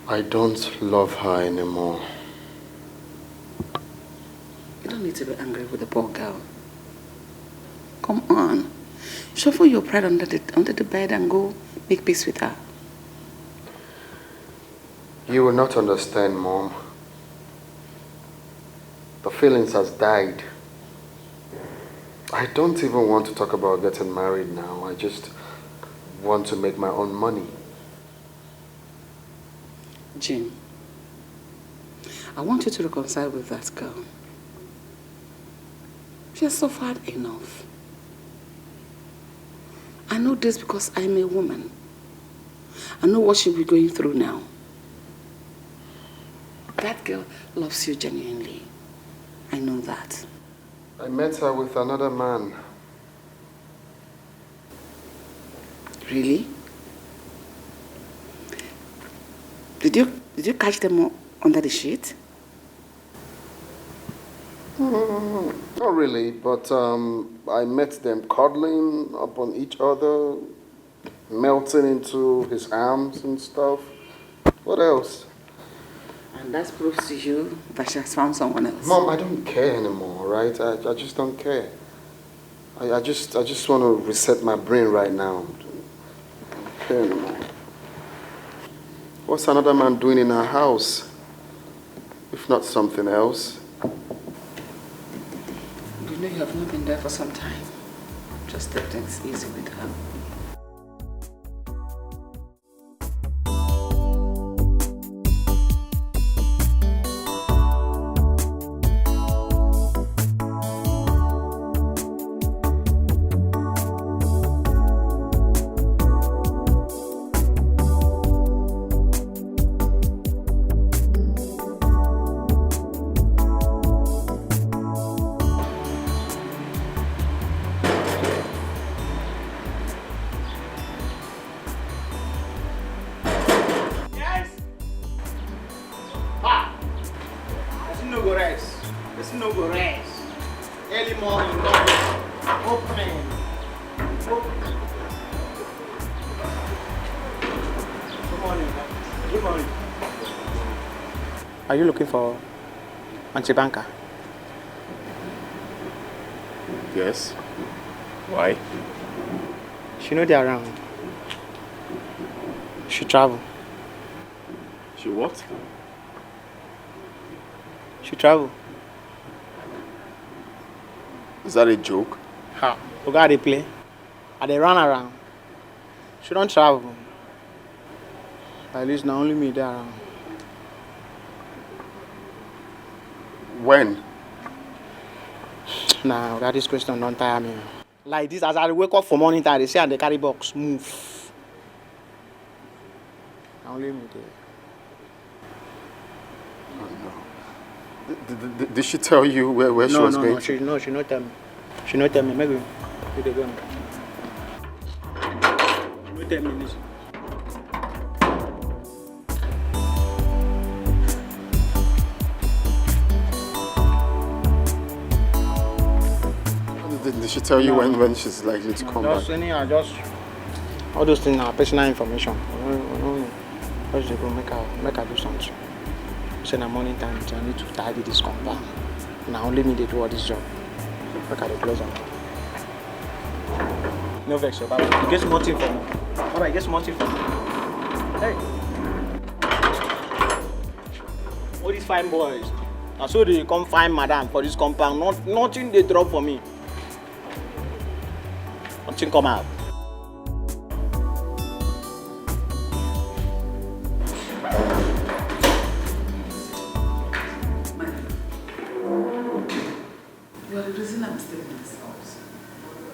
I don't love her anymore. You don't need to be angry with the poor girl. Come on. Shuffle your pride under the bed and go make peace with her. You will not understand, Mom. The feelings has died. I don't even want to talk about getting married now. I just want to make my own money. Jim, I want you to reconcile with that girl. She has suffered enough. I know this because I'm a woman. I know what she'll be going through now. That girl loves you genuinely. I know that. I met her with another man. Really? Did you catch them under the sheet? Not really, but I met them cuddling upon each other, melting into his arms and stuff. What else? And that proves to you that she has found someone else. Mom, I don't care anymore, right? I just don't care. I just want to reset my brain right now. I don't care anymore. What's another man doing in our house? If not something else. You know you have not been there for some time. Just take things easy with her. Are you looking for Auntie Banker? Yes. Why? She know they're around. She travel. She what? She travel. Is that a joke? How? You got to play. And they run around. She don't travel. At least not only me there around. When? Nah, that this question don't tire me. Like this, as I wake up for morning time, they say and they carry box, move. Now only me there. Oh, no. Did she tell you where she was going? No, she not tell me. She not tell me. Maybe they go. She not tell me, listen. Did she tell you when she's likely to come back? Just all those things are personal information. Just go make her do something. Say na morning time, I need to tidy this compound. Now only me they do all this job. Make her close up. No vex, Baba. You get small thing for me. Baba, you get small thing for me. Hey. All these fine boys. I saw they come find madam for this compound. Nothing they drop for me. Nothing come out. You are the reason I'm staying in this house.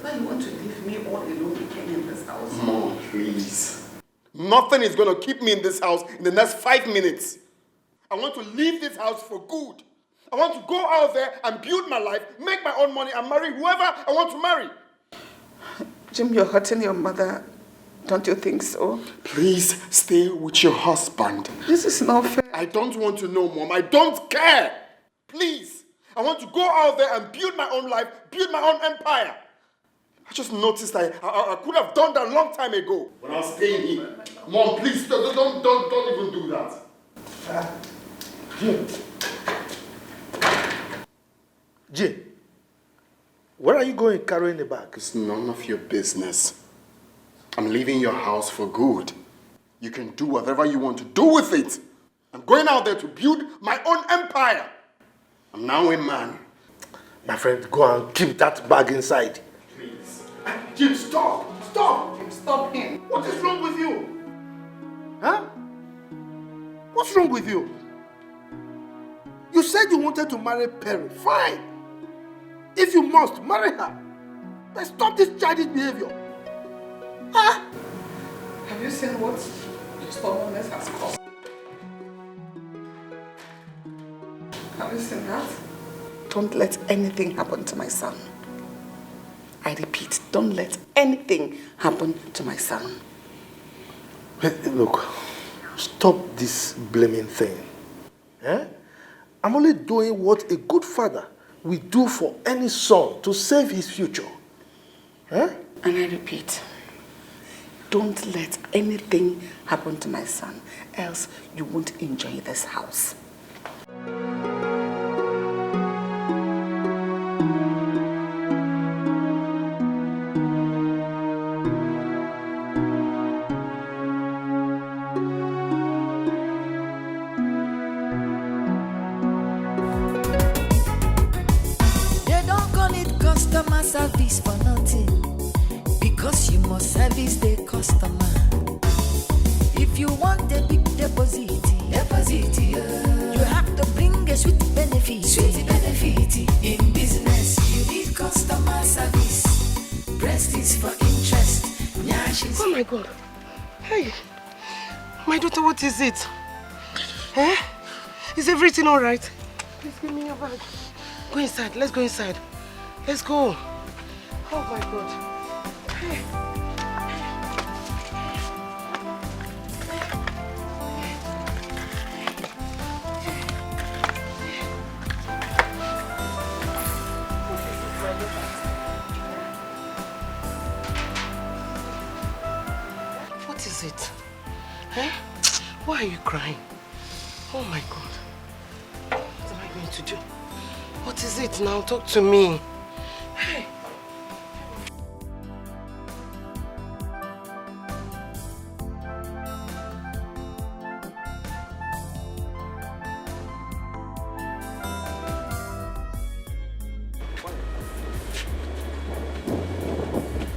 Why you want to leave me all alone again in this house? Mom, please. Nothing is going to keep me in this house in the next 5 minutes. I want to leave this house for good. I want to go out there and build my life, make my own money, and marry whoever I want to marry. Jim, you're hurting your mother. Don't you think so? Please stay with your husband. This is not fair. I don't want to know, Mom. I don't care. Please. I want to go out there and build my own life, build my own empire. I just noticed I could have done that a long time ago when I was staying here. Mom, please, don't even do that. Jay, where are you going carrying the bag? It's none of your business. I'm leaving your house for good. You can do whatever you want to do with it. I'm going out there to build my own empire. I'm now a man. My friend, go and keep that bag inside. Please. Jim, stop! Stop! Stop him. What is wrong with you? Huh? What's wrong with you? You said you wanted to marry Perry. Fine. If you must, marry her. But stop this childish behavior. Huh? Have you seen what your stubbornness has caused? Have you seen that? Don't let anything happen to my son. I repeat, don't let anything happen to my son. Hey, look, stop this blaming thing. Eh? I'm only doing what a good father will do for any son to save his future. Eh? And I repeat, don't let anything happen to my son, else you won't enjoy this house. Service for nothing, because you must service the customer. If you want a big deposit, you have to bring a sweet benefit. In business, you need customer service. Breast is for interest. Oh my God. Hey, my daughter, what is it? Eh? Is everything all right? Please give me your bag. Go inside. Let's go inside. Let's go. Oh my God. Hey. What is it? Eh? Why are you crying? Oh my God. What am I going to do? What is it now? Talk to me. Hey.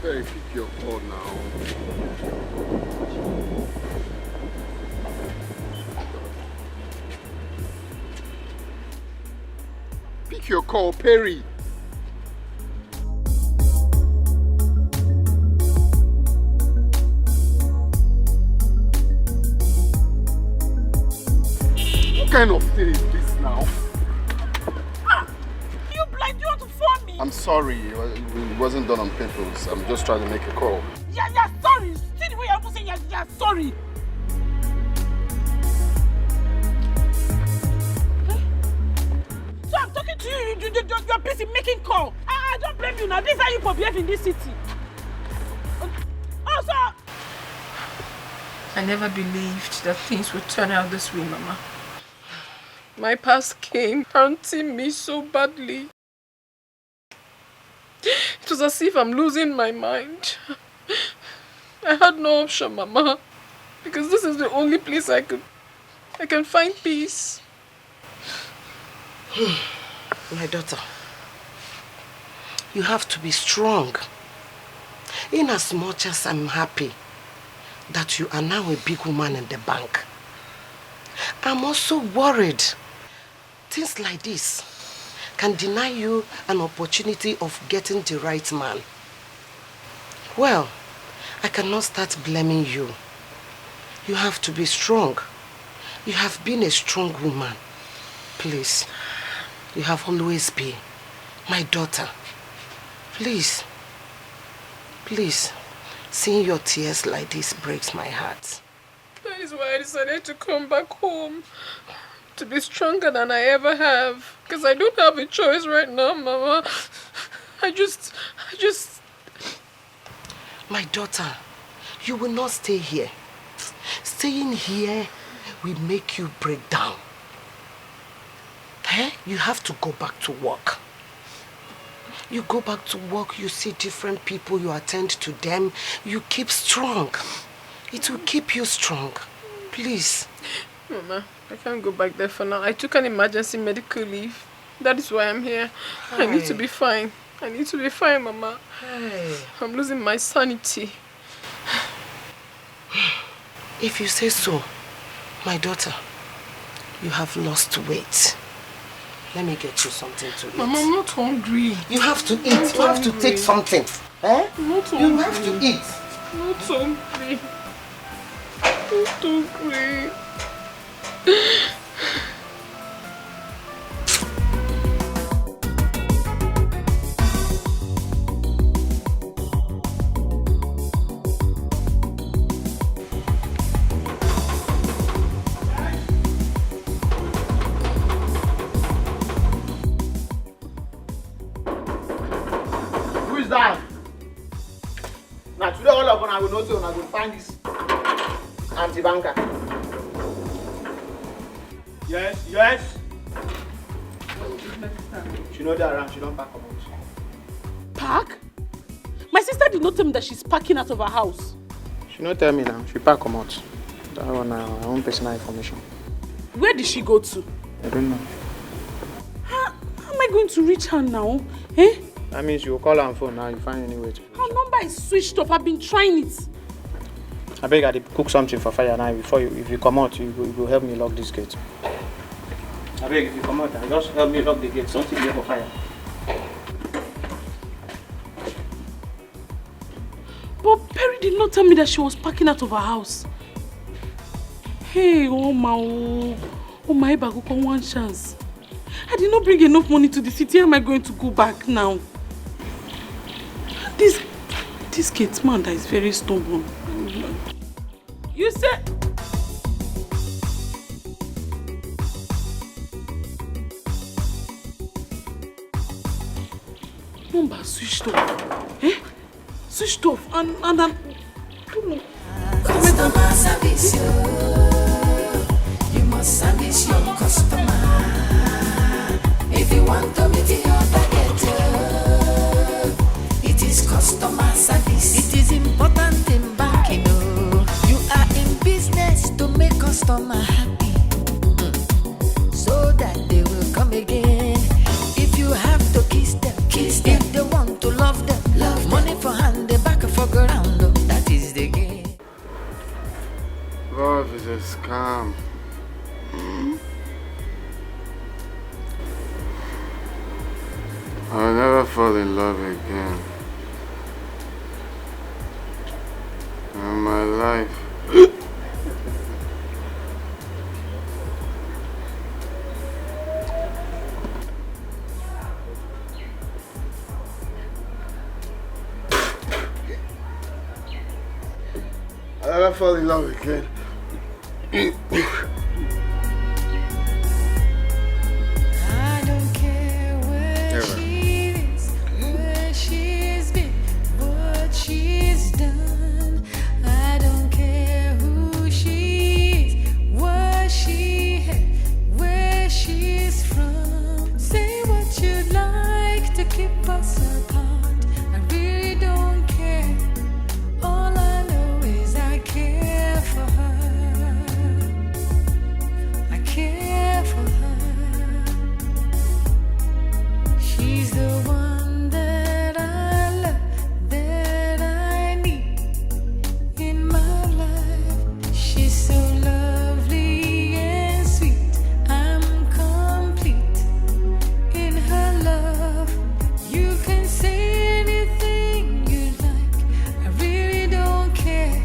Hey, pick your call now. Pick your call, Perry. What kind of thing is this now? You blind, you want to phone me? I'm sorry, it wasn't done on purpose. I'm just trying to make a call. Yeah, sorry. See the way you're saying you're sorry. So I'm talking to you, you're busy making call. I don't blame you now. This is how you behave in this city. Also, I never believed that things would turn out this way, Mama. My past came haunting me so badly. It was as if I'm losing my mind. I had no option, Mama, because this is the only place I can find peace. My daughter, you have to be strong. In as much as I'm happy that you are now a big woman in the bank, I'm also worried. Things like this can deny you an opportunity of getting the right man. Well, I cannot start blaming you. You have to be strong. You have been a strong woman. Please, you have always been. My daughter, please, seeing your tears like this breaks my heart. That is why I decided to come back home. To be stronger than I ever have. Because I don't have a choice right now, Mama. I just... My daughter, you will not stay here. Staying here will make you break down. Eh? You have to go back to work. You go back to work, you see different people, you attend to them, you keep strong. It will keep you strong. Please. Mama, I can't go back there for now. I took an emergency medical leave. That is why I'm here. I need to be fine. I need to be fine, Mama. I'm losing my sanity. If you say so, my daughter, you have lost weight. Let me get you something to eat. Mama, I'm not hungry. You have to eat. You have to take something. Eh? I'm not hungry. You have to eat. I'm not hungry. I'm not hungry. Who is that? Now today all of us will know so I will find this anti-banker. Yes, yes. She know that around, she don't pack come out. Pack? My sister did not tell me that she's packing out of her house. She not tell me now, she pack come out. That one her own personal information. Where did she go to? I don't know. How am I going to reach her now? Eh? That means you will call her on phone now, you find any way to. Her number is switched off. I've been trying it. I beg I cook something for fire now before you, if you come out, you will help me lock this gate. I beg if you come out, just help me lock the gate, something there for fire. But Perry did not tell me that she was packing out of her house. Hey, oh my Baguko, one chance. I did not bring enough money to the city. How am I going to go back now? This gate man that is very stubborn. You said... Number switched off. Eh? Switched off and I don't know. Customer service, you must service your customer. If you want to meet your target, it is customer service. It is important in banking. You are in business to make customer happy, so that they will come again. If you have to kiss them. If they want to love them, money for hand, they back for ground. That is the game. Love is a scam. I'll never fall in love again. In my life. I'll never fall in love again. I don't care where she is, where she's been, what she's done. I don't care who she is, what she had, where she's from. Say what you'd like to keep us apart. I really don't care. All I know is I care for her. I care for her. She's the one that I love, that I need in my life. She's so lovely and sweet. I'm complete in her love. You can say anything you like. I really don't care.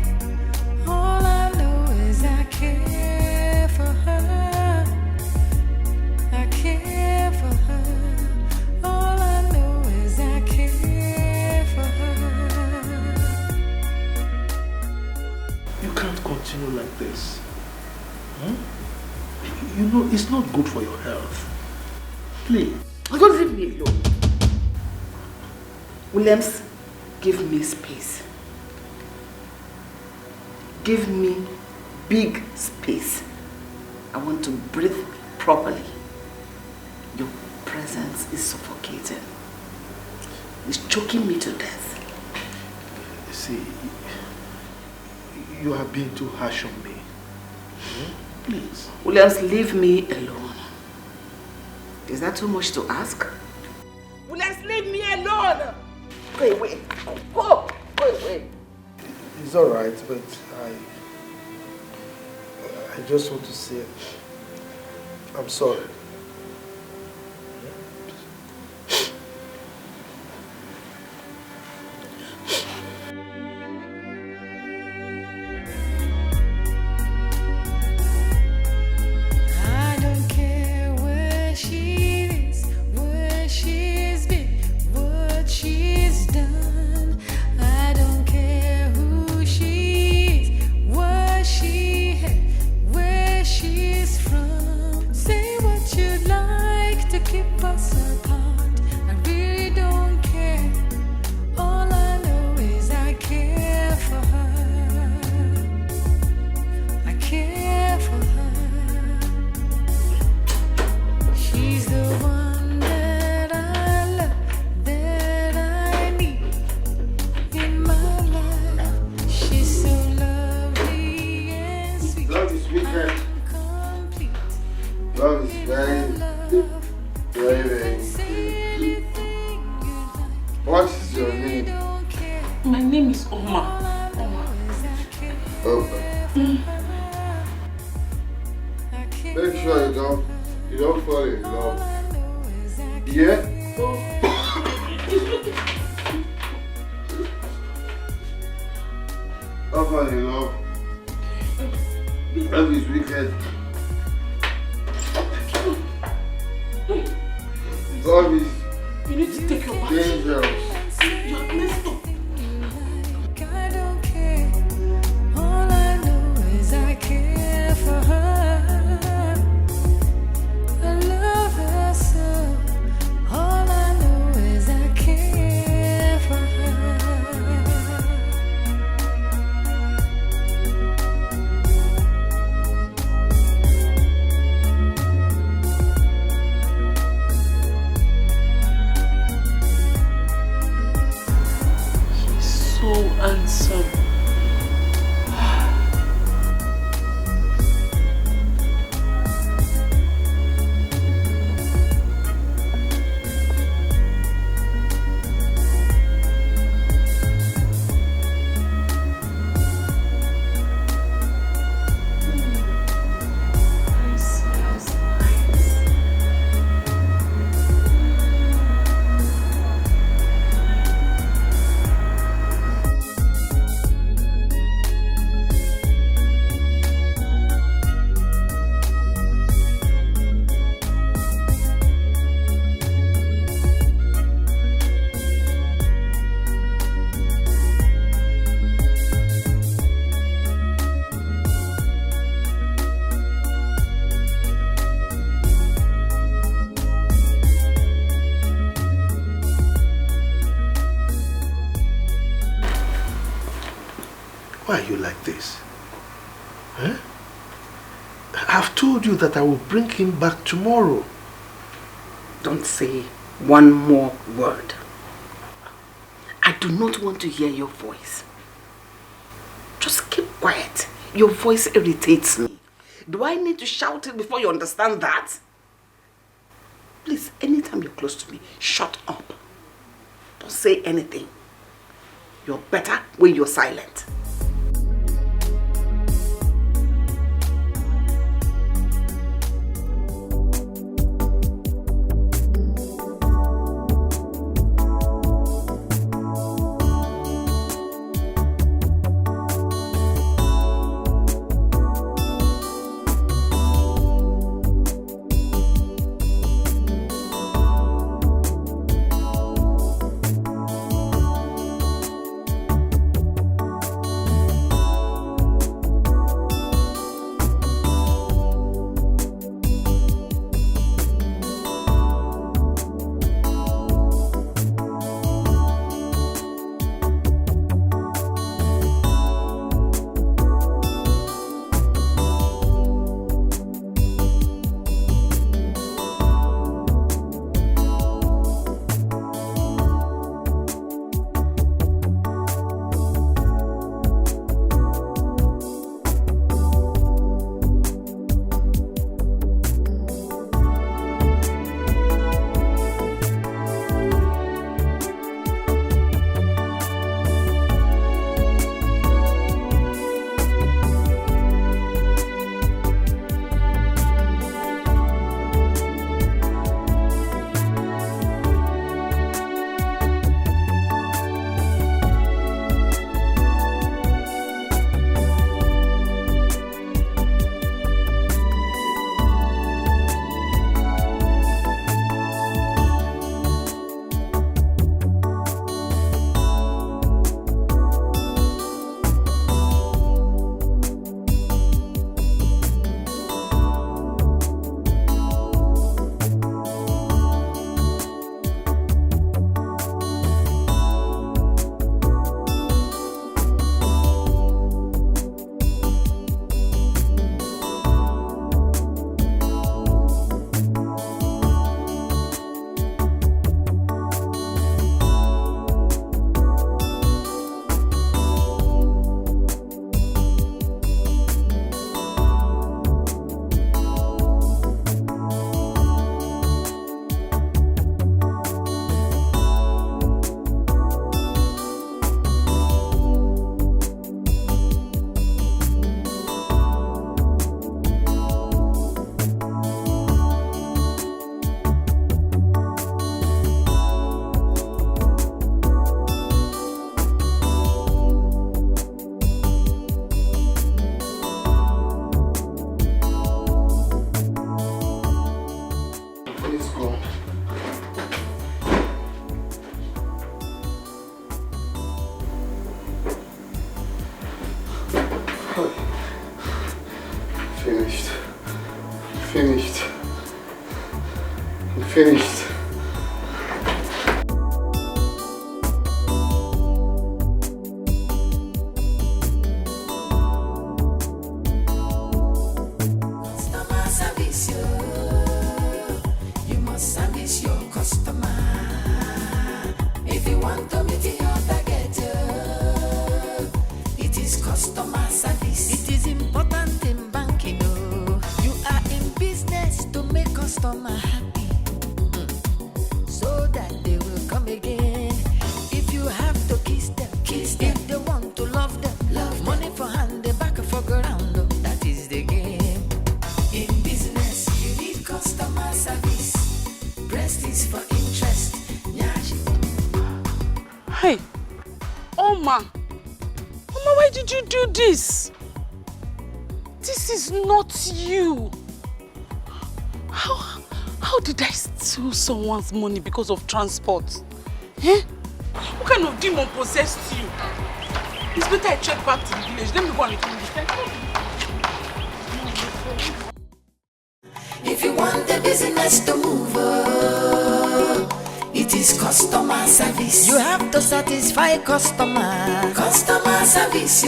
All I know is I care for her. I care for her. All I know is I care for her. You can't continue like this. You know, it's not good for your health. Please. Don't leave me alone. Williams, give me space. Give me big space. I want to breathe properly. Your presence is suffocating. It's choking me to death. See, you have been too harsh on me. Please. Williams, leave me alone. Is that too much to ask? Williams, leave me alone! Go away. Go away. It's alright, but I just want to say I'm sorry. I don't care where she is, where she's been, what she's done. I don't care who she is, what she had, where she's from. Say what you'd like to keep us apart. I really don't care. All I know is I care for her. I care for her. She's the one that I love, that I need in my life. She's so lovely and sweet. Love is wicked. Love is very, very good. What is your name? My name is Oma. Okay. Make sure you don't fall in love. Yeah? Don't fall in love. Love is wicked. Love is You need to take your bath. dangerous. You are messed up. I don't care. All I know is I care for her. I love her so. All I know is I care for her. So handsome. Why are you like this? Huh? I've told you that I will bring him back tomorrow. Don't say one more word. I do not want to hear your voice. Just keep quiet. Your voice irritates me. Do I need to shout it before you understand that? Please, anytime you're close to me, shut up. Don't say anything. You're better when you're silent. finished. I'm finished. I'm finished. Customer service, you must service your customer. If you want to meet your target, it is customer service. It is important in banking. You are in business to make customer happy, so that they will come again. If you have to kiss them. If they want to love them, money for hand, they back for ground. That is the game. In business, you need customer service. Breast is for interest. Hey, Oma, why did you do this? This is not you. How did I steal someone's money because of transport? Eh? What kind of demon possessed you? It's better I check back to the village. Let me go and return this. If you want the business to move, it is customer service. You have to satisfy customer. Customer service,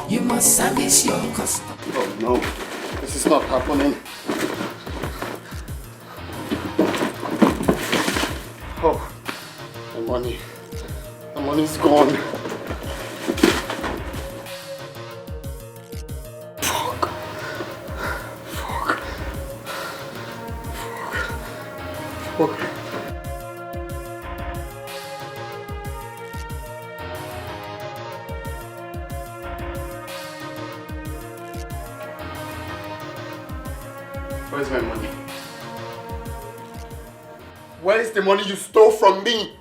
you must service your customer. Oh no, this is not happening. Oh, the money's gone. Fuck. Where's my money? Where is the money you stole from me?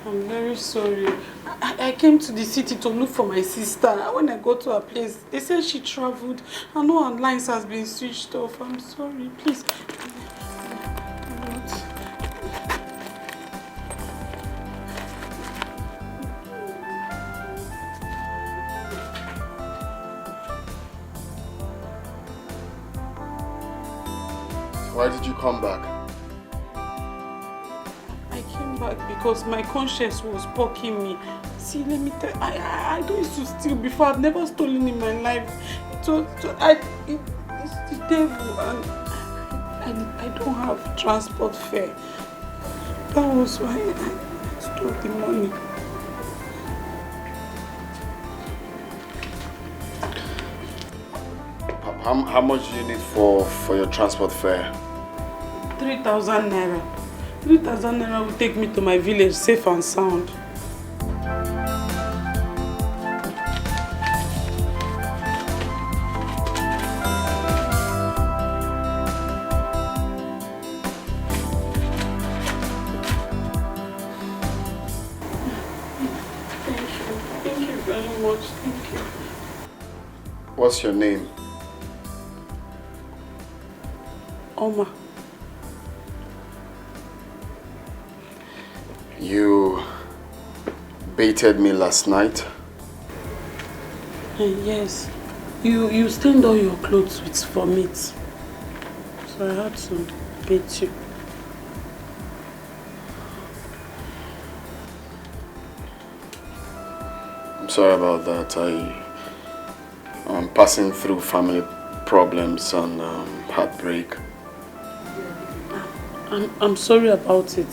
I'm very sorry. I came to the city to look for my sister. When I got to her place, they said she traveled and no her lines has been switched off. I'm sorry, please. Why did you come back? I came back because my conscience was poking me. See, let me tell you, I don't used to steal before. I've never stolen in my life. It's the devil, and I don't have transport fare. That was why I stole the money. How much do you need for your transport fare? 3,000 naira. 3,000 naira will take me to my village safe and sound. Thank you very much. Thank you. What's your name? Oma. You baited me last night? Yes. You stained all your clothes with vomit. So I had to bait you. I'm sorry about that. I'm passing through family problems and heartbreak. I'm sorry about it.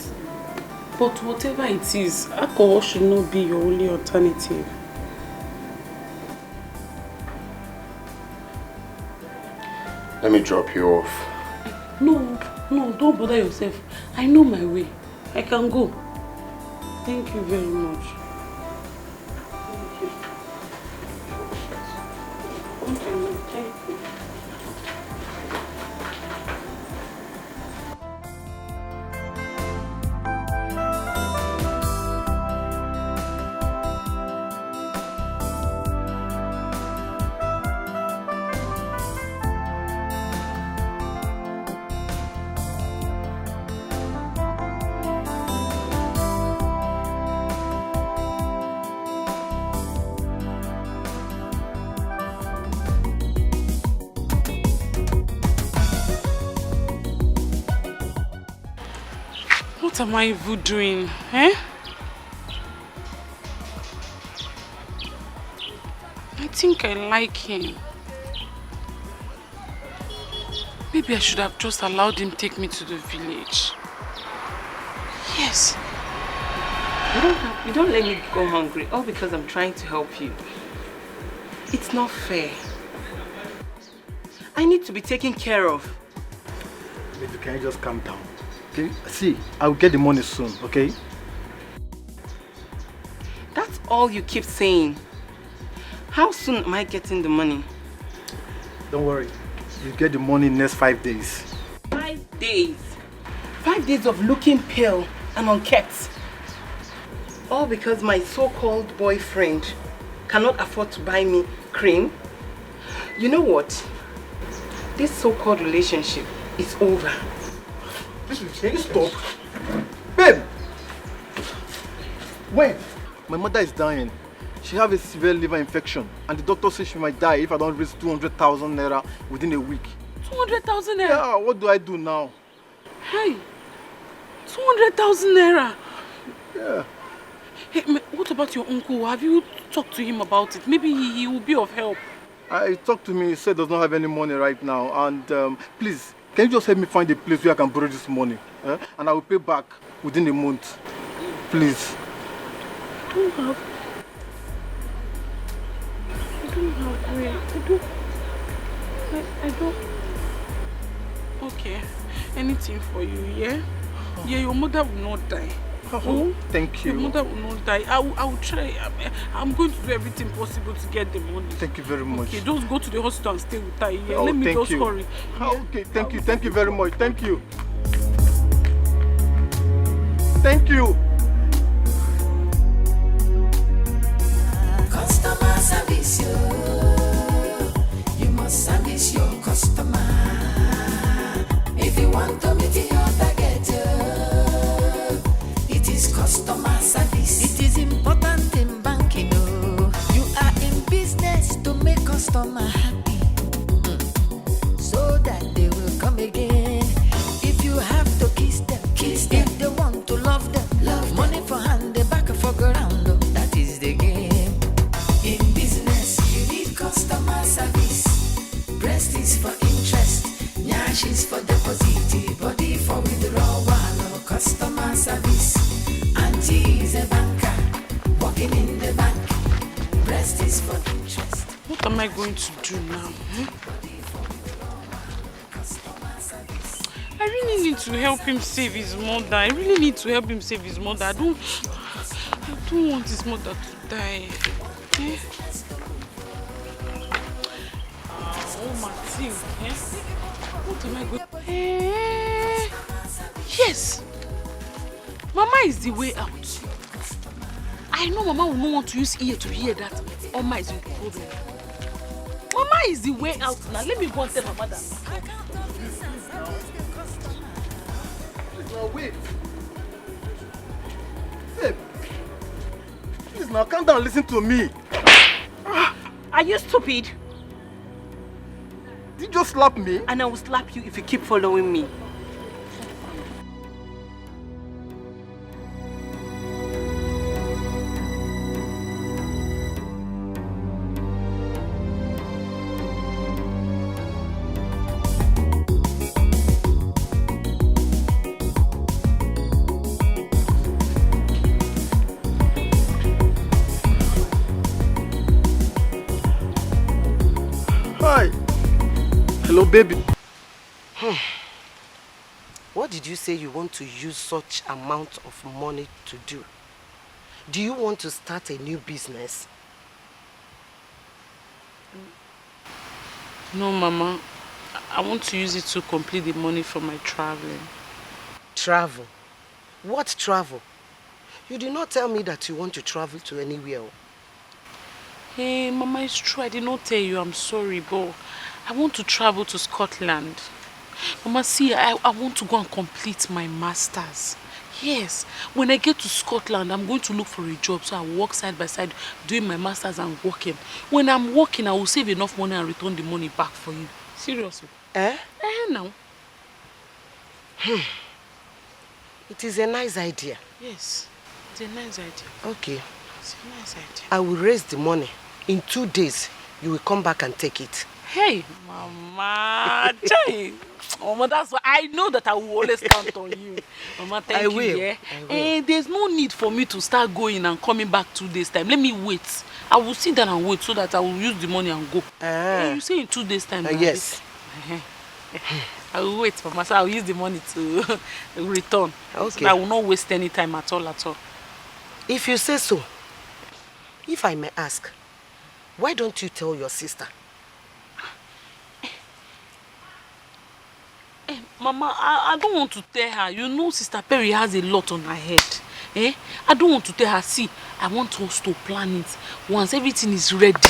But whatever it is, alcohol should not be your only alternative. Let me drop you off. No, don't bother yourself. I know my way. I can go. Thank you very much. Thank you. Thank you. What am I even doing? Eh? I think I like him. Maybe I should have just allowed him take me to the village. Yes. You don't let me go hungry, all because I'm trying to help you. It's not fair. I need to be taken care of. Baby, can you just calm down? Okay? See, I'll get the money soon, okay? That's all you keep saying. How soon am I getting the money? Don't worry. You get the money in the next 5 days. 5 days? 5 days of looking pale and unkept. All because my so-called boyfriend cannot afford to buy me cream. You know what? This so-called relationship is over. Can you stop? Babe! Wait! My mother is dying. She has a severe liver infection and the doctor says she might die if I don't raise 200,000 naira within a week. 200,000 naira? Yeah, what do I do now? Hey! 200,000 naira? Yeah. Hey, what about your uncle? Have you talked to him about it? Maybe he will be of help. He talked to me, he said he does not have any money right now and please, can you just help me find a place where I can borrow this money? And I will pay back within a month. Please. I don't have... I don't... Okay, anything for you, yeah? Yeah, your mother will not die. Oh, thank you. Your mother will not die. I will try. I'm going to do everything possible to get the money. Thank you very much. Okay, just go to the hospital and stay with her. Yeah? Oh, Let me just you. hurry. Okay, thank you very much. Thank you. Thank you. Customer service, you must service your customer. If you want to meet your target, it is customer service. It is important in banking. You are in business to make customer happy, so that they will come again. If you have to kiss them. If they want to love them, money for hand, they back for ground. That is the game. In business, you need customer service. Breast is for interest, nyash is for deposit, body for withdrawal. Customer service. Auntie is a banker, working in the bank. Breast is for interest. What am I going to do now? I really need to help him save his mother. I really need to help him save his mother. I don't want his mother to die. Eh? Oh, Martin. Eh? What am I going to... Yes! Mama is the way out. I know Mama will not want to use ear to hear that Oma is in problem. Mama is the way out now. Let me go and tell Mama that. Now wait. Babe. Please now calm down and listen to me. Are you stupid? Did you just slap me? And I will slap you if you keep following me. Hi. Hello, baby. What did you say you want to use such amount of money to do? Do you want to start a new business? No, Mama. I want to use it to complete the money for my traveling. Travel? What travel? You did not tell me that you want to travel to anywhere. Hey, Mama, it's true. I did not tell you. I'm sorry, but I want to travel to Scotland. Mama, see, I want to go and complete my master's. Yes, when I get to Scotland, I'm going to look for a job, so I work side by side doing my master's and working. When I'm working, I will save enough money and return the money back for you. Seriously. Eh? Now. It is a nice idea. Yes, it's a nice idea. Okay. It's a nice idea. I will raise the money. In 2 days, you will come back and take it. Hey, Mama, Chai. Mama, that's why I know that I will always count on you. Mama, thank you. Yeah? I will. And there's no need for me to start going and coming back 2 days time. Let me wait. I will sit down and wait so that I will use the money and go. You say in 2 days time? Yes. I will wait, Mama. So I will use the money to return. Okay. So I will not waste any time at all. If you say so, if I may ask, why don't you tell your sister? Mama, I don't want to tell her. You know Sister Perry has a lot on her head. I don't want to tell her. See, I want us to plan it. Once everything is ready,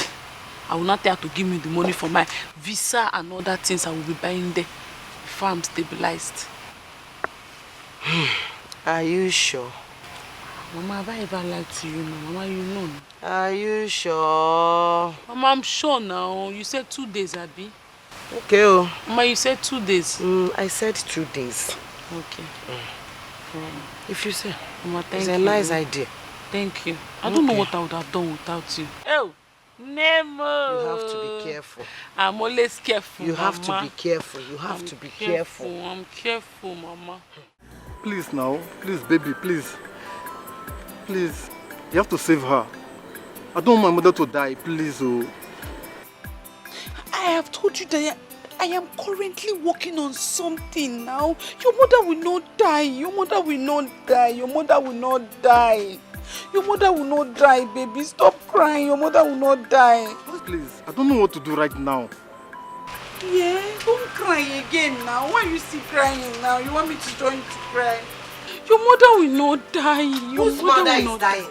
I will not tell her to give me the money for my visa and other things I will be buying there before I'm stabilized. Are you sure? Mama, have I ever lied to you, Mama? You know. Are you sure? Mama, I'm sure now. You said 2 days, Abby. Okay. Oh. Mama, you said 2 days. I said 2 days. Okay. If you say. Mama, thank it's you. It's a nice idea. Thank you. I don't know what I would have done without you. Oh, Nemo! You have to be careful. I'm always careful, You Mama. have to be careful. You have to be careful. I'm careful, Mama. Please now. Please, baby, please. Please. You have to save her. I don't want my mother to die, please. Oh. I have told you that I am currently working on something now. Your mother will not die. Your mother will not die. Your mother will not die. Your mother will not die, baby. Stop crying. Your mother will not die. Please, I don't know what to do right now. Yeah, don't cry again now. Why are you still crying now? You want me to join you to cry? Your mother will not die. Whose mother is dying?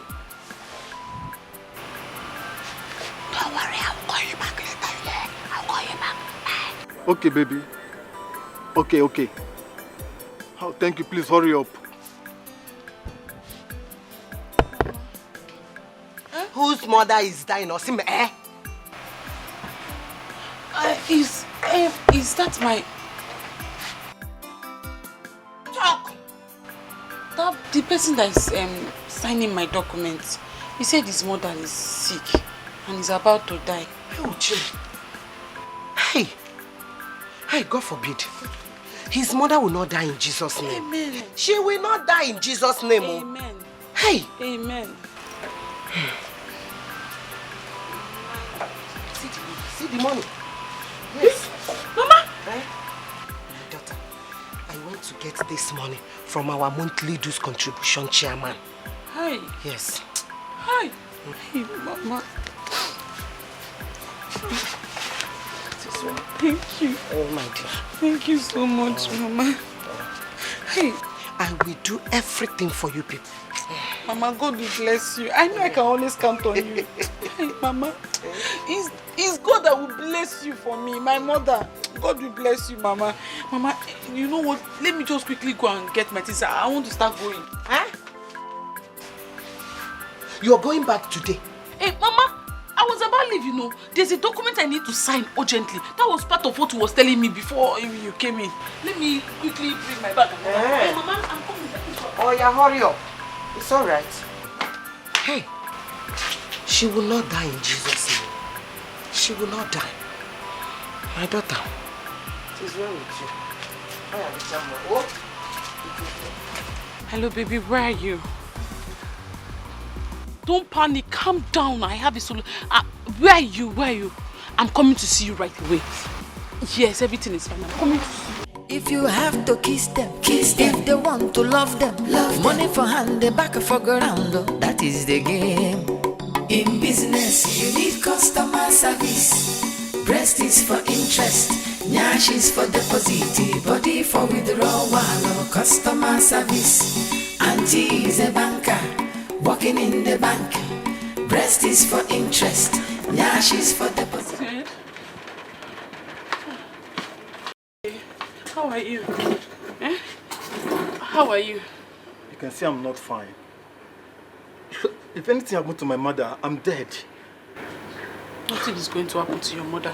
Don't worry, I will call you back later. Yeah, I'll call you back. Bye. Okay, baby. Okay. Oh, thank you. Please hurry up. Whose mother is dying? Osime, eh? Is that my... Talk! The person that is signing my documents, he said his mother is sick and is about to die. Oh, Jim. Hey, God forbid. His mother will not die in Jesus' name. Amen. She will not die in Jesus' name. Amen. Hey. Amen. See the money. Yes. Mama. My daughter, I went to get this money from our monthly dues contribution chairman. Hi. Yes. Hi. Hey, Mama. Thank you. Oh, my dear. Thank you so much, Mama. Hey. I will do everything for you people. Mama, God will bless you. I know I can always count on you. Hey, Mama. It's God that will bless you for me, my mother. God will bless you, Mama. Mama, you know what? Let me just quickly go and get my things. I want to start going. Huh? You're going back today? Hey, Mama. I was about to leave, you know. There's a document I need to sign urgently. That was part of what you was telling me before you came in. Let me quickly bring my bag. Hey, Mama, I'm coming. Oh, yeah, hurry up. It's all right. Hey, she will not die in Jesus' name. She will not die. My daughter, it is well with you. I am the chamber. Oh. Hello, baby. Where are you? Don't panic. Calm down. I have a solution. Where are you? Where are you? I'm coming to see you right away. Yes, everything is fine. I'm coming to see you. If you have to kiss them. If they want to love them. Money for hand, they back for ground. That is the game. In business, you need customer service. Breast is for interest. Nyash is for deposit. Body for withdrawal. Customer service. Auntie is a banker. Working in the bank. Breast is for interest. Nyash is for deposit. How are you? Eh? How are you? You can see I'm not fine. If anything happened to my mother, I'm dead. Nothing is going to happen to your mother.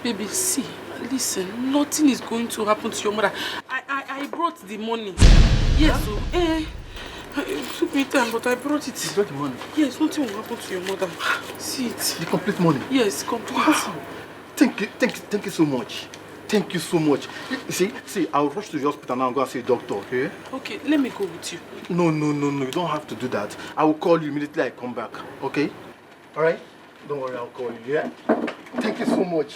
Baby, see, listen, nothing is going to happen to your mother. I brought the money. Yes, so, it took me time, but I brought it. You brought the money? Yes, nothing will happen to your mother. See it. The complete money? Yes, complete. Wow. Thank you so much. Thank you so much. See, I'll rush to the hospital now and go and see a doctor, okay? Okay, let me go with you. No. You don't have to do that. I will call you immediately I come back, okay? All right? Don't worry, I'll call you, yeah? Thank you so much.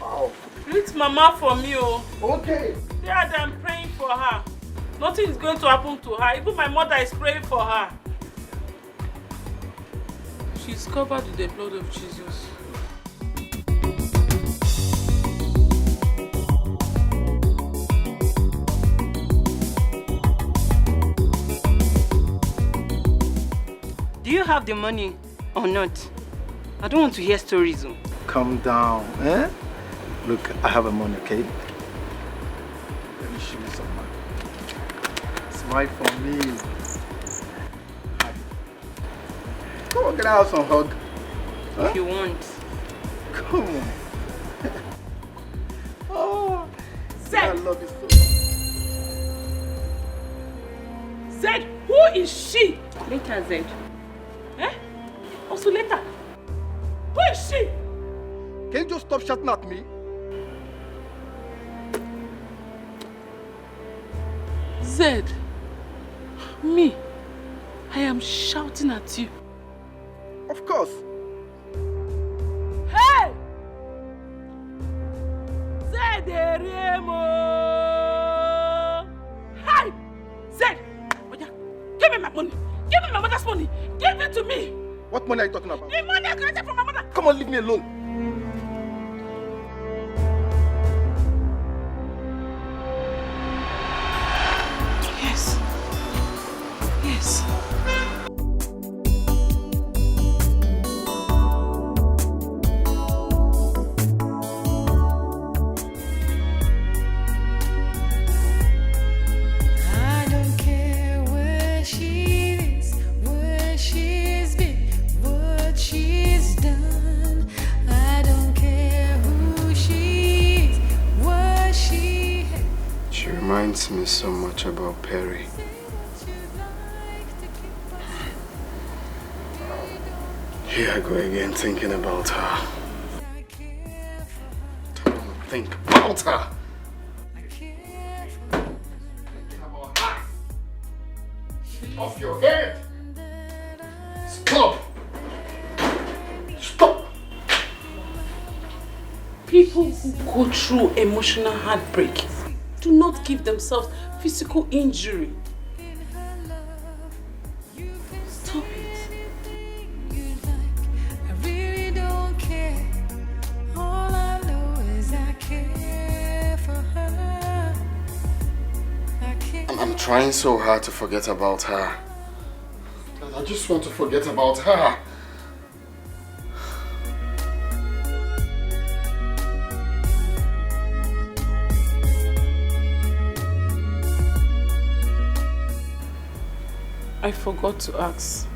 Wow. Greet Mama for me, oh. Okay. Dad, I'm praying for her. Nothing is going to happen to her. Even my mother is praying for her. She's covered with the blood of Jesus. Do you have the money or not? I don't want to hear stories. Oh. Calm down, eh? Look, I have a money, okay? Let me show you some money. Smile for me. Come on, can I have some hug? Huh? If you want. Come on. Oh, Zed! I love you so much. Zed, who is she? Later, Zed. Eh? Also later. Who is she? Can you just stop shouting at me? Zed, me, I am shouting at you. Of course. Hey! Zed Eremo! Hi! Zed! Oya, give me my money. Give me my mother's money. Give it to me. What money are you talking about? The money I collected from my mother. Come on, leave me alone. Yes. Yes. I don't care where she is, where she's been, what she's done. I don't care who she is, what she has. She reminds me so much about Perry. Here I go again thinking about her. Don't want to think about her. Off your head! Stop! Stop! People who go through emotional heartbreak do not give themselves physical injury. Stop it. I really don't care. All I know is I care for her. I care. I'm trying so hard to forget about her. I just want to forget about her. I forgot to ask.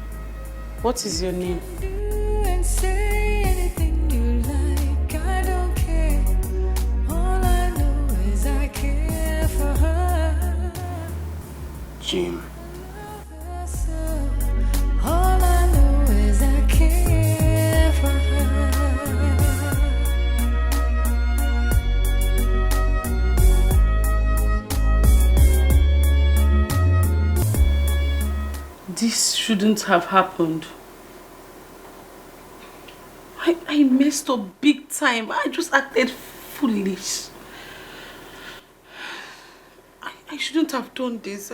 What is your name? And say anything you like. I don't care. All I know is I care for her. Jim. All I know is I care for her. This shouldn't have happened. I messed up big time. I just acted foolish. I shouldn't have done this.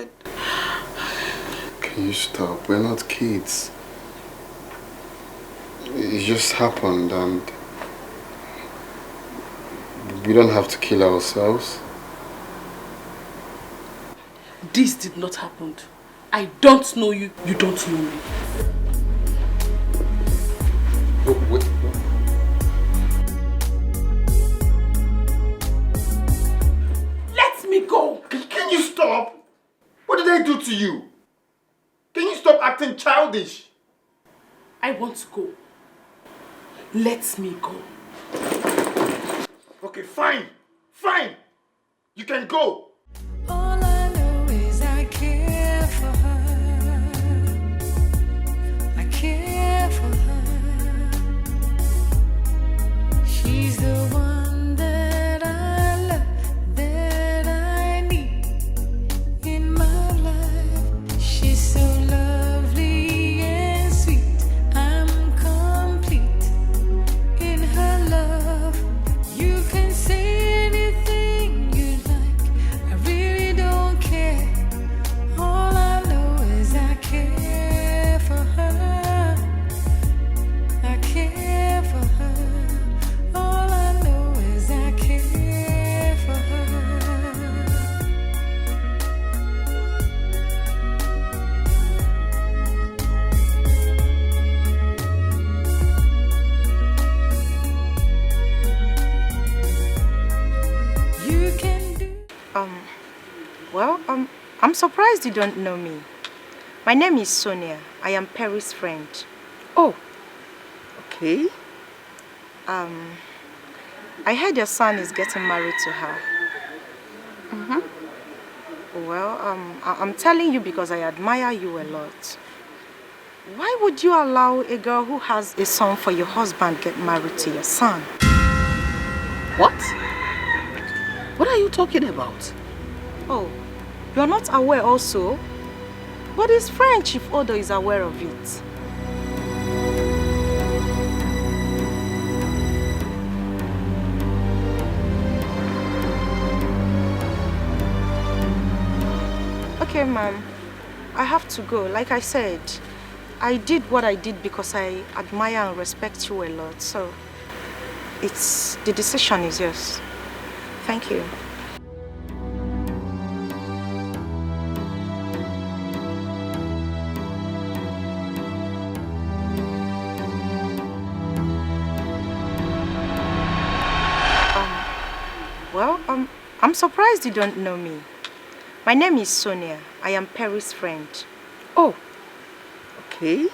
Can you stop? We're not kids. It just happened and we don't have to kill ourselves. This did not happen. I don't know you, you don't know me. Wait. Let me go! Can you stop? What did I do to you? Can you stop acting childish? I want to go. Let me go. Okay, fine. Fine. You can go. All I know is I care. Well, I'm surprised you don't know me. My name is Sonia. I am Perry's friend. Oh, okay. I heard your son is getting married to her. Well, I'm telling you because I admire you a lot. Why would you allow a girl who has a son for your husband get married to your son? What? What are you talking about? Oh, you're not aware also? But his friend Chief Odo is aware of it. Okay, ma'am. I have to go. Like I said, I did what I did because I admire and respect you a lot. So, the decision is yours. Thank you. Well, I'm surprised you don't know me. My name is Sonia. I am Perry's friend. Oh, okay.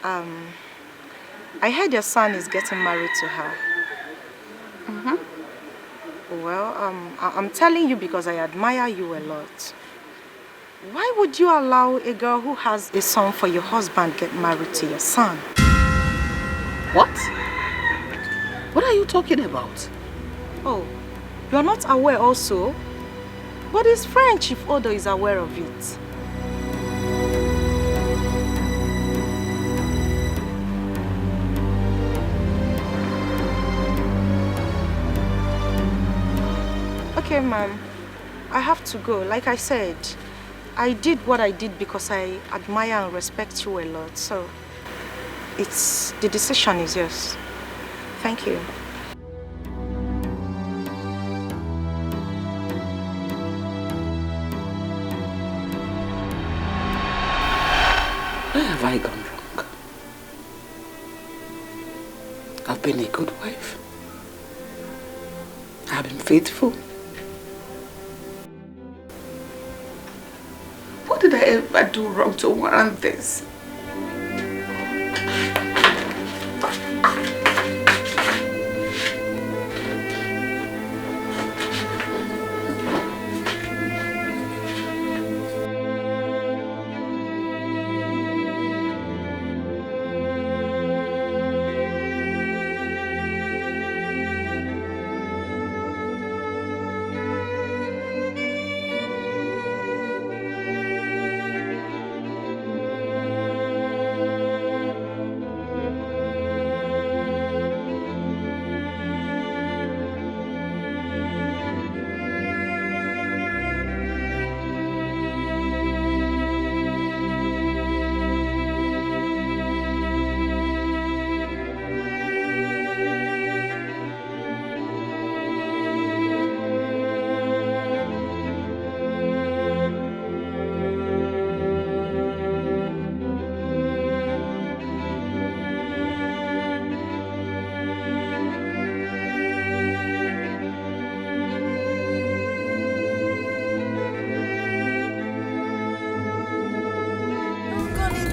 I heard your son is getting married to her. Well, I'm telling you because I admire you a lot. Why would you allow a girl who has a son for your husband get married to your son? What? What are you talking about? Oh, you're not aware also? But his friend Chief Odo is aware of it. Okay, ma'am. I have to go. Like I said, I did what I did because I admire and respect you a lot. So, the decision is yours. Thank you. Where have I gone wrong? I've been a good wife. I've been faithful. What did I ever do wrong to warrant this?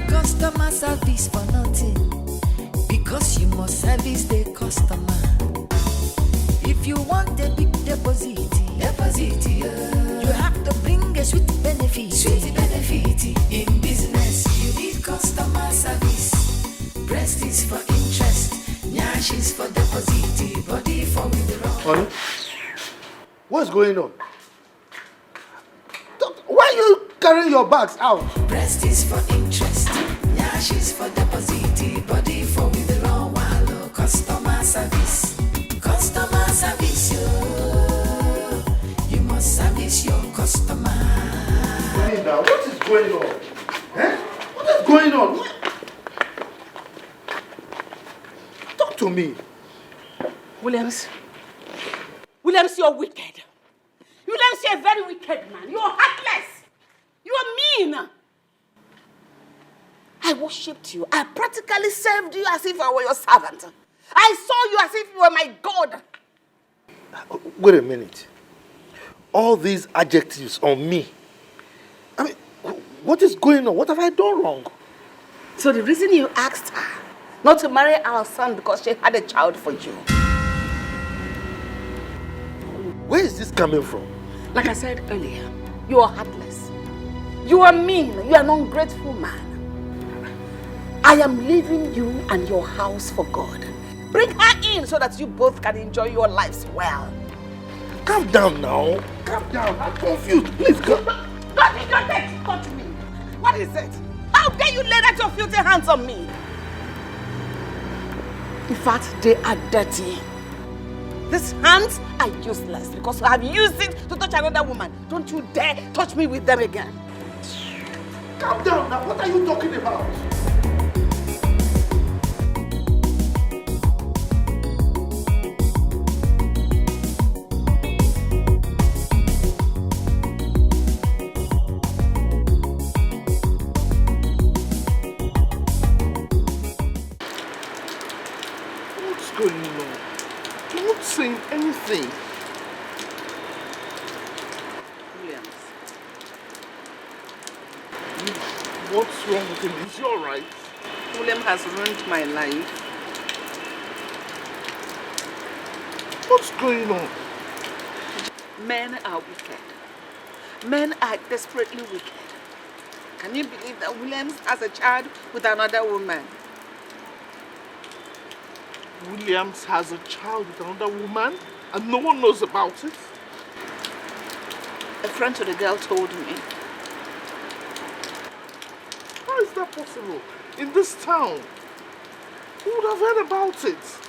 Customer service for nothing, because you must service the customer. If you want a big deposit, you have to bring a sweet benefit. In business, you need customer service. Breast is for interest, nyash is for deposit, body for withdrawal. Honey, what's going on? Why are you carrying your bags out? Breast is for interest, nyash is for deposit, body for withdrawal. Customer service, you must service your customer. Now, what is going on? What is going on? Talk to me. Williams, you're wicked. Williams, you're a very wicked man. You're heartless. You're mean. I worshipped you. I practically served you as if I were your servant. I saw you as if you were my God. Wait a minute. all these adjectives on me? I mean, what is going on? What have I done wrong? So the reason you asked her not to marry our son because she had a child for you. Where is this coming from? Like I said earlier, you are heartless. You are mean. You are an ungrateful man. I am leaving you and your house for God. Bring her in so that you both can enjoy your lives well. Calm down now. Calm down. I'm confused. Please come. Don't touch me. What is it? How dare you lay that your filthy hands on me? In fact, they are dirty. These hands are useless because I have used it to touch another woman. Don't you dare touch me with them again. Calm down now. What are you talking about? What's going on? You're not saying anything. Williams. What's wrong with him? Is he alright? William has ruined my life. What's going on? Men are wicked. Men are desperately wicked. Can you believe that Williams has a child with another woman? Williams has a child with another woman and no one knows about it? A friend to the girl told me. How is that possible? In this town? Who would have heard about it?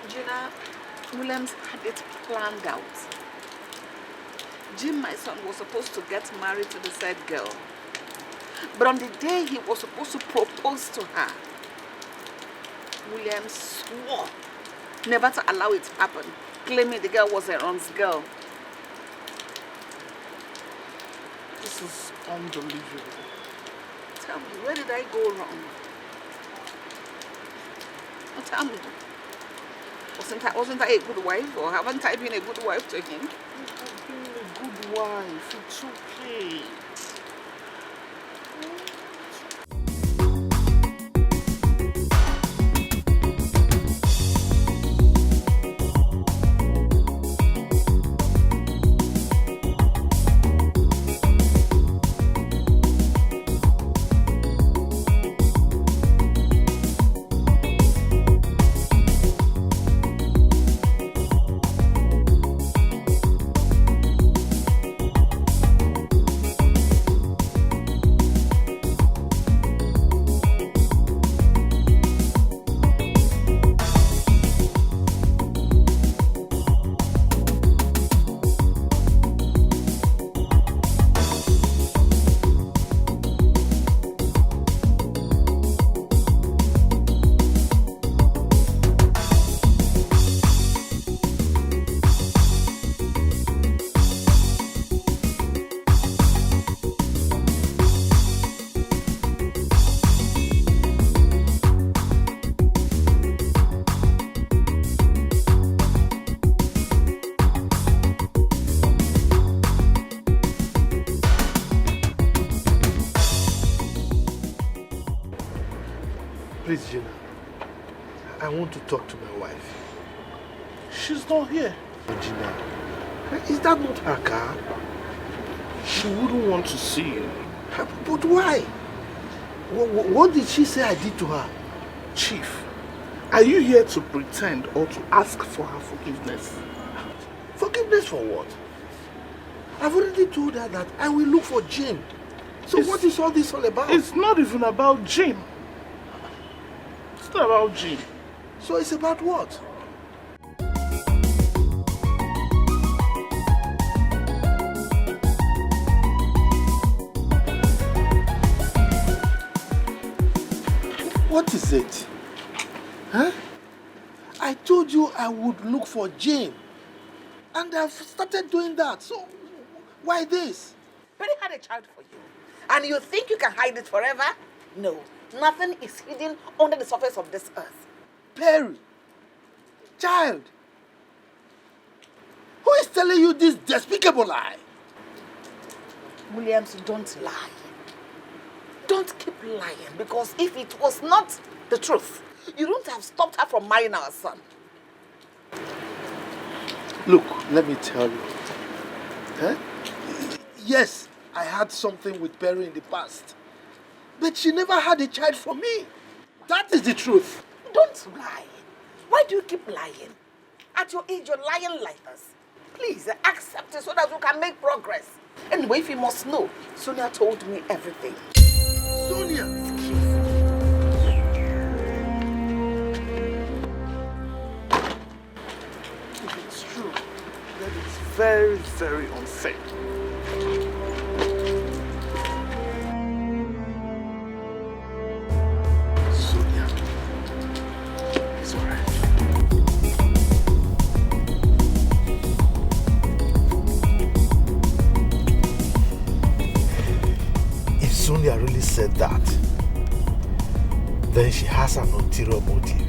Gina, Williams had it planned out. Jim, my son, was supposed to get married to the said girl. But on the day he was supposed to propose to her, Williams swore never to allow it to happen, claiming the girl was Aaron's girl. This is unbelievable. Tell me, where did I go wrong? Now tell me, wasn't I a good wife, or haven't I been a good wife to him? You've been a good wife. It's okay. Please, Gina. I want to talk to my wife. She's not here. Gina, is that not her car? She wouldn't want to see you. But why? What did she say I did to her? Chief, are you here to pretend or to ask for her forgiveness? Forgiveness for what? I've already told her that I will look for Jim. So what is all this all about? It's not even about Jim. It's not about Jim. So it's about what? What is it? Huh? I told you I would look for Jane. And I've started doing that. So why this? Perry had a child for you. And you think you can hide it forever? No. Nothing is hidden under the surface of this earth. Perry. Child. Who is telling you this despicable lie. Williams, don't lie. Don't keep lying, because if it was not the truth, you wouldn't have stopped her from marrying our son. Look, let me tell you. Yes, I had something with Perry in the past. But she never had a child from me. That is the truth. Don't lie. Why do you keep lying? At your age, you're lying like this. Please, accept it so that we can make progress. Anyway, if you must know, Sonia told me everything. Sonia! If it's true, then it's very, very unfair. Sonia. It's all right. If Sonia really said that, then she has an ulterior motive.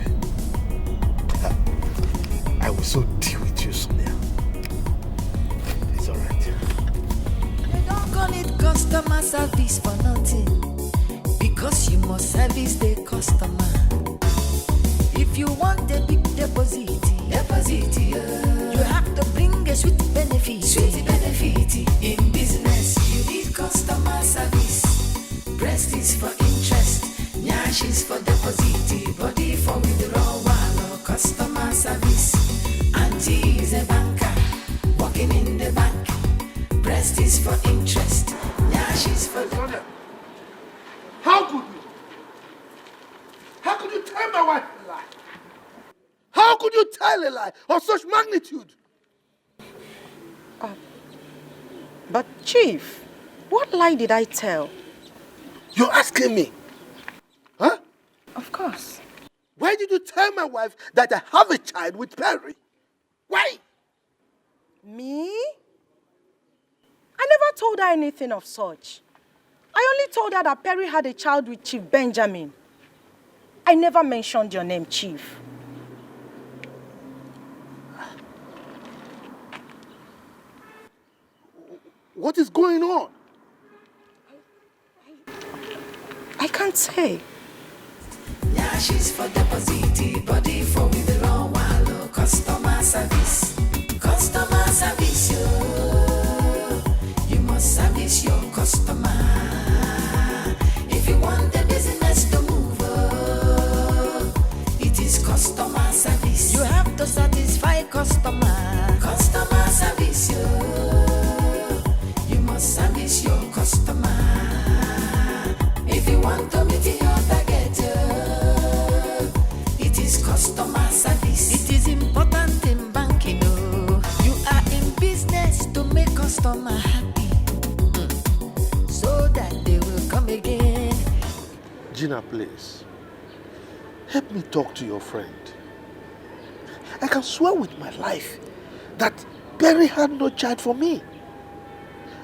I will so deal with you, Sonia. It's all right. They don't call it customer service for nothing, because you must service the customer. If you want a big deposit, you have to bring a sweet benefit. In business, you need customer service. Breast is for interest, nyash is for deposit, body for withdrawal, customer service. Auntie is a banker, working in the bank. Breast is for interest, nyash is for Sonia, how could you? How could you tell my wife a lie? How could you tell a lie of such magnitude? But Chief, what lie did I tell? You're asking me? Huh? Of course. Why did you tell my wife that I have a child with Perry? Why? Me? I never told her anything of such. I only told her that Perry had a child with Chief Benjamin. I never mentioned your name, Chief. What is going on? I can't say. nyash is for deposit, body for withdrawal, customer service. Customer service, you must service your customer. If you want the business to move, it is customer service. You have to satisfy customer. Customer service, you must service your customer. If you want to meet your target, it is customer service. It is important in banking, you are in business to make customer happy, so that they will come again. Gina, please. Help me talk to your friend. I can swear with my life that Perry had no child for me.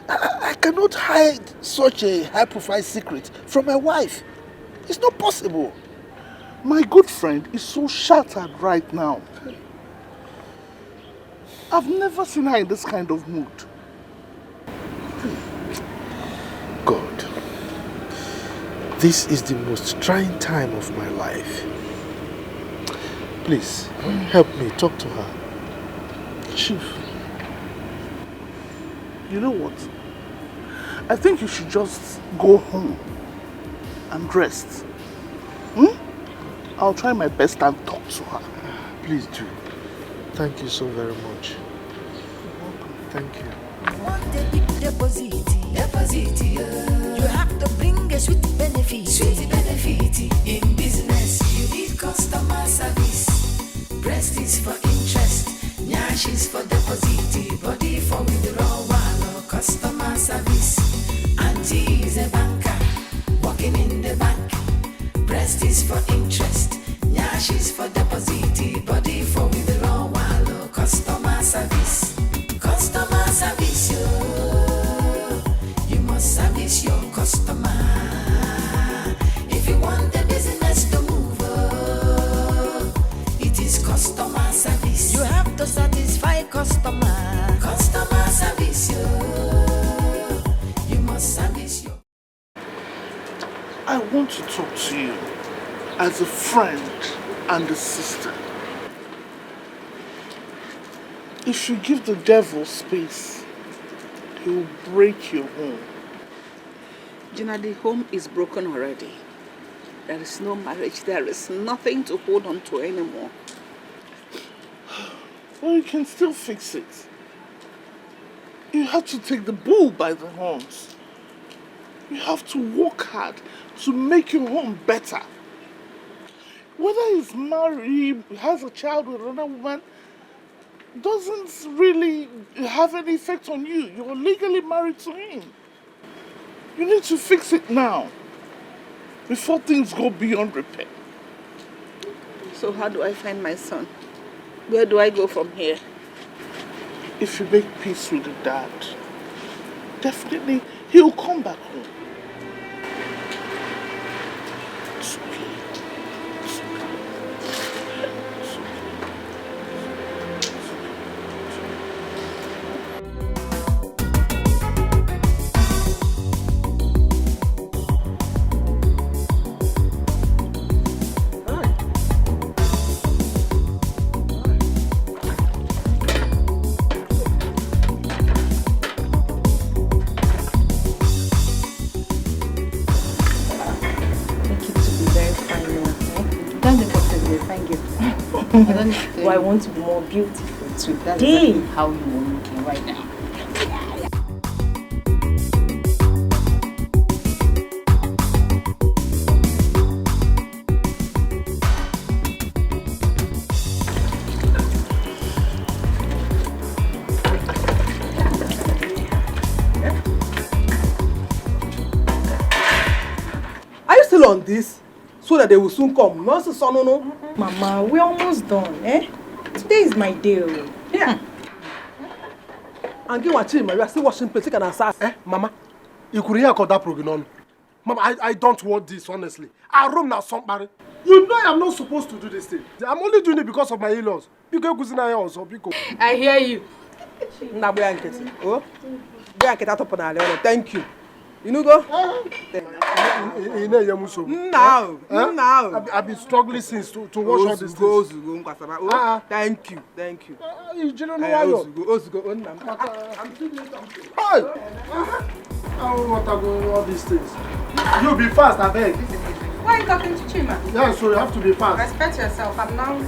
I cannot hide such a high-profile secret from my wife. It's not possible. My good friend is so shattered right now. I've never seen her in this kind of mood. God, this is the most trying time of my life. Please, help me talk to her. Chief, you know what? I think you should just go home and rest. I'll try my best and talk to her. Please do. Thank you so very much. Thank you. Want a big deposit, you have to bring a sweet benefit. In business, you need customer service. Breast is for interest, nyash is for deposit, body for withdrawal, customer service. Auntie is a banker, working in the bank. Breast is for interest, nyash is for deposit, body for withdrawal, customer service. Customer service, you must service your customer. If you want the business to move, it is customer service. You have to satisfy customer. you as a friend and a sister. If you give the devil space, he will break your home. Gina, the home is broken already. There is no marriage. There is nothing to hold on to anymore. Well, you can still fix it. You have to take the bull by the horns. You have to work hard to make your home better. Whether he's married, has a child with another woman, doesn't really have any effect on you. You're legally married to him. You need to fix it now, before things go beyond repair. So how do I find my son? Where do I go from here? If you make peace with the dad, definitely he'll come back home. It's okay. It's okay. It's okay. Well, I want to be more beautiful today. That's exactly how you are looking right now. Are you still on this? So that they will soon come. No, no. Mama, we're almost done, eh? Today is my day. Yeah. And get watching, we are still washing plates. Can I Mama, you could hear that program. Mama, I don't want this, honestly. I room now somebody. You know I'm not supposed to do this thing. I'm only doing it because of my in-laws. I hear you. Thank you. You know go? Now. I've been struggling since to wash all these things. Thank you. You don't know why I'm still doing something. Hey! I don't want to go all these things. You be fast, I beg. Why are you talking to Chima? Yeah, so you have to be fast. Respect yourself. I'm now a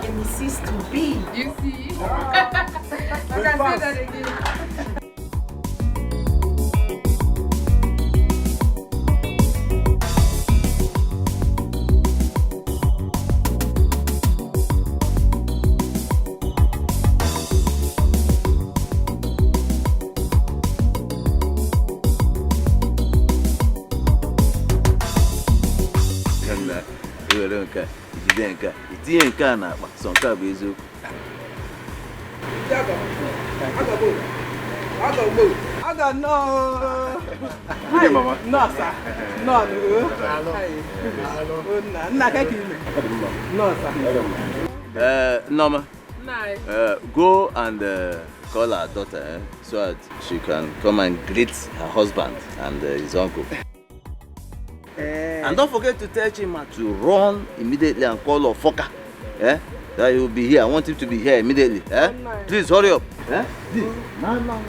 Mrs. to be. You see? I can say that again. Itinye nke a na-akpa sọ nke a bụ eziokwu. Aga no. Hi, Mama. No, sir. No. No, sir. Norma. Go and call her daughter so that she can come and greet her husband and his uncle. And don't forget to tell Chima to run immediately and call Ofoka. That he will be here. I want him to be here immediately. Please hurry up. No. No.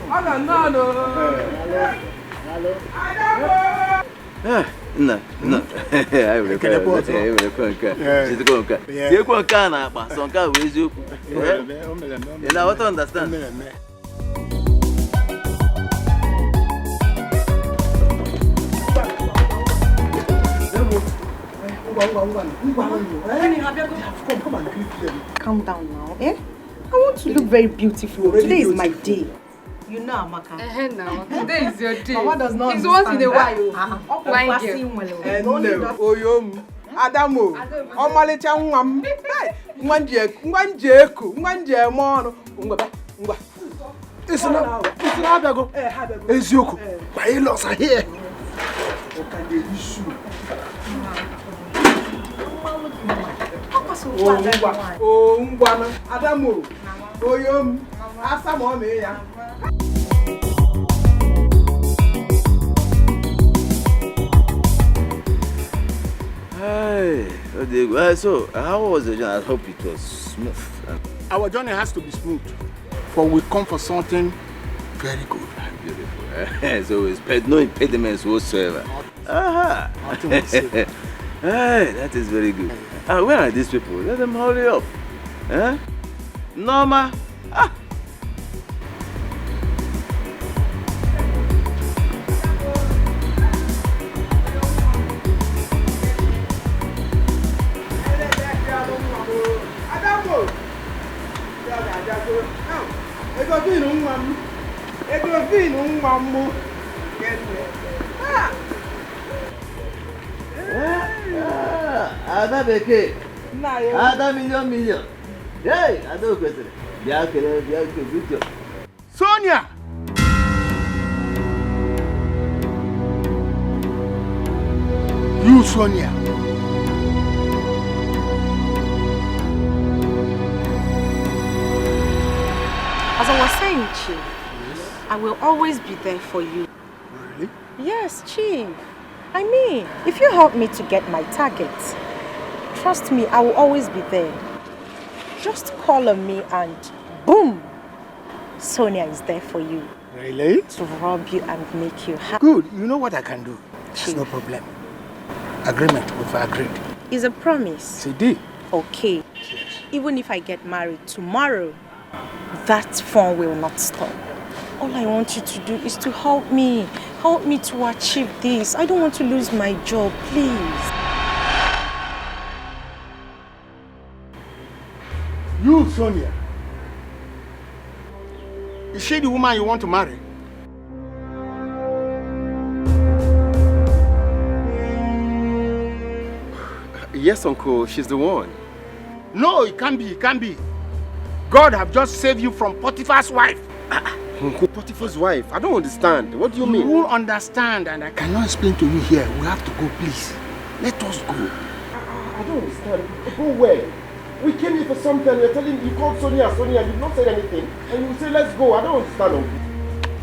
I will understand. Calm down now, eh? I want to look very beautiful. Today is my day. You know, Amaka. Now, today is your day. Mama does not It's once in a while. Oyom, Adamo, Omalecha Nwam, Nwanjeku, Nwanjemono, Ngwa. It's not Habago. Ezioku. My in-laws are here. Oh, Ngwana, Adamo, Oyom, Asamo, ya. Hey, Odimgbe. So, how was the journey? I hope it was smooth. Our journey has to be smooth, for we come for something very good. Beautiful. So, we paid no impediments whatsoever. Aha. Hey, that is very good. Where are these people? Let them hurry up. Huh? Norma. Ada beke. Ada million. Hey, Ada okwetere. Bia kele. Sonia! You, Sonia. As I was saying, Chief, I will always be there for you. Really? Yes, Chief. I mean, if you help me to get my target, trust me, I will always be there. Just call on me and boom, Sonia is there for you. Really? To rob you and make you happy. Good. You know what I can do? It's no problem. Agreement, we've agreed. Is a promise. CD. Okay. Even if I get married tomorrow, that fun will not stop. All I want you to do is to help me. Help me to achieve this. I don't want to lose my job, please. You, Sonia. Is she the woman you want to marry? Yes, Uncle, she's the one. No, it can't be, it can't be. God have just saved you from Potiphar's wife. Uncle, Potiphar's wife? I don't understand. What do you mean? You will understand, and I cannot explain to you here. We have to go, please. Let us go. I don't understand. Go where? We came here for something. You're telling you called Sonia, you've not said anything. And you say, let's go. I don't understand, Uncle.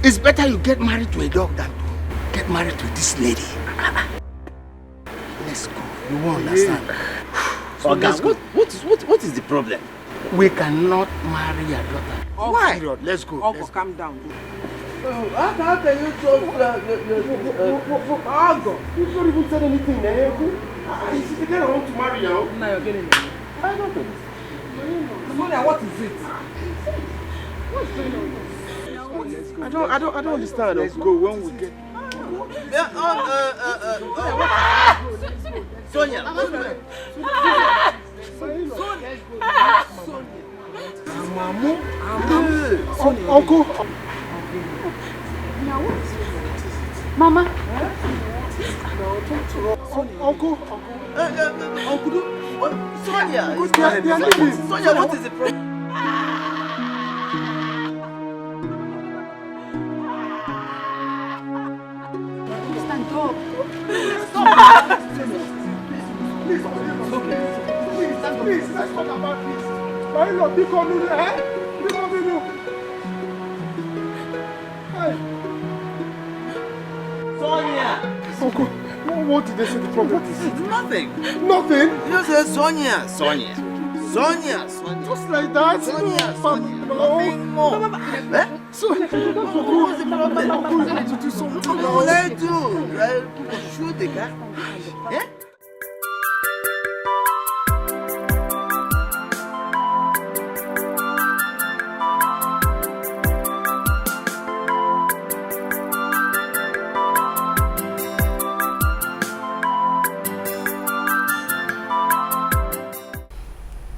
It's better you get married to a dog than to get married to this lady. Let's go. You won't understand. So what is the problem? We cannot marry your daughter. Oh, why? Period. Let's go. Uncle, calm down. How can you talk? Uncle. You've not even said anything, eh? She's the girl I want to marry now. Now you're getting it. I don't think. Sonia, what is it? What's going on? I don't understand. Let's go when we get. Sonia. Uncle. Mama. Uncle. Sonia. Sonia, what is the problem? Stand up. Stop. Please, let's talk about this. My lord, be coming, eh? Be coming. Hey. Sonia. Uncle, what did they say the problem is? Nothing. Nothing? You just said Sonia. Just like that? Nothing more. Sonia, what's the problem? Uncle, you have to do something. No, let's do. Shoot the guy. Eh?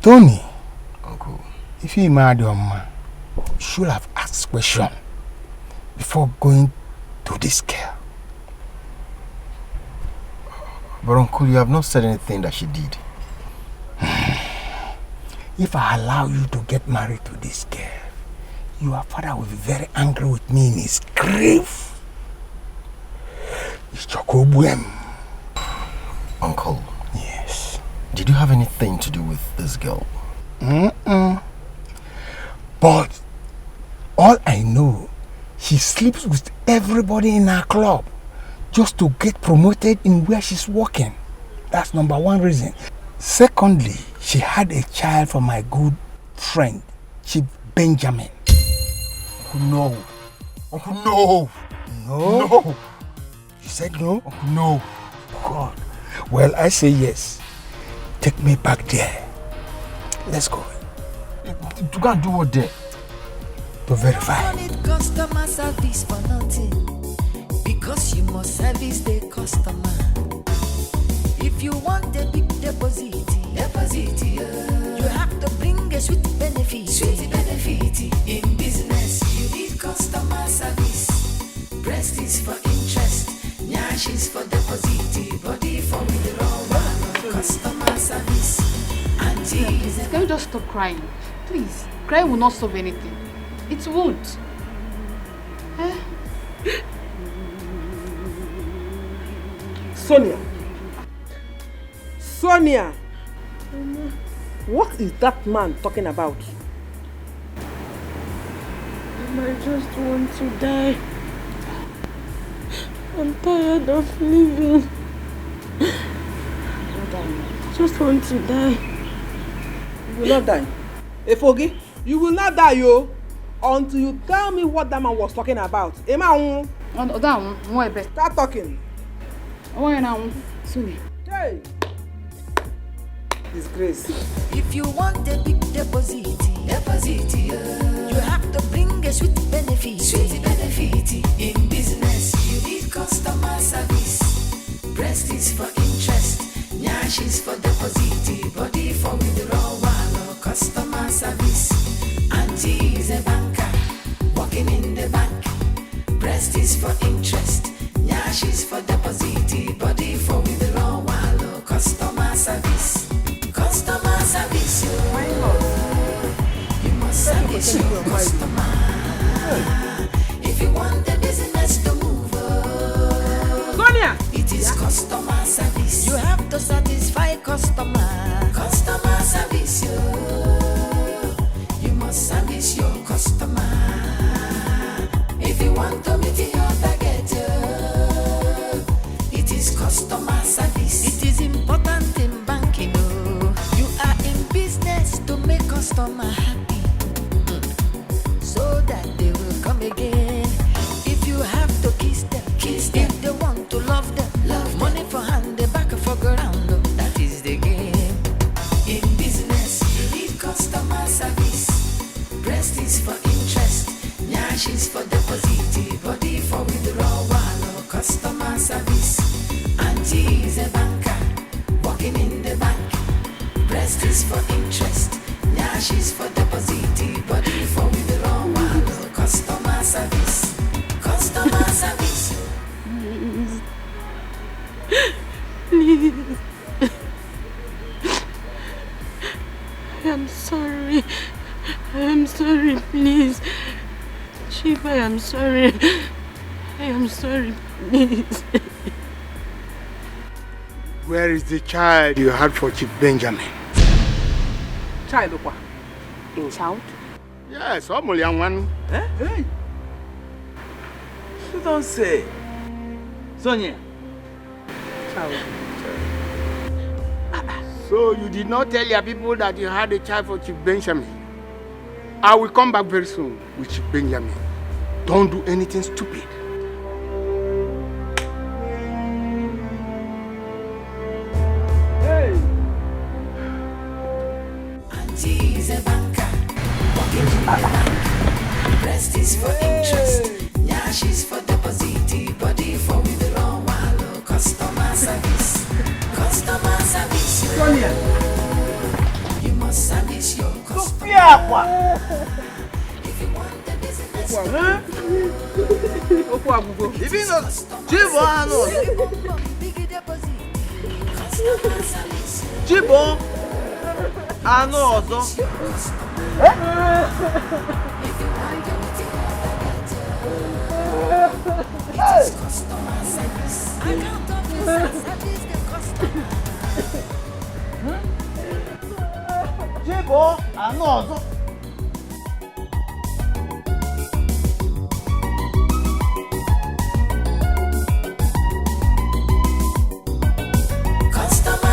Tony, Uncle, if you married your mama, you should have asked question before going to this girl. But Uncle, you have not said anything that she did. If I allow you to get married to this girl, your father will be very angry with me in his grave. It's Chokobuem. Uncle. Yes. Did you have anything to do with this girl? But all I know, she sleeps with everybody in her club just to get promoted in where she's working. That's number one reason. Secondly, she had a child from my good friend, Chief Benjamin. No. Uncle, no. No. You said no? No. God. Well, I say yes. Take me back there. Let's go. You can't do what there? To verify. You don't need customer service for nothing, because you must service the customer. If you want a big deposit, you have to bring a sweet benefit. In business, you need customer service. Breast is for interest, nyash is for deposit, body for withdrawal. Customer service. Auntie, can you just stop crying? Please. Crying will not solve anything. It would. Sonia! What is that man talking about? I just want to die. I'm tired of living. I just want to die. You will not die. Efogi, you will not die, yo. Until you tell me what that man was talking about. Start talking. Hey! Disgrace. if you want a big deposit, you have to bring a sweet benefit. In business, you need customer service. Breast is for interest, nyash is for deposit, body for withdrawal. Customer service. Auntie is a banker, working in the bank. Breast is for interest, nyash is for deposit, body for withdrawal. Customer service. Customer service, you must service your customer. If you want the business to move, Sonia, it is customer service. You have to satisfy customer. Customer service, you must service your customer. If you want to meet your target, it is customer service. It is important in banking. You are in business to make customer happy, so that they will come again. If you have to kiss them. If they want to love them. Money for hand, the back for ground. That is the game. In business, you need customer service. Breast is for interest, nyash is for deposit, body for withdrawal. Customer service. Auntie is a banker, working in the bank. Breast is for interest, nyash is for deposit, body for withdrawal. Customer service. Customer service. Please. I am sorry. I am sorry, please. Chief, I am sorry. I am sorry, please. Where is the child you had for Chief Benjamin? Child, what? In child? Yes, almost young one. Eh? Hey. You don't say. Sonia. Child. So you did not tell your people that you had a child for Chief Benjamin? I will come back very soon with Chief Benjamin. Don't do anything stupid. Hey! Auntie is a banker, working in the bank. Breast is for interest, nyash is for deposit, body for withdrawal. Customer service. Customer service. Sonia. You must service your customer. If you want the business, If you know, Jibo, I know. big deposit. Customer service. Jibo, I know also. If you want anything, it is customer service. I can't talk to service the customer. Jibo, I know also. Customer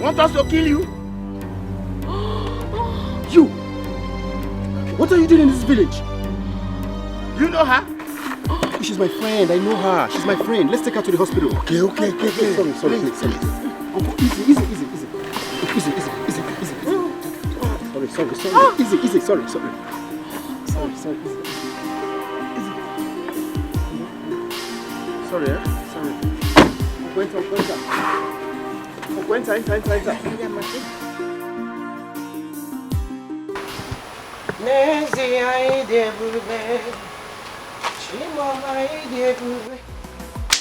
want us to kill you? You! What are you doing in this village? You know her? She's my friend. I know her. She's my friend. Let's take her to the hospital. Okay. Sorry. Uncle, easy. Sorry. Easy. Sorry. Easy. Sorry. Enter. Nezi aide bube, Chimama aide bube.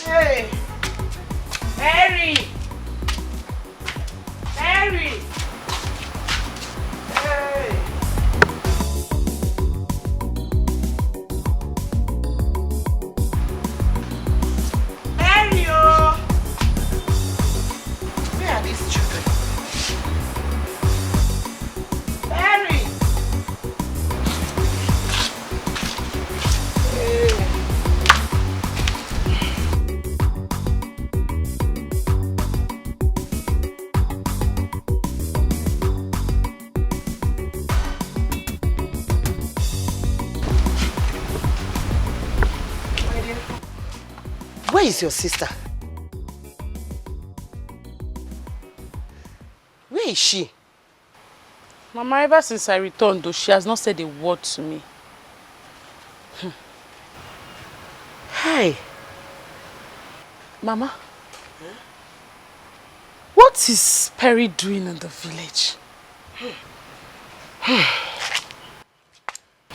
Hey, Mary. Hey. Mary, oh. Where are these children? Mary. Where is your sister? Where is she? Mama, ever since I returned, though, she has not said a word to me. Hey. Mama, what is Perry doing in the village?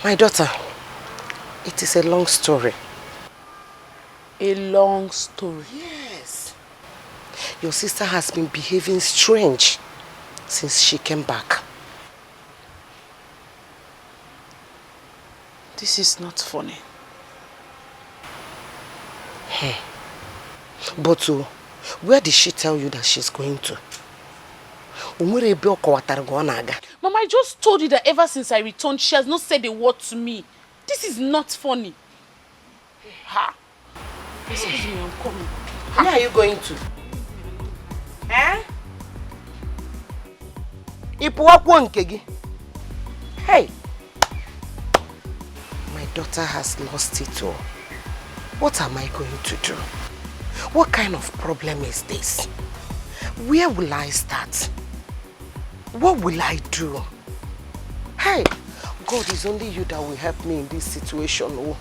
My daughter, it is a long story. A long story? Yes. Your sister has been behaving strange since she came back. This is not funny. But where did she tell you that she's going to? Mama, I just told you that ever since I returned, she has not said a word to me. This is not funny. Ha! Excuse me, I'm coming. Where are you going to? Hey! My daughter has lost it all. What am I going to do? What kind of problem is this? Where will I start? What will I do? Hey! God, it's only you that will help me in this situation. Oh,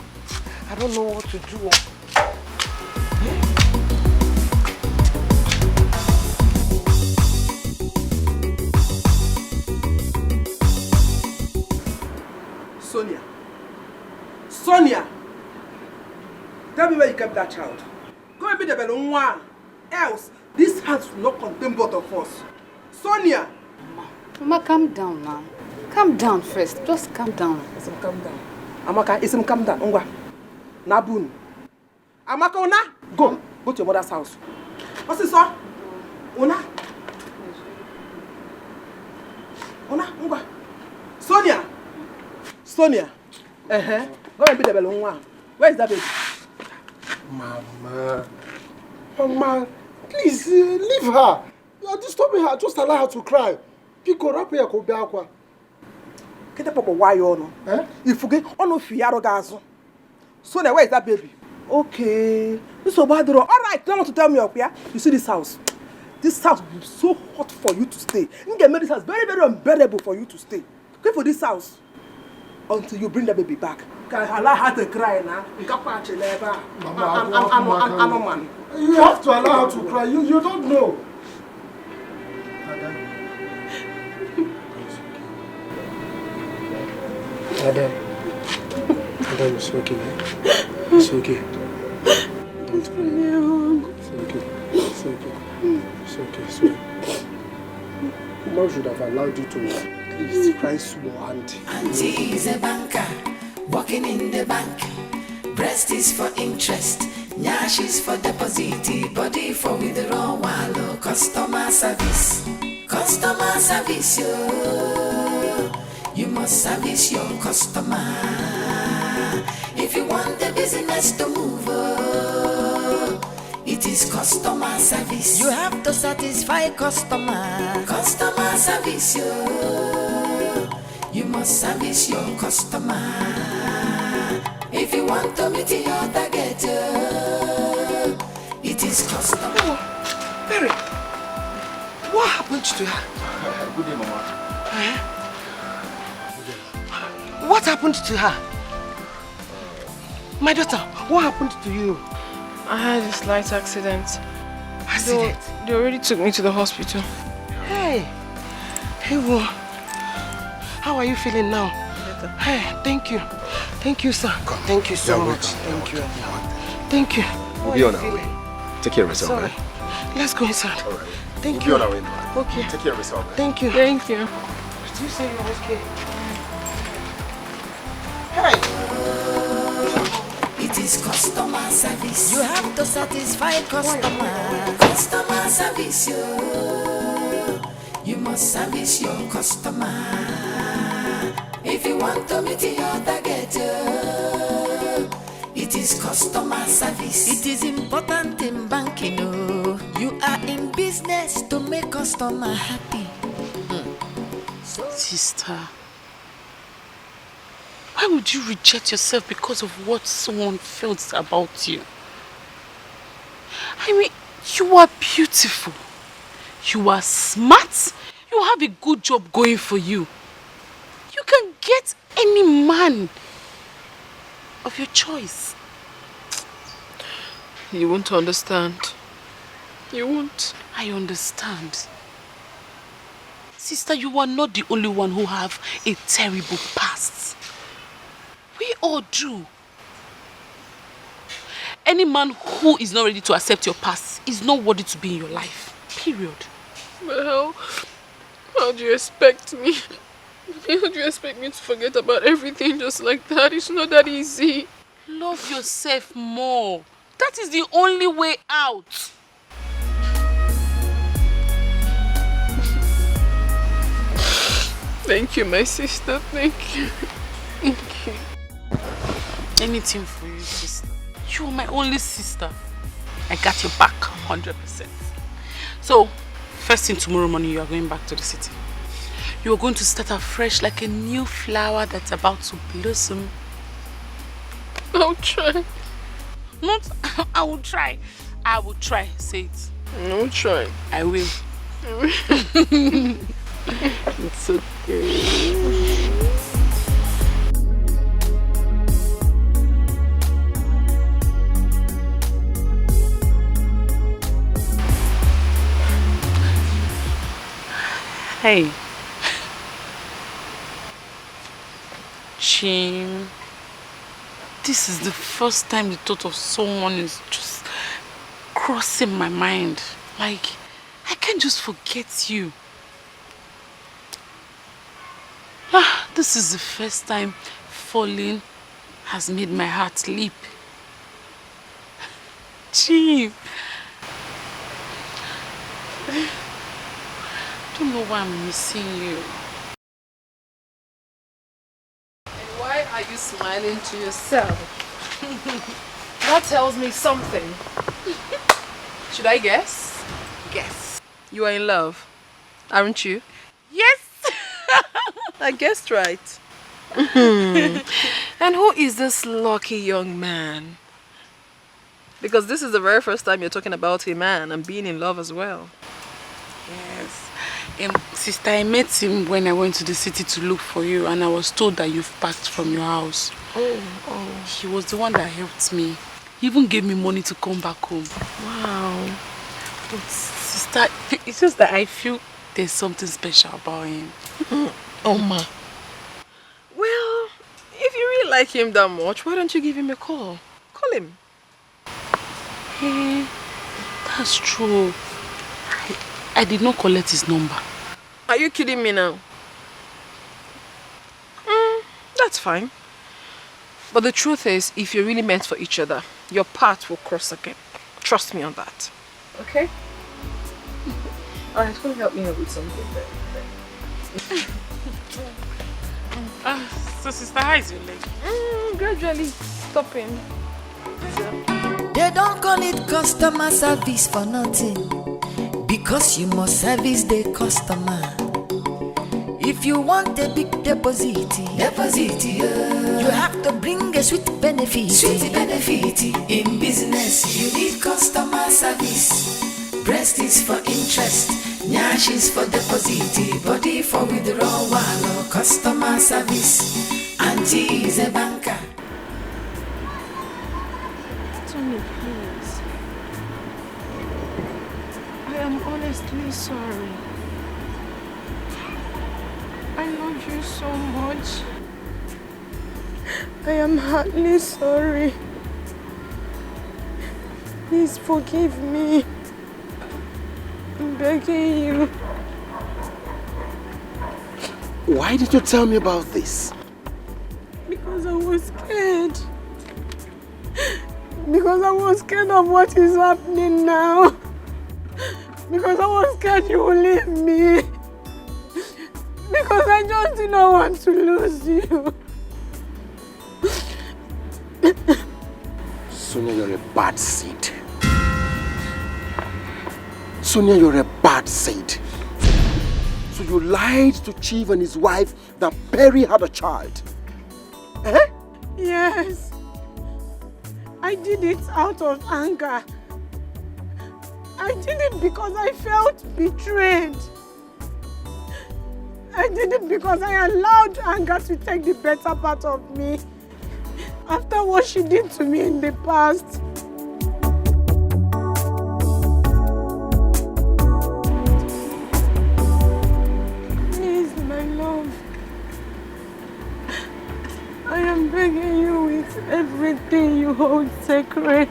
I don't know what to do. Sonia! Tell me where you kept that child. Go and be the Belonwa. Else, this house will not contain both of us. Sonia! Mama, calm down now. Calm down first. Just calm down. Isim, calm down. Amaka, Isim, calm down. Ongwa. Nabun. Amaka, Ona, go. Go to your mother's house. What's this, sir? Ona. Ona, Ongwa. Sonia! Sonia! Go and be the Belonwa. Where is that baby? Mama, please leave her. You are disturbing her. Just allow her to cry. Pico up here, go back. Get up, why you know? You forget on of Fiaro. Sonia, where is that baby? Okay. This is bad. All right, don't want to tell me up here. You see this house? This house will be so hot for you to stay. You get this house very, very unbearable for you to stay. Go for this house until you bring the baby back. Allow her to cry now. Mama, you have to allow her to cry. You don't know. Adam, it's okay. It's okay. Don't cry. It's okay. Mom should have allowed you to at least cry small, Auntie. Auntie is a banker, working in the bank. Breast is for interest, nyash is for deposit, body for withdrawal. Customer service, yo. You must service your customer. If you want the business to move, it is is customer service. You have to satisfy customer. Customer service, you must service your customer. If you want to meet your target, it is customer. Oh, Perry, what happened to her? Good day, Mama. What happened to her? My daughter, what happened to you? I had a slight accident. Accident? They already took me to the hospital. Hey, well, how are you feeling now? Better. Hey, thank you. Thank you, sir. Thank you so much. Thank you. Thank you. We'll be on our way. Take care of yourself, Sorry. man. Let's go inside. All right. Thank We'll you. be on our way, man. Okay. Take care of yourself, man. Thank you. Thank you. Did you say you're okay? It is customer service. You have to satisfy customer. Customer service, you must service your customer. If you want to meet your target, it is customer service. It is important in banking, you are in business to make customer happy. Sister, why would you reject yourself because of what someone felt about you? I mean, you are beautiful. You are smart. You have a good job going for you. You can get any man of your choice. You won't understand. You won't. I understand. Sister, you are not the only one who have a terrible past. We all do. Any man who is not ready to accept your past is not worthy to be in your life. Period. But how do you expect me? How do you expect me to forget about everything just like that? It's not that easy. Love yourself more. That is the only way out. Thank you, my sister. Thank you. Thank you. Anything for you, sister. You are my only sister. I got your back 100%. So, first thing tomorrow morning, you are going back to the city. You are going to start afresh like a new flower that's about to blossom. I'll try. Not, I will try. I will try. Say it. I'll try. I will. It's okay. Hey. Jim. This is the first time the thought of someone is just crossing my mind. Like, I can't just forget you. This is the first time falling has made my heart leap. Jim. I don't know why I'm missing you. And why are you smiling to yourself? That tells me something. Should I guess? Guess. You are in love, aren't you? Yes! I guessed right. And who is this lucky young man? Because this is the very first time you're talking about a man and being in love as well. Yes. Sister, I met him when I went to the city to look for you, and I was told that you've packed from your house. Oh. He was the one that helped me. He even gave me money to come back home. Wow. But sister, it's just that I feel there's something special about him. Oh ma. Well, if you really like him that much, why don't you give him a call? Call him. Hey, that's true. I did not collect his number. Are you kidding me now? That's fine. But the truth is, if you're really meant for each other, your path will cross again. Trust me on that. Okay? Alright, come help me out with something then. So sister, how is your leg? Gradually stopping. They They don't call it customer service for nothing, because you must service the customer. If you want a big deposit, you have to bring a sweet benefit. In business, you need customer service. Breast is for interest, nyash is for deposit, body for withdrawal or customer service. Auntie is a banker. Tony, please. I am honestly sorry. I love you so much. I am hardly sorry. Please forgive me. I'm begging you. Why did you tell me about this? Because I was scared. Because I was scared of what is happening now. Because I was scared you will leave me. Because I just did not want to lose you. Sonia, you're a bad seed. Sonia, you're a bad seed. So you lied to Chief and his wife that Perry had a child. Eh? Yes. I did it out of anger. I did it because I felt betrayed. I did it because I allowed anger to take the better part of me after what she did to me in the past. Please, my love, I am begging you with everything you hold sacred.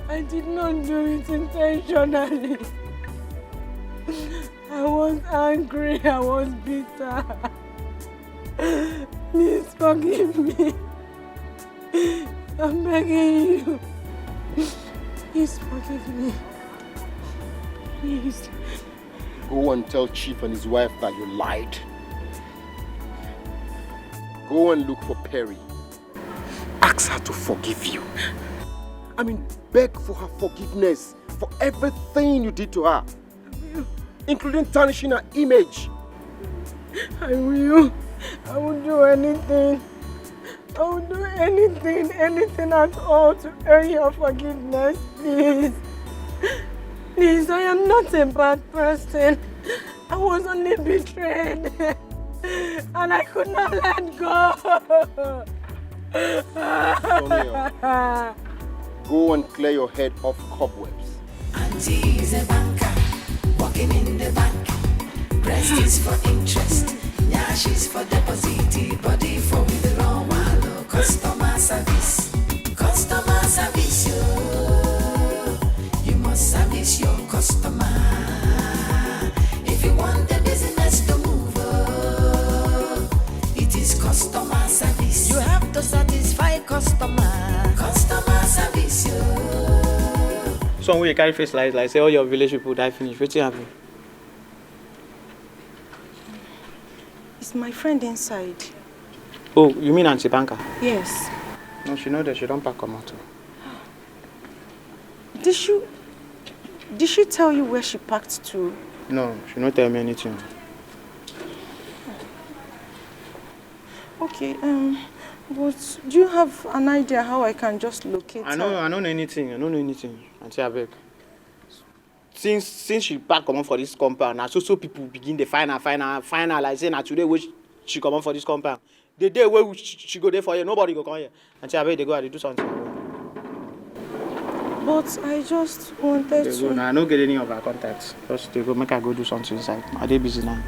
I did not do it intentionally. I was angry, I was bitter. Please forgive me. I'm begging you. Please forgive me. Please. Go and tell Chief and his wife that you lied. Go and look for Perry. Ask her to forgive you. I mean, beg for her forgiveness for everything you did to her, including tarnishing her image. I will. I will do anything. I will do anything at all to earn your forgiveness, please. Please, I am not a bad person. I was only betrayed. And I could not let go. Sonia, go and clear your head of cobwebs. Auntie is a banker, working in the bank. Breast is for interest, nyash is for deposit, body for withdrawal, customer service. Customer service, you must service your customer. If you want the business to move, it is customer service. You have to satisfy customer. Customer service, So when you carry face like say all your village people die finish, what's happening? It's my friend inside. Oh, you mean Auntie Banker? Yes. No, she know that she don't pack come out. Did she tell you where she packed to? No, she don't tell me anything. Okay, but do you have an idea how I can just locate her? I don't know anything. Auntie Abeg. Since she pack come on for this compound, now so people begin to find her like say now today where she come on for this compound. The day where she go there for you, nobody go come here. Auntie Abeg, they go and do something. But I just wanted They go now. I don't get any of her contacts. Just they go make her go do something inside. Are they busy now?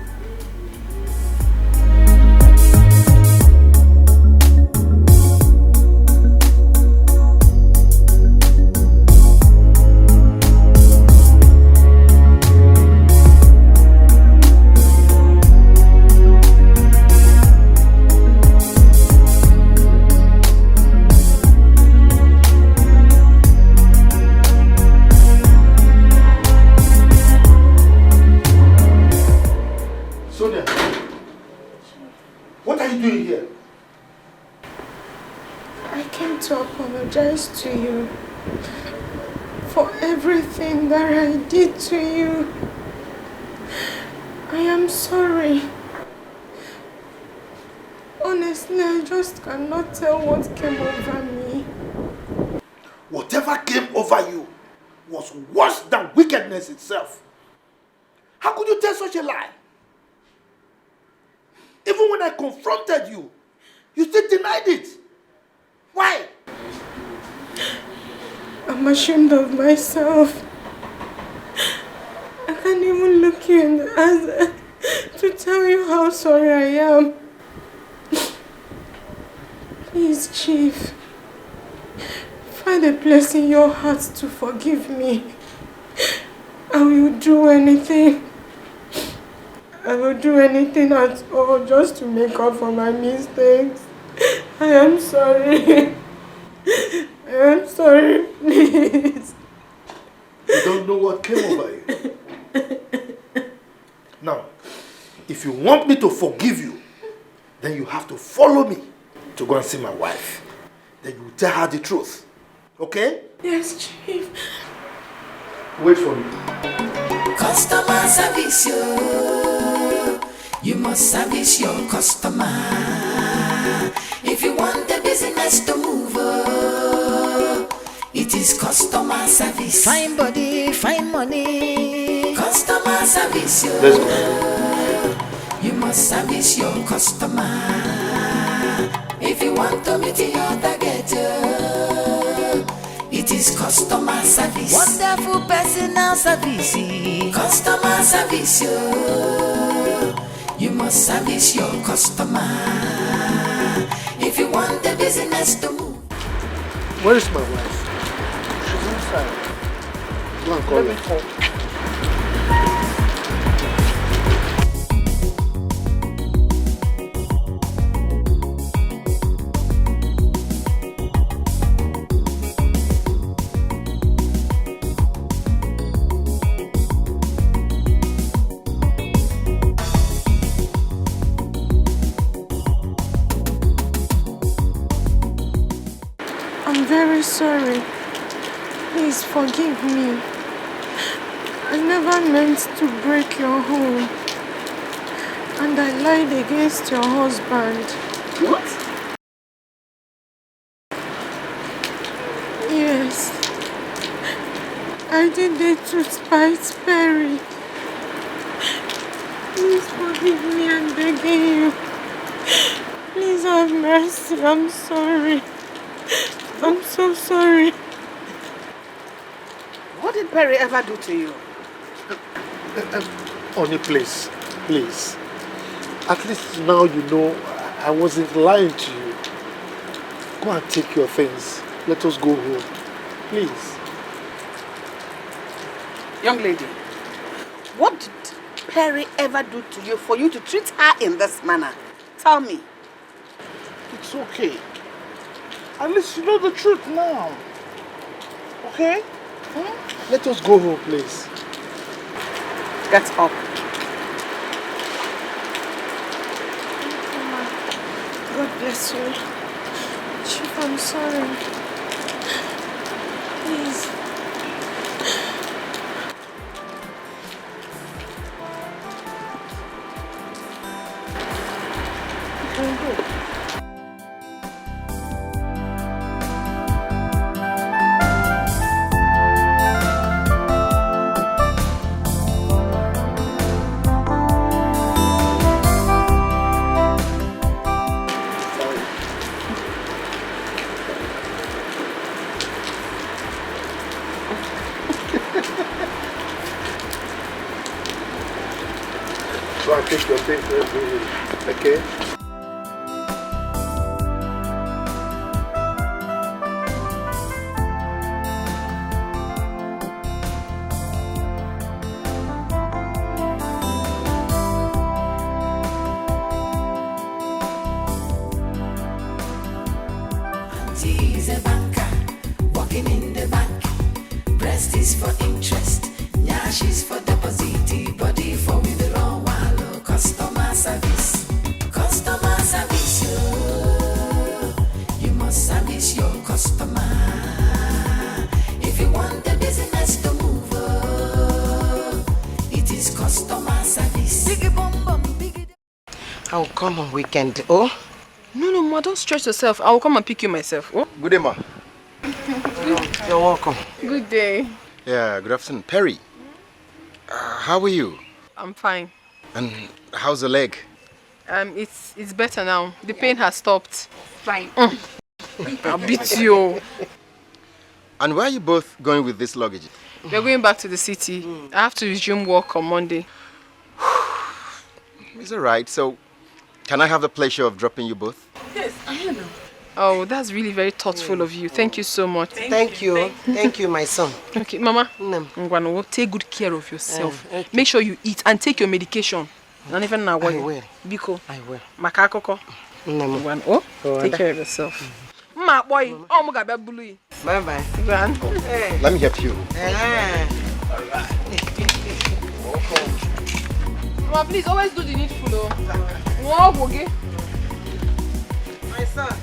want to apologize to you for everything that I did to you. I am sorry. Honestly, I just cannot tell what came over me. Whatever came over you was worse than wickedness itself. How could you tell such a lie? Even when I confronted you, you still denied it. Why? I'm ashamed of myself. I can't even look you in the eyes to tell you how sorry I am. Please, Chief, find a place in your heart to forgive me. I will do anything. I will do anything at all just to make up for my mistakes. I am sorry. I am sorry, please. You don't know what came over you. Now, if you want me to forgive you, then you have to follow me to go and see my wife. Then you tell her the truth. Okay? Yes, Chief. Wait for me. Customer service, you must service your customer. If you want the business to move, it is customer service. Fine body, fine money. Customer service, Let's go. you must service your customer. If you want to meet your target, it is customer service. Wonderful personal service. Customer service, you must service your customer. If you want the business to move. Where is my wife? She's inside. Go and call her. I'm very sorry. Please forgive me. I never meant to break your home. And I lied against your husband. What? Yes. I did it to spite Perry. Please forgive me, I'm begging you. Please have mercy, I'm sorry. I'm so sorry. What did Perry ever do to you? Honey, please. Please. At least now you know I wasn't lying to you. Go and take your things. Let us go home. Please. Young lady, what did Perry ever do to you for you to treat her in this manner? Tell me. It's okay. At least you know the truth now. Okay? Let us go home, please. Get up. God bless you. Chief, I'm sorry. Please. You can go. Go and take your things. Let's go home. Okay? She's a banker, working in the bank. Breast is for interest, nyash is for deposit, body for withdrawal. Customer service, customer I'll come on weekend, oh? No, ma, don't stress yourself. I will come and pick you myself, oh? Good day, ma. You're welcome. Good day. Yeah, good afternoon. Perry, how are you? I'm fine. And how's the leg? It's better now. The pain has stopped. Fine. I'll beat you. And where are you both going with this luggage? We're going back to the city. I have to resume work on Monday. It's all right. So, can I have the pleasure of dropping you both? Yes, I know. Oh, that's really very thoughtful of you. Thank you so much. Thank you. Thank you, my son. Okay, Mama. Ngwano, take good care of yourself. Okay. Make sure you eat and take your medication. Not even now. I will. Biko. I will. Makakoko. Ngwano, take care of yourself. Ma boy, oh my God, blue. Bye bye. Hey. Let me help you. Mama, please always do the needful, though. Walk, okay? My son.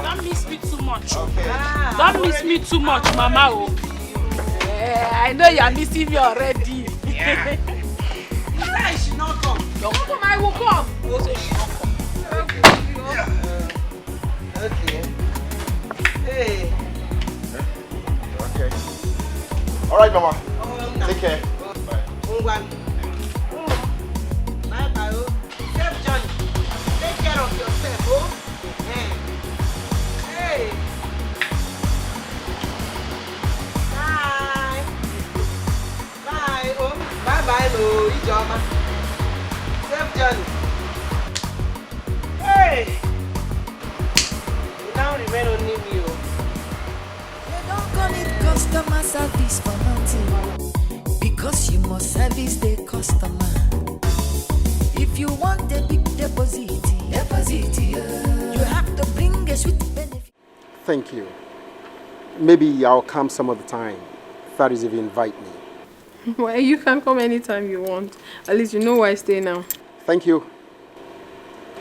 Don't miss me too much. Okay. Don't miss me too much, Mama. Oh. I know you are missing me already. Yeah. You should not come. Don't come, I will come. Okay. Hey. Okay. All right, Mama. Take care. Bye. Bye bye. Safe journey. Take care of yourself. Oh. Hey. Bye. Bye. Oh. Bye bye. No. Ijoma. Safe journey. Hey. You now remain only me. You don't call it customer service for nothing, because you must service the customer. If you want a big deposit, you have to bring a sweet benefit. Thank you. Maybe I'll come some other time. That is if you invite me. Well, you can come anytime you want. At least you know where I stay now. Thank you.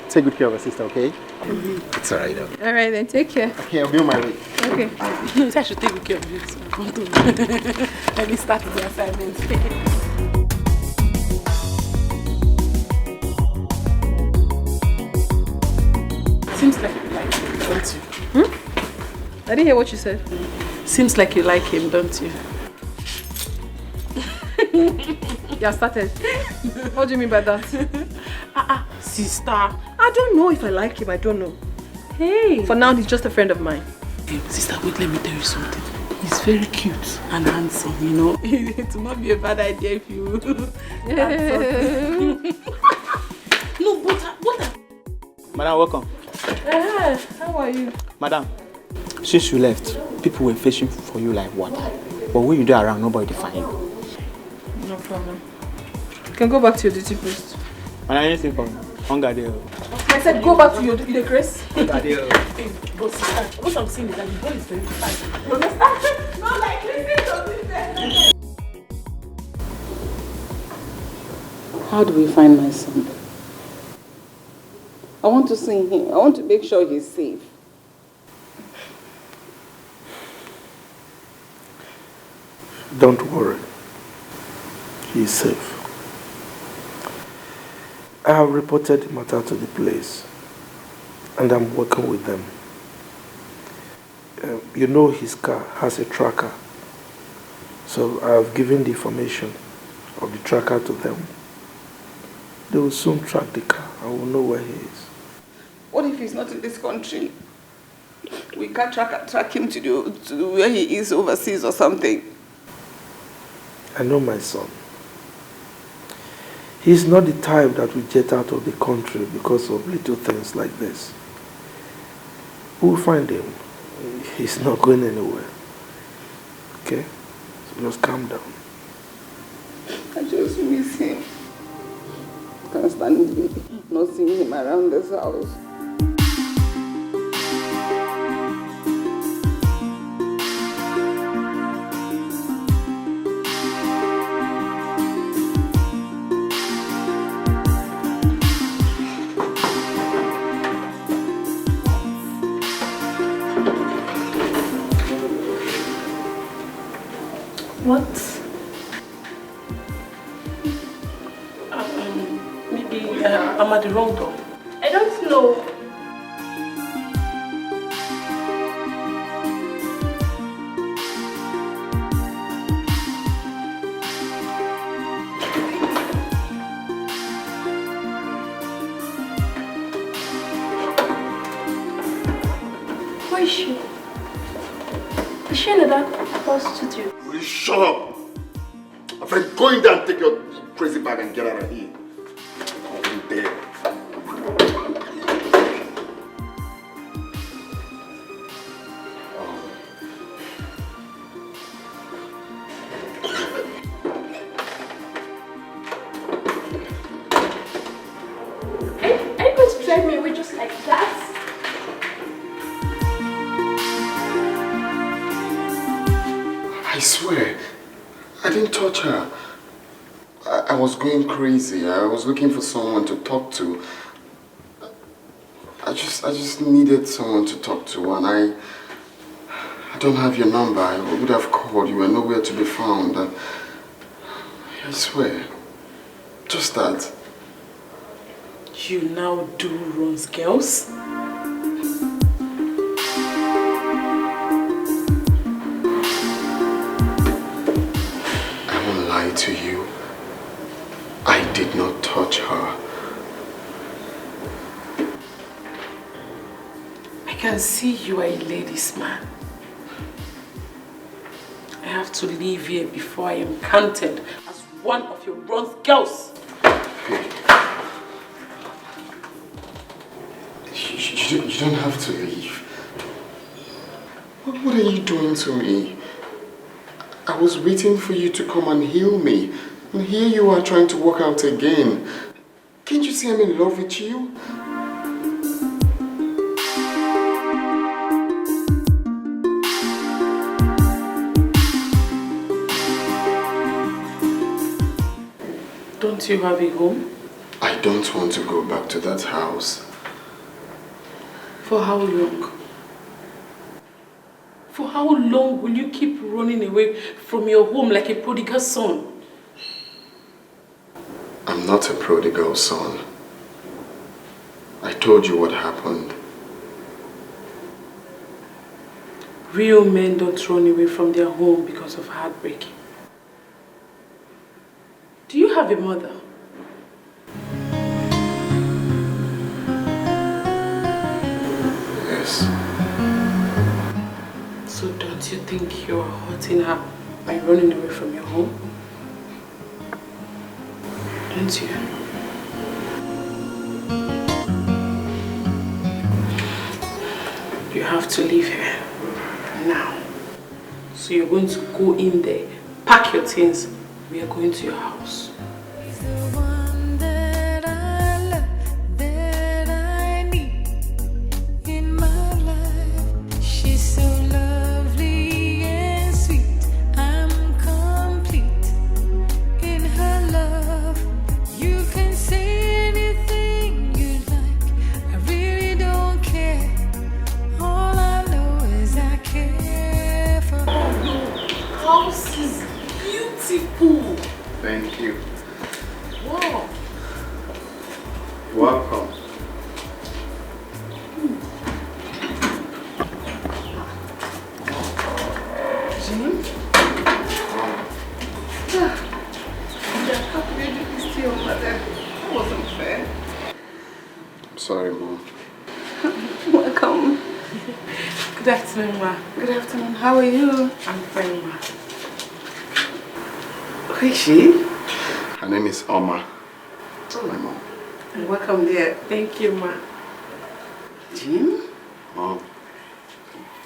Take good care of your sister, okay? It's all right. All right, then take care. Okay, I'll be on my way. Okay. No, I should take good care of you. So let me start the assignment. Seems like you like him, don't you? I didn't hear what you said. Seems like you like him, don't you? You started. What do you mean by that? Sister. I don't know if I like him. I don't know. Hey. For now, he's just a friend of mine. Hey, sister, wait, let me tell you something. He's very cute and handsome, you know. It will not be a bad idea if you... No, but what? Madam, welcome. How are you? Madam, since you left, people were fishing for you like water. But when you do around, nobody find you. No problem. You can go back to your duty post. Madam, anything for me? Hunger there. I said go back to your duty, Grace. Hunger there. Hey, but sister, what I'm saying is that the boy is very fine. You understand? Not like listen to this. How do we find my son? I want to see him. I want to make sure he's safe. Don't worry. He's safe. I have reported the matter to the police, and I'm working with them. You know his car has a tracker, so I have given the information of the tracker to them. They will soon track the car. I will know where he is. What if he's not in this country? We can't track him to where he is overseas or something. I know my son. He's not the type that will jet out of the country because of little things like this. We'll find him. He's not going anywhere. Okay? So just calm down. I just miss him. Can't stand not seeing him around this house. What? Maybe I'm at the wrong door. I don't know. Where is she? Is she in that prostitute? Will you shut up? My friend, go in there and take your crazy bag and get out of here. Go in there. Are you going to drive me away just like that? I swear, I didn't touch her. I was going crazy. I was looking for someone to talk to. I just needed someone to talk to, and I don't have your number. I would have called. You were nowhere to be found. I swear, just that. You now do Ron's girls? I won't lie to you. I did not touch her. I can see you are a ladies' man. I have to leave here before I am counted as one of your Ron's girls. You don't have to leave. What are you doing to me? I was waiting for you to come and heal me. And here you are trying to walk out again. Can't you see I'm in love with you? Don't you have a home? I don't want to go back to that house. For how long? For how long will you keep running away from your home like a prodigal son? I'm not a prodigal son. I told you what happened. Real men don't run away from their home because of heartbreak. Do you have a mother? Yes. So don't you think you're hurting her by running away from your home? Don't you? You have to leave here now. So you're going to go in there, pack your things. We are going to your house. Thank you. Wow. Welcome. Jim? How could you do this to your mother? That wasn't fair. I'm sorry, Mom. Welcome. Good afternoon, Ma. Good afternoon. How are you? I'm fine, Ma. Who is she? Her name is Oma. Oh, my mom. Welcome there. Thank you, Ma. Jim? Mom.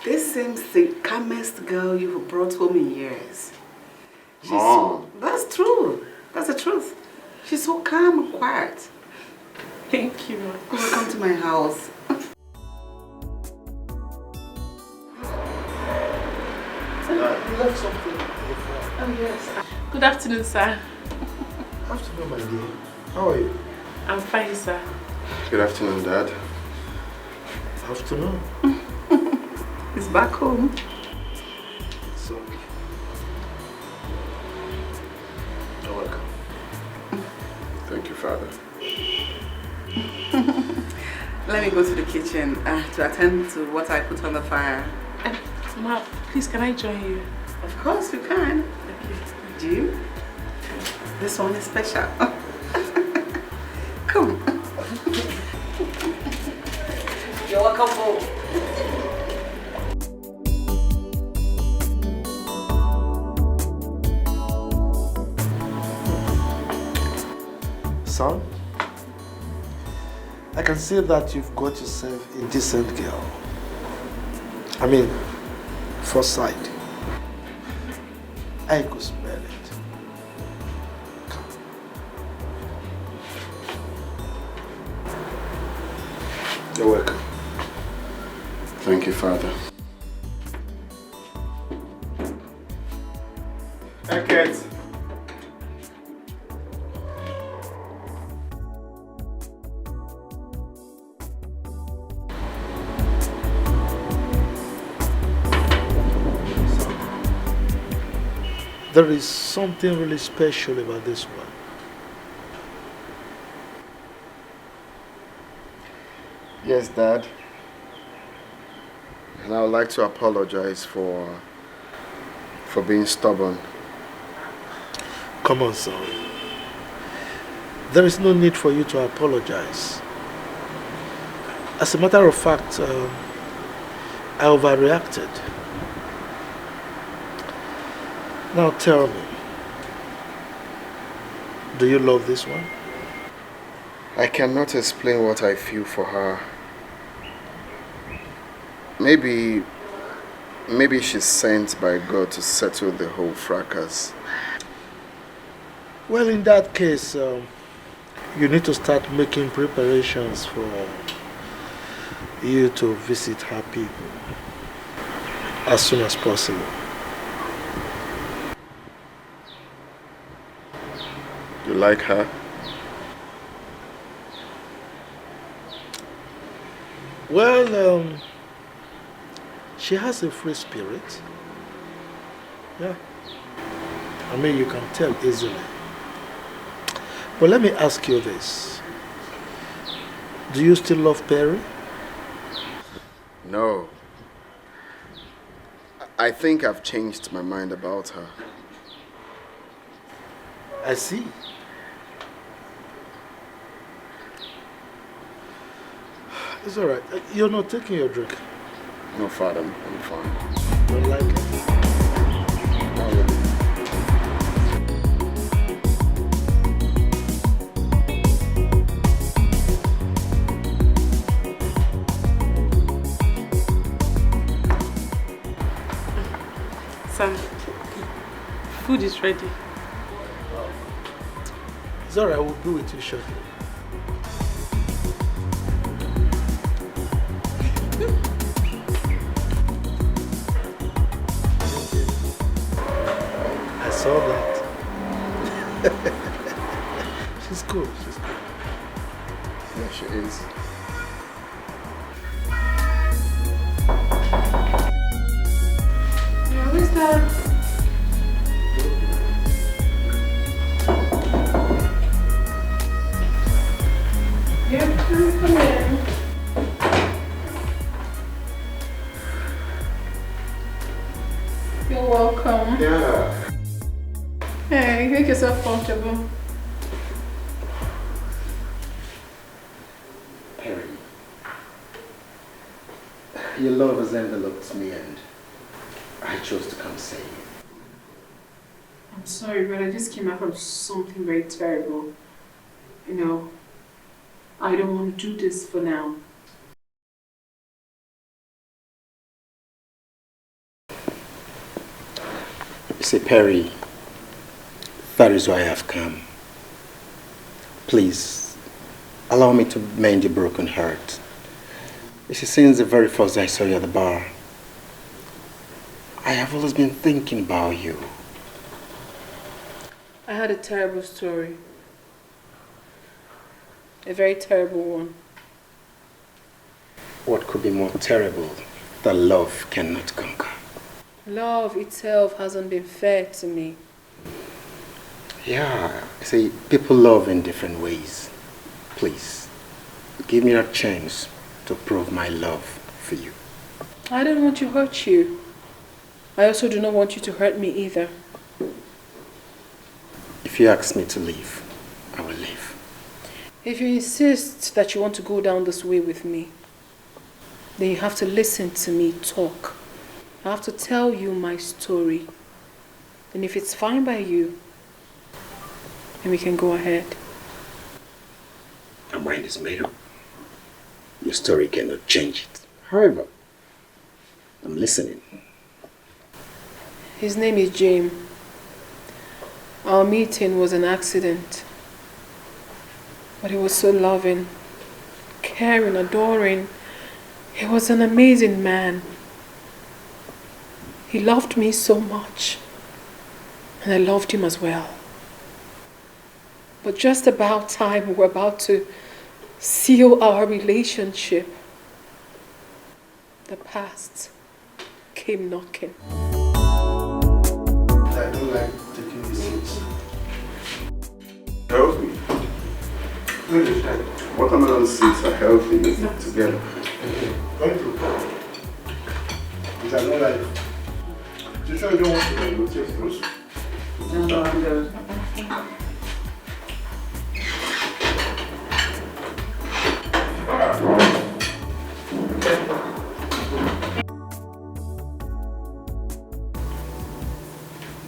This seems the calmest girl you've brought home in years. Mom. That's true. That's the truth. She's so calm and quiet. Thank you, Ma. Welcome to my house. You left something. Oh, yes. Good afternoon, sir. Afternoon, my dear. How are you? I'm fine, sir. Good afternoon, Dad. Afternoon. He's back home. It's okay. You're welcome. Thank you, Father. Let me go to the kitchen to attend to what I put on the fire. Ma, please, can I join you? Of course you can. Do you? This one is special. Come. You're welcome home. Son, I can see that you've got yourself a decent girl. I mean, first sight. I could smell it. You're welcome. Thank you, Father. Okay. There is something really special about this one. Yes, Dad. And I would like to apologize for being stubborn. Come on, son. There is no need for you to apologize. As a matter of fact, I overreacted. Now tell me, do you love this one? I cannot explain what I feel for her. Maybe she's sent by God to settle the whole fracas. Well, in that case, you need to start making preparations for you to visit her people as soon as possible. You like her? Well, she has a free spirit. Yeah. I mean, you can tell easily. But let me ask you this. Do you still love Perry? No. I think I've changed my mind about her. I see. It's all right. You're not taking your drink. No, Father, I'm fine. Don't like it? Not really. Son, food is ready. It's all right. We'll be with you shortly. I saw that. She's cool. She's cool. Yeah, she is. Yeah, who's that? Yeah, come in. You're welcome. Yeah. Hey, make yourself comfortable. Perry, your love has enveloped me and I chose to come say it. I'm sorry, but I just came out from something very terrible. You know, I don't want to do this for now. You see, Perry, that is why I have come. Please, allow me to mend your broken heart. You see, since the very first day I saw you at the bar, I have always been thinking about you. I had a terrible story. A very terrible one. What could be more terrible that love cannot conquer? Love itself hasn't been fair to me. Yeah, see, people love in different ways. Please, give me that chance to prove my love for you. I don't want to hurt you. I also do not want you to hurt me either. If you ask me to leave, I will leave. If you insist that you want to go down this way with me, then you have to listen to me talk. I have to tell you my story. And if it's fine by you, then we can go ahead. My mind is made up. Your story cannot change it. However, I'm listening. His name is James. Our meeting was an accident. But he was so loving, caring, adoring. He was an amazing man. He loved me so much. And I loved him as well. But just about time we were about to seal our relationship, the past came knocking. I don't like taking these seats. Healthy. Watermelon seeds are healthy together. Thank you. Which I don't like. You sure you don't want to take fruits? No, I'm good.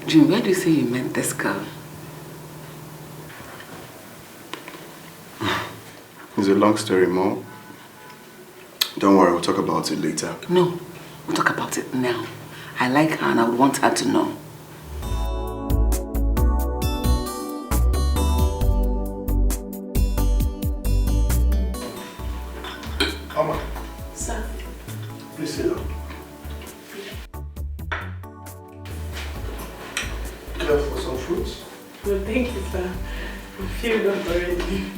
Jim, where do you say you met this girl? It's a long story, Mom. Don't worry, we'll talk about it later. No, we'll talk about it now. I like her and I would want her to know. Come on. Sir. Please sit down. Care for some fruits? No, thank you, sir. I'm filled up already.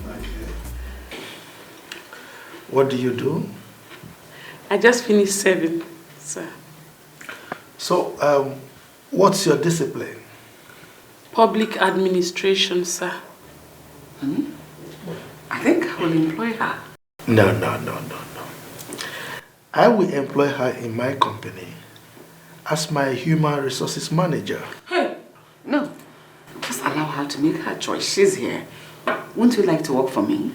What do you do? I just finished serving, sir. So, what's your discipline? Public administration, sir. I think I will employ her. No. I will employ her in my company as my human resources manager. Hey, no. Just allow her to make her choice. She's here. Wouldn't you like to work for me?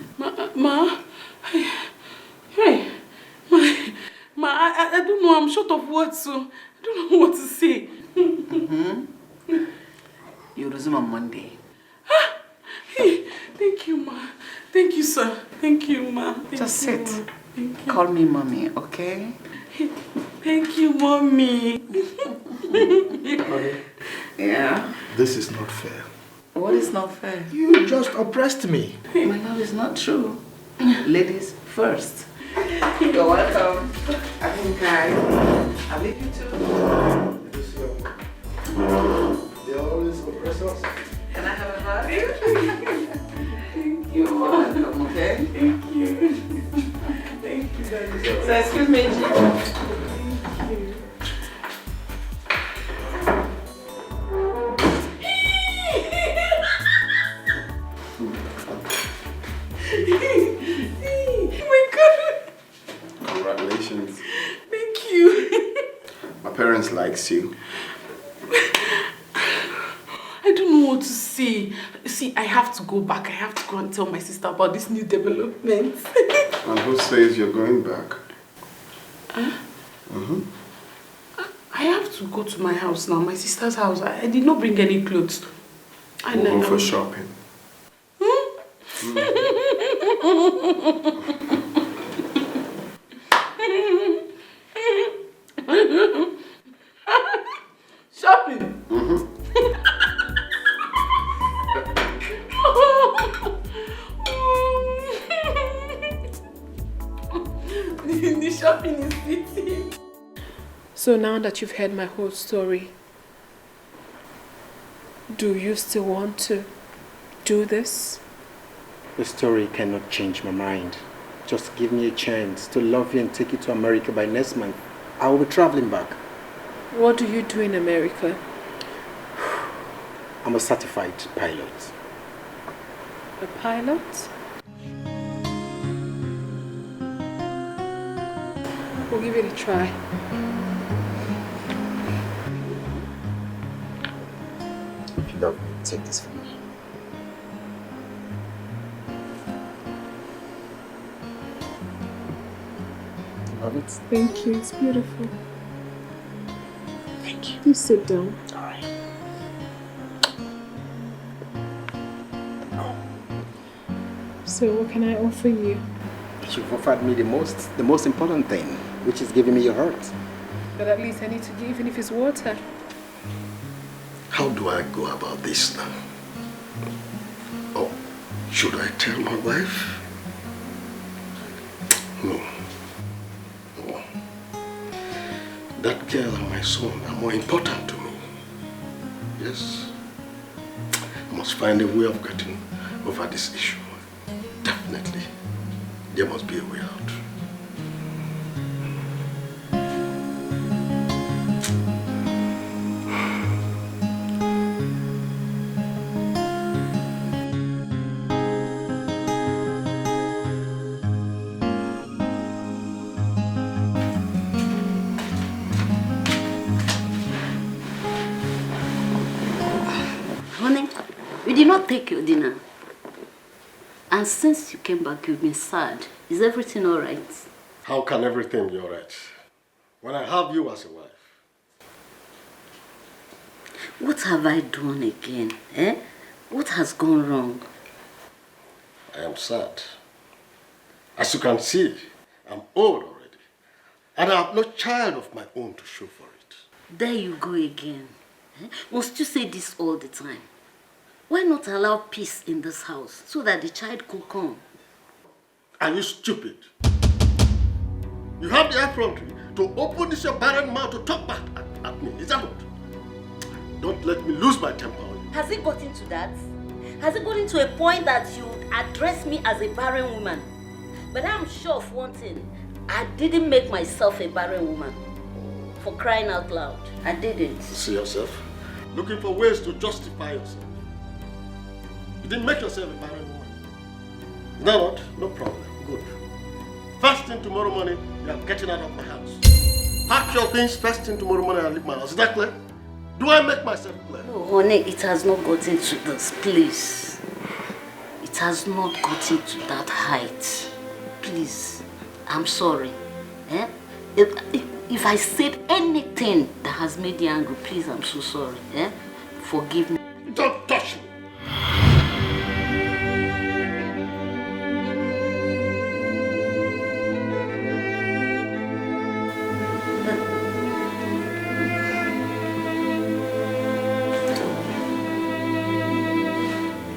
I don't know. I'm short of words, so I don't know what to say. You resume on Monday. Hey, thank you, Ma. Thank you, sir. Thank you, Ma. Just sit. Call me mommy, okay? Thank you, Mommy. Honey, Yeah. this is not fair. What is not fair? You just oppressed me. My love is not true. Ladies first. You're welcome. I think I leave you too. They always oppress us. Can I have a hug? Thank you. You're welcome, okay? Thank you. Thank you, Daddy. So, excuse me, Jim. Thank you. Oh my God. Congratulations. Thank you. My parents likes you. I don't know what to say. See, I have to go back. I have to go and tell my sister about this new development. And who says you're going back? Huh? I have to go to my house now, my sister's house. I did not bring any clothes. We'll go for shopping. Shopping? The shopping is fitting. So now that you've heard my whole story, do you still want to do this? The story cannot change my mind. Just give me a chance to love you and take you to America by next month. I will be traveling back. What do you do in America? I'm a certified pilot. A pilot? We'll give it a try. If you love me, take this from me. Love it? Thank you. It's beautiful. Thank you. Please sit down. All right. So what can I offer you? You've offered me the most important thing, which is giving me your heart. But at least I need to give, even if it's water. How do I go about this now? Oh, should I tell my wife? No. No. That girl and my son are more important to me. Yes. I must find a way of getting over this issue. Definitely. There must be a way out. Honey, you did not take your dinner. And since you came back, you've been sad. Is everything all right? How can everything be all right when I have you as a wife? What have I done again? Eh? What has gone wrong? I am sad. As you can see, I'm old already. And I have no child of my own to show for it. There you go again. Eh? Must you say this all the time? Why not allow peace in this house so that the child could come? Are you stupid? You have the effrontery to open this your barren mouth to talk back at me. Is that what? Don't let me lose my temper on you. Has it gotten to that? Has it gotten to a point that you address me as a barren woman? But I'm sure of one thing. I didn't make myself a barren woman. For crying out loud. I didn't. See yourself? Looking for ways to justify yourself. You didn't make yourself a barren woman. Is that what? No problem. Good. First thing tomorrow morning, you are getting out of my house. Pack your things first thing tomorrow morning and leave my house. Is that clear? Do I make myself clear? No, honey, it has not gotten to this, please. It has not gotten to that height. Please, I'm sorry. Eh? If I said anything that has made you angry, please, I'm so sorry. Eh? Forgive me. Don't touch me.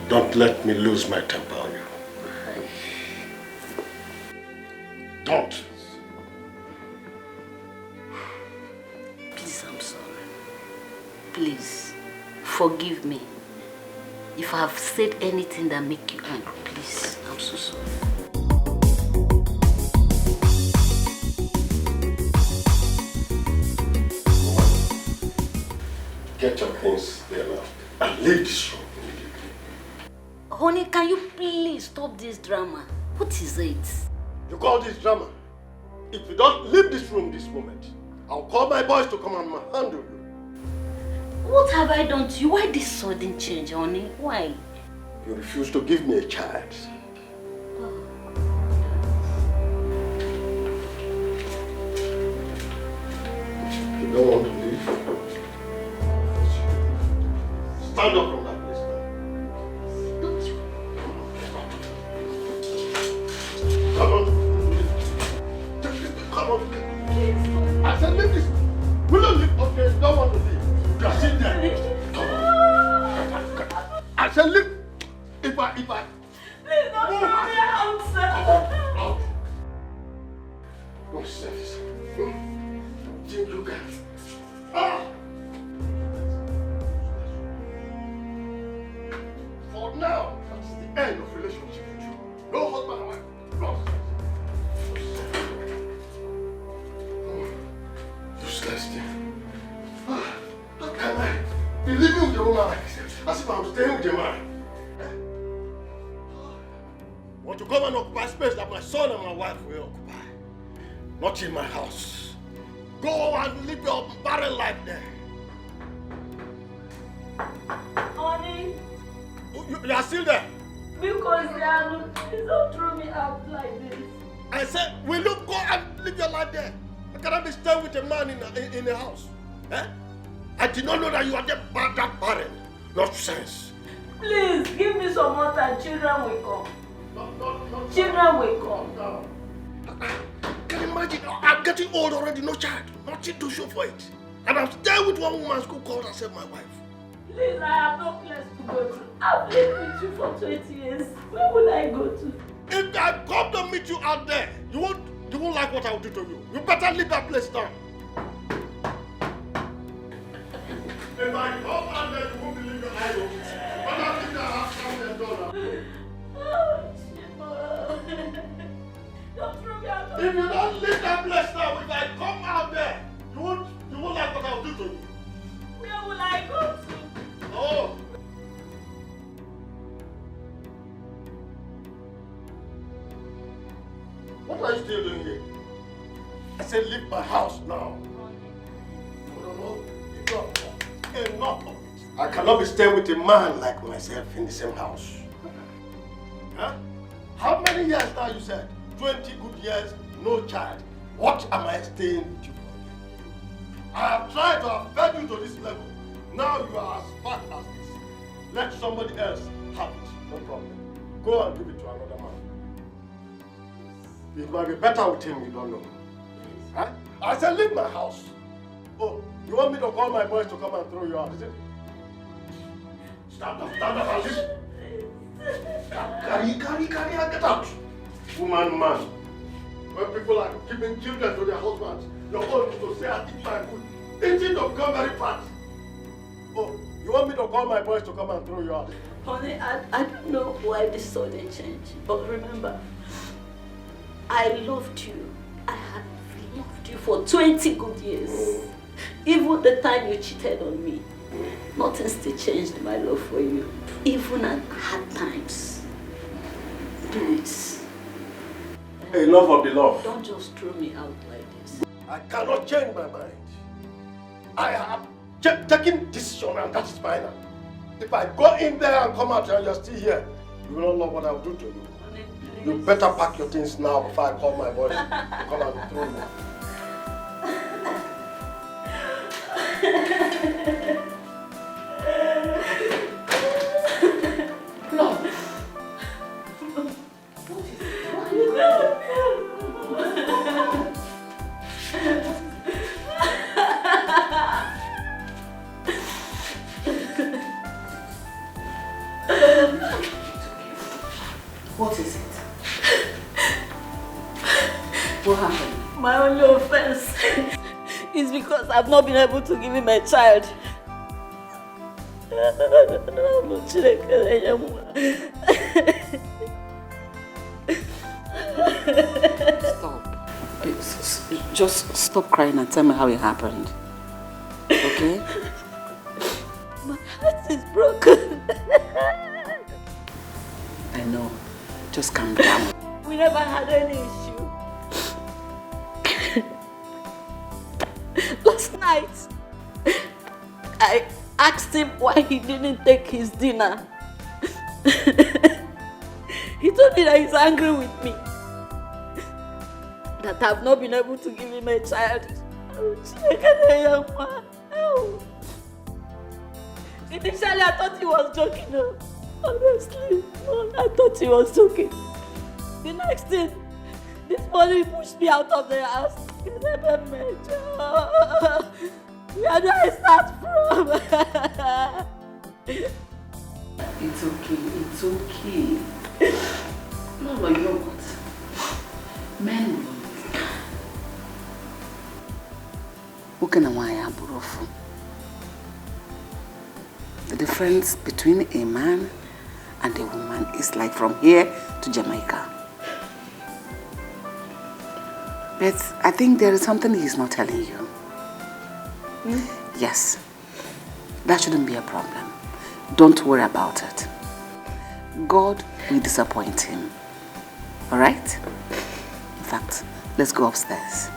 Don't let me lose my temper on you. Don't. Please, I'm sorry. Please, forgive me. If I have said anything that make you angry, please, I'm so sorry. Get your things there now and leave this room. Honey, can you please stop this drama? What is it? You call this drama? If you don't leave this room this moment, I'll call my boys to come and handle you. What have I done to you? Why this sudden change, honey? Why? You refuse to give me a child. You don't want to leave? Stand up from that place now. Don't you? Come on. Come on. I said leave this. Will you leave? Okay, you don't want to leave. You are sitting there. Come on. I said leave. If I... Please don't throw me out, sir. Out. Don't say this. Think you can. For now, that's the end of relationship with you. No husband and wife. No. Useless thing. How can I be living with a woman like this? As if I'm staying with a man. Want to come and occupy space that my son and my wife will occupy. Not in my house. Go and live your barren life there. Honey, You are still there? because please don't throw me out like this. I said, will you go and live your life there? I cannot be staying with a man in a house. Eh? I did not know that you are that barren. Nonsense. Please, give me some more time. Children will come. Children will come. Can you imagine? I'm getting old already, no child. Nothing to show for it. And I'm staying with one woman who called herself my wife. Please, I have no place to go to. I've lived with you for 20 years. Where will I go to? If I come to meet you out there, you won't like what I will do to you. You better leave that place now. If I come out there, you won't believe your eyes open. But I think I have $1,000. Don't throw me out. If you don't leave that place now, if I come out there, you won't like what I will do to you. Where will I go to? Oh. What are you still doing here? I said leave my house now. No. Enough of it. I cannot be staying with a man like myself in the same house. Huh? How many years now you said? 20 good years, no child. What am I staying with you for? I have tried to have fed you to this level. Now you are as fat as this. Let somebody else have it. No problem. Go and give it to another man. It might be better with him, you don't know. Huh? I said leave my house. Oh, you want me to call my boys to come and throw you out, is it? Stand up and listen. Carry, and get out. Man. When people are giving children to their husbands, your own is to say, I eat my food. Eating to become very fat. Oh, you want me to call my boys to come and throw you out? Honey, I don't know why this sudden change, but remember, I loved you. I had loved you for 20 good years. Even the time you cheated on me, nothing still changed my love for you. Even at hard times. Please. Enough of the love. Don't just throw me out like this. I cannot change my mind. I have taken decision and that is final. If I go in there and come out and you're still here, you will not know what I will do to you. Honey, you better pack your things now before I call my boys to come and throw you. No. What is it? What happened? My only offense is because I've not been able to give him a child. Stop. Just stop crying and tell me how it happened. Okay? My heart is broken. I know. Just calm down. We never had any issue. Last night, I asked him why he didn't take his dinner. He told me that he's angry with me. That I've not been able to give him a child. Initially, I thought he was joking. Honestly, I thought he was joking. The next thing, this morning he pushed me out of the house. Where do I start from? It's okay. No, but you know what? Men will understand. Who can I from? The difference between a man and a woman is like from here to Jamaica. But I think there is something he's not telling you. Yes, that shouldn't be a problem. Don't worry about it. God will disappoint him. Alright? In fact, Let's go upstairs.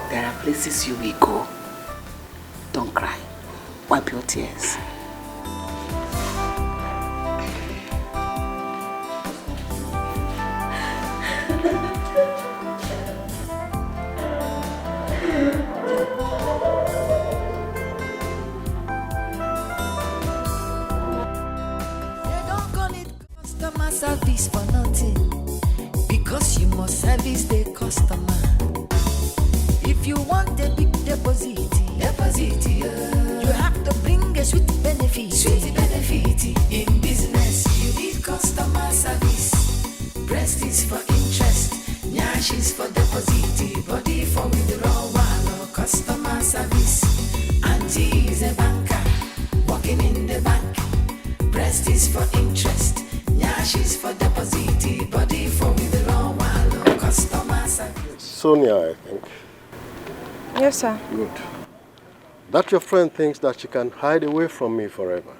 There are places you will go. Don't cry. Wipe your tears. Customer service for nothing, because you must service the customer. If you want a big deposit, you have to bring a sweet benefit. In business, you need customer service. Breast is for interest, nyash is for deposit, body for withdrawal or customer service. Auntie is a banker, working in the bank. Breast is for interest. Nyash is for deposit, body for withdrawal or customer service. Sonia, I think. Yes, sir. Good. That your friend thinks that she can hide away from me forever.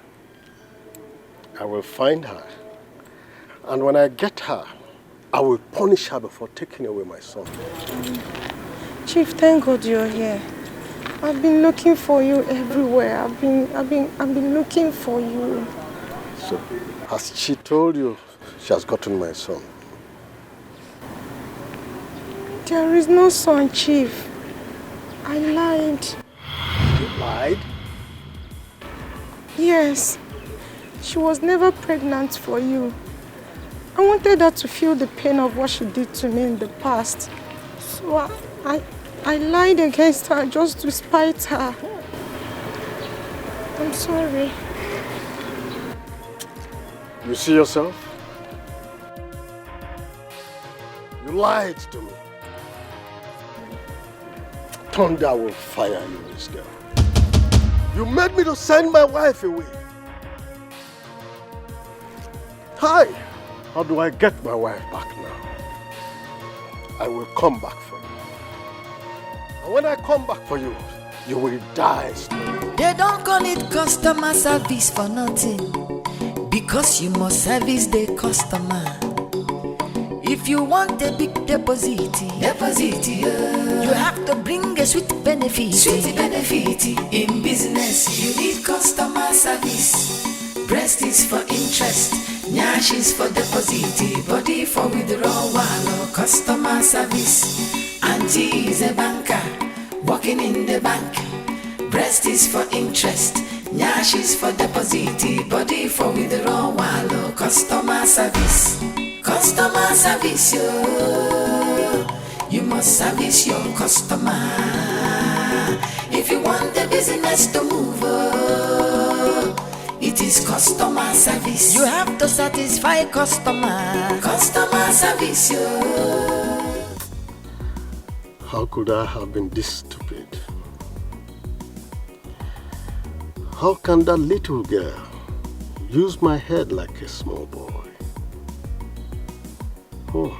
I will find her. And when I get her, I will punish her before taking away my son. Chief, thank God you're here. I've been looking for you everywhere. I've been looking for you. So, has she told you she has gotten my son? There is no son, Chief. I lied. You lied? Yes. She was never pregnant for you. I wanted her to feel the pain of what she did to me in the past. So I lied against her just to spite her. I'm sorry. You see yourself? You lied to me. Thunder will fire you, this girl. You made me to send my wife away. Hi! How do I get my wife back now? I will come back for you. And when I come back for you, you will die slowly. They don't call it customer service for nothing, because you must service the customer. If you want a big deposit, you have to bring a sweet benefit. In business, you need customer service. Breast is for interest, nyash is for deposit, body for withdrawal or customer service. Auntie is a banker, working in the bank. Breast is for interest, nyash is for deposit, body for withdrawal or customer service. Customer service, you must service your customer. If you want the business to move, it is customer service. You have to satisfy customer. Customer service, How could I have been this stupid? How can that little girl use my head like a small boy? Oh,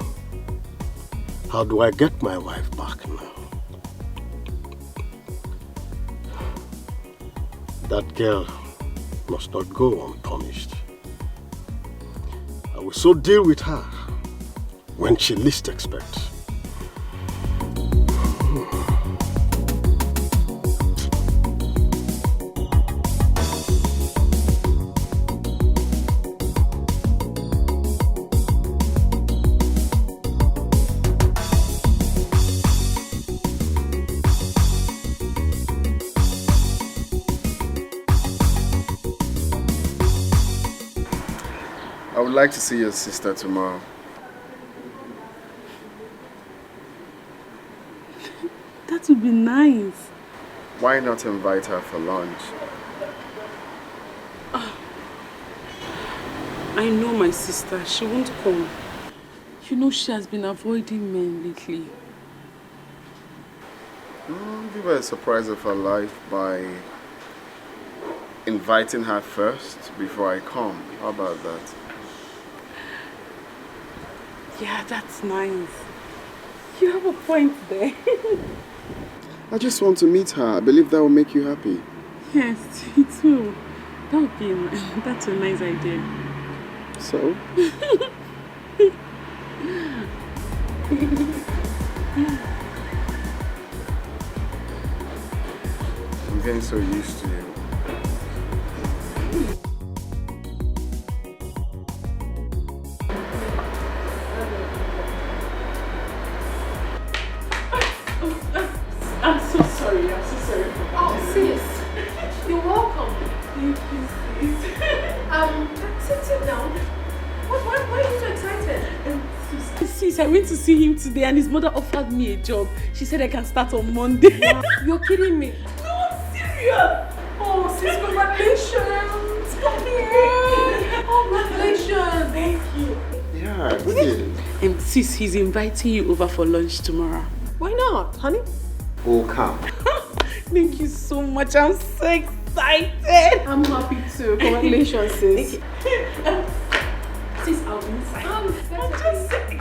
how do I get my wife back now? That girl must not go unpunished. I will so deal with her when she least expects. I would like to see your sister tomorrow. That would be nice. Why not invite her for lunch? I know my sister. She won't come. You know she has been avoiding men lately. Give her a surprise of her life by inviting her first before I come. How about that? Yeah, that's nice. You have a point there. I just want to meet her. I believe that will make you happy. Yes, me too. That would be that's a nice idea. So? I'm getting so used to you. I'm so sorry for that. Oh, sis. You're welcome. Thank you, sis. Sit down. Why are you so excited? Sis, I went to see him today and his mother offered me a job. She said I can start on Monday. You're kidding me. No, I'm serious. Oh, sis, congratulations. Come here. Congratulations. Thank you. Yeah, good. Sis, he's inviting you over for lunch tomorrow. Why not, honey? We'll come. Thank you so much. I'm so excited. I'm happy too. Congratulations, sis. Sis, I'll be inside. I'm just so excited.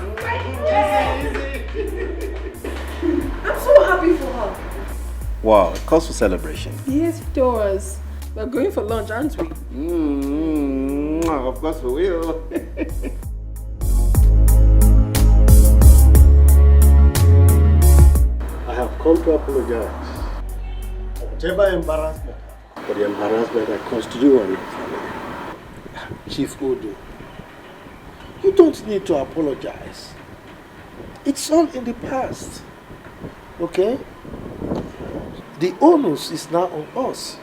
I'm so happy for her. Wow, it calls for celebration. Yes, it does. We're going for lunch, aren't we? Of course we will. I have come to apologize. Whatever embarrassment, for the embarrassment I caused you and your family. Chief Odo, you don't need to apologize. It's all in the past. Okay? The onus is now on us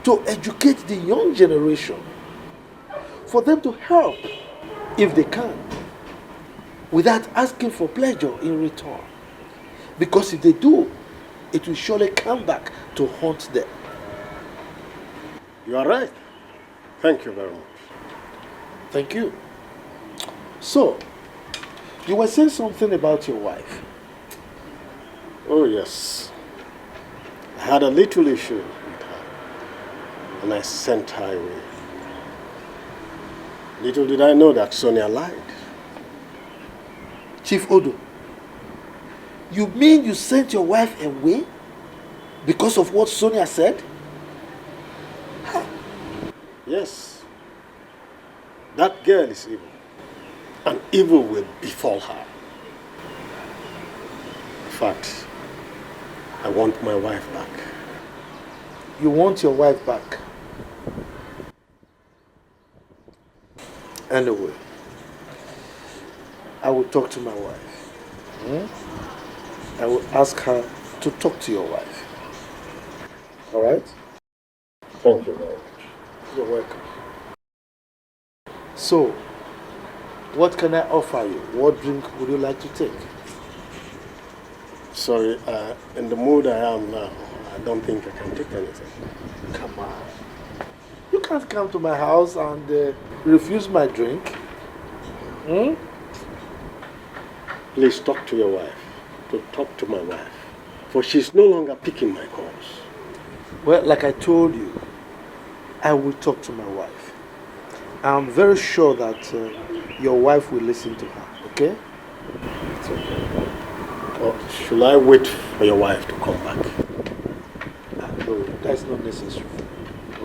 to educate the young generation, for them to help if they can, without asking for pleasure in return. Because if they do, it will surely come back to haunt them. You are right. Thank you very much. Thank you. So, you were saying something about your wife. Oh, yes. I had a little issue with her, and I sent her away. Little did I know that Sonia lied. Chief Odo, you mean you sent your wife away because of what Sonia said? Yes. That girl is evil, and evil will befall her. In fact, I want my wife back. You want your wife back? Anyway, I will talk to my wife. I will ask her to talk to your wife. All right? Thank you very much. You're welcome. So, what can I offer you? What drink would you like to take? Sorry, in the mood I am now, I don't think I can take anything. Come on. You can't come to my house and refuse my drink. Please talk to your wife. To talk to my wife. For she's no longer picking my calls. Well, like I told you, I will talk to my wife. I'm very sure that your wife will listen to her, okay? It's okay. Or should I wait for your wife to come back? No, that's not necessary.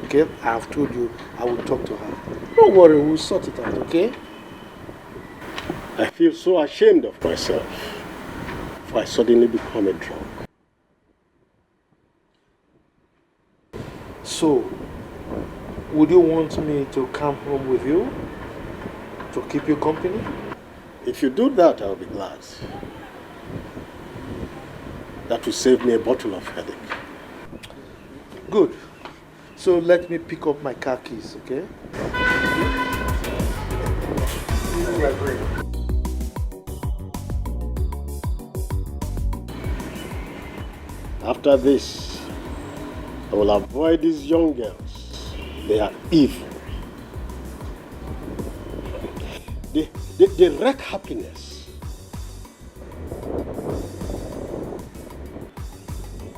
Okay? I have told you I will talk to her. Don't worry, we'll sort it out, okay? I feel so ashamed of myself for I suddenly become a drunk. So, would you want me to come home with you? To keep you company? If you do that, I'll be glad. That will save me a bottle of headache. Good. So let me pick up my car keys, okay? After this, I will avoid these young girls. They are evil. They wreck happiness.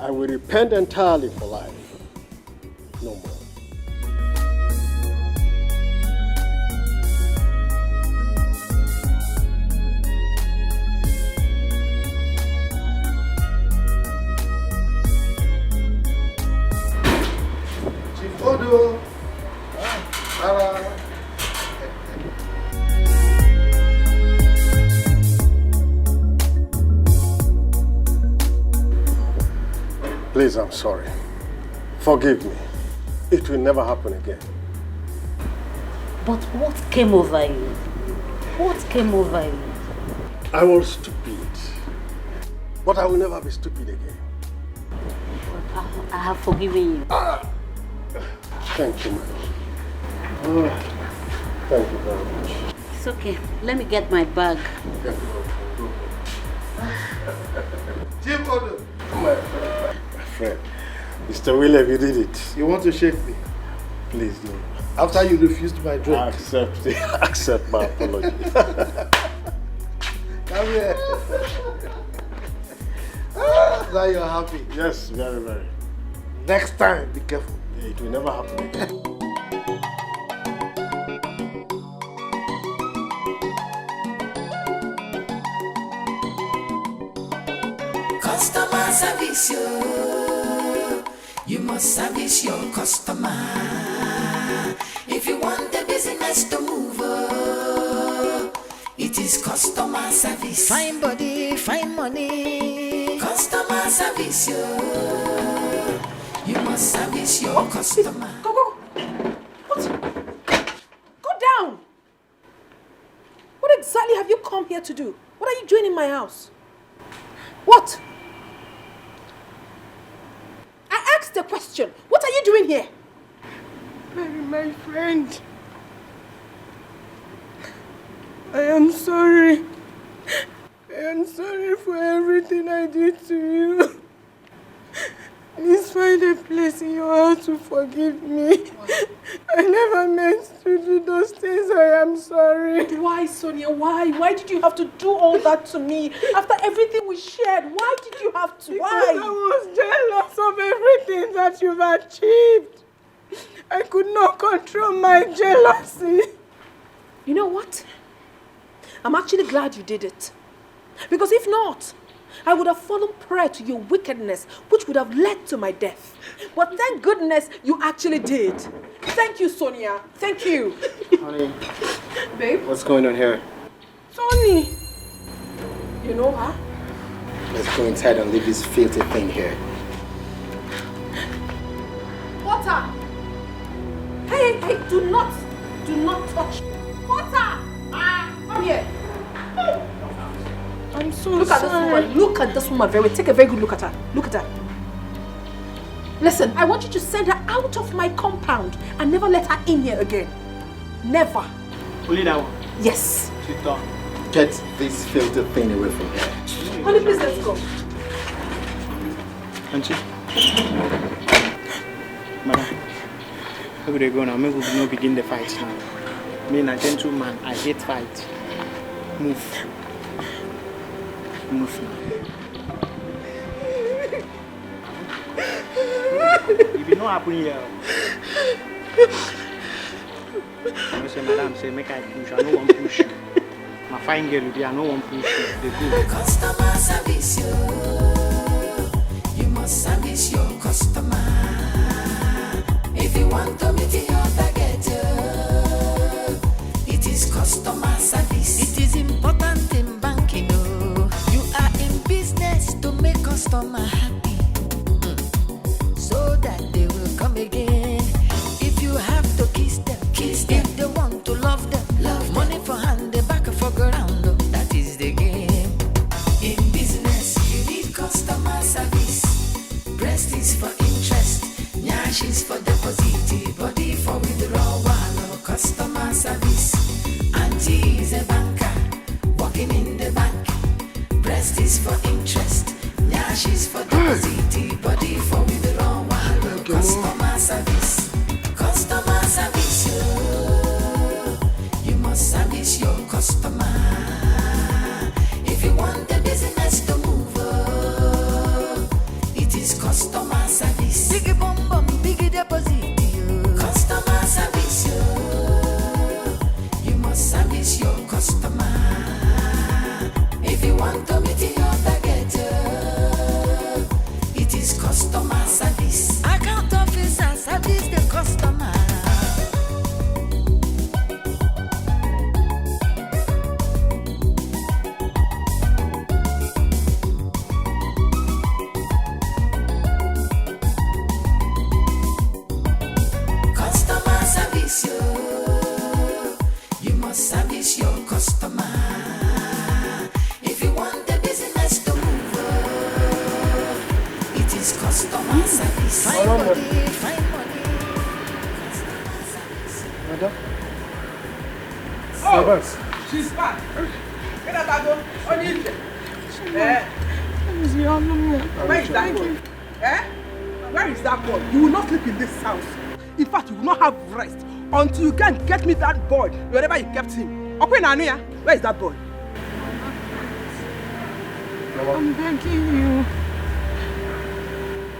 I will repent entirely for life. No more. Chief Odo. Please, I'm sorry. Forgive me. It will never happen again. But what came over you? What came over you? I was stupid. But I will never be stupid again. I have forgiven you. Thank you, madam. Thank you very much. It's okay. Let me get my bag. Jim Odom. My friend. Mr. William, you did it. You want to shake me? Please do. After you refused my drink. Accept my apology. Come here. Now you're happy. Yes, very, very. Next time, be careful. It will never happen again. Customer service, you must service your customer. If you want the business to move, it is customer service. Fine body, fine money. Customer service, you must service your customer. Go. What? Go down. What exactly have you come here to do? What are you doing in my house? What? I asked a question. What are you doing here? Mary, my friend. I am sorry. I am sorry for everything I did to you. Please find a place in your heart to forgive me. I never meant to do those things. I am sorry. Why, Sonia? Why? Why did you have to do all that to me? After everything we shared, why did you have to? Why? Because I was jealous of everything that you've achieved. I could not control my jealousy. You know what? I'm actually glad you did it. Because if not, I would have fallen prey to your wickedness, which would have led to my death. But thank goodness you actually did. Thank you, Sonia. Thank you. Honey, babe, what's going on here? Tony. You know her? Let's go inside and leave this filthy thing here. Water. Hey, do not touch. Water. Come here. I'm so Look at this woman. Look at this woman. Take a very good look at her. Look at her. Listen, I want you to send her out of my compound and never let her in here again. Never. Only that one? Yes. Sit down. Get this filthy thing away from here. Honey, please let's go. Auntie. Madam, where would they go now? Maybe we will not begin the fight now. Me, a gentleman, I hate fight. Move. Move now. If you know what happened here, I say, madam, say, make I push. I don't want to push you. My fine girl, I don't want to push you. They go. Customer service, you must service your customer. If you want to meet your target, it is customer service. It is important in banking. You are in business to make customer happy, so that they will come again. If you have to kiss them. If they want to love them, money for hand, the back for ground. That is the game. In business, you need customer service. Breast is for interest, nyash is for deposit, body for withdrawal. Customer service. Auntie is a banker, working in the bank. Breast is for interest, nyash is for deposit, body for withdrawal. Customer service. Customer service, you must service your customer. If you want the business to move, it is customer service. Biggie bum bum, biggie deposit. Customer service, you must service your customer. If you want to meet your target, it is customer service. Account officer service. Madam? Oh, she's back. Get up, Ago. On you. Where is that boy? Eh? Where is that boy? You will not sleep in this house. In fact, you will not have rest until you can get me that boy wherever you kept him. Okay, Nanuya, where is that boy? I'm begging you.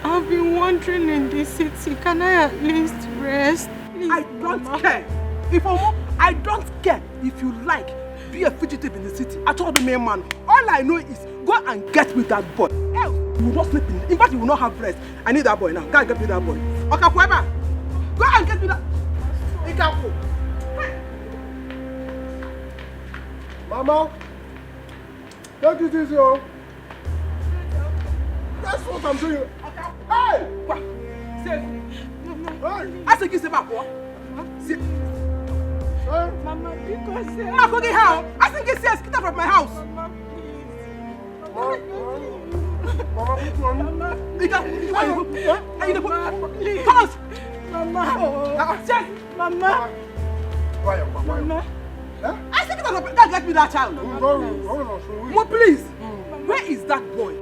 I've been wandering in this city. Can I at least rest? Please, I don't care. If I don't care. If you like, be a fugitive in the city. I told the main man. All I know is go and get me that boy. Else, you will not sleep in. In fact, you will not have rest. I need that boy now. Go and get me that boy. Okay, whoever. Go and get me that. Etiko. Mama, take it easy, oh. That's what I'm doing. Hey! What? Say, I said, give back what? Mama, because Mama, go get how? I think it's get out of my house. Mama, please. Mama, please. Thomas. Mama. Mama. Mama. I said, get me that child. Mama, please. Where is that boy?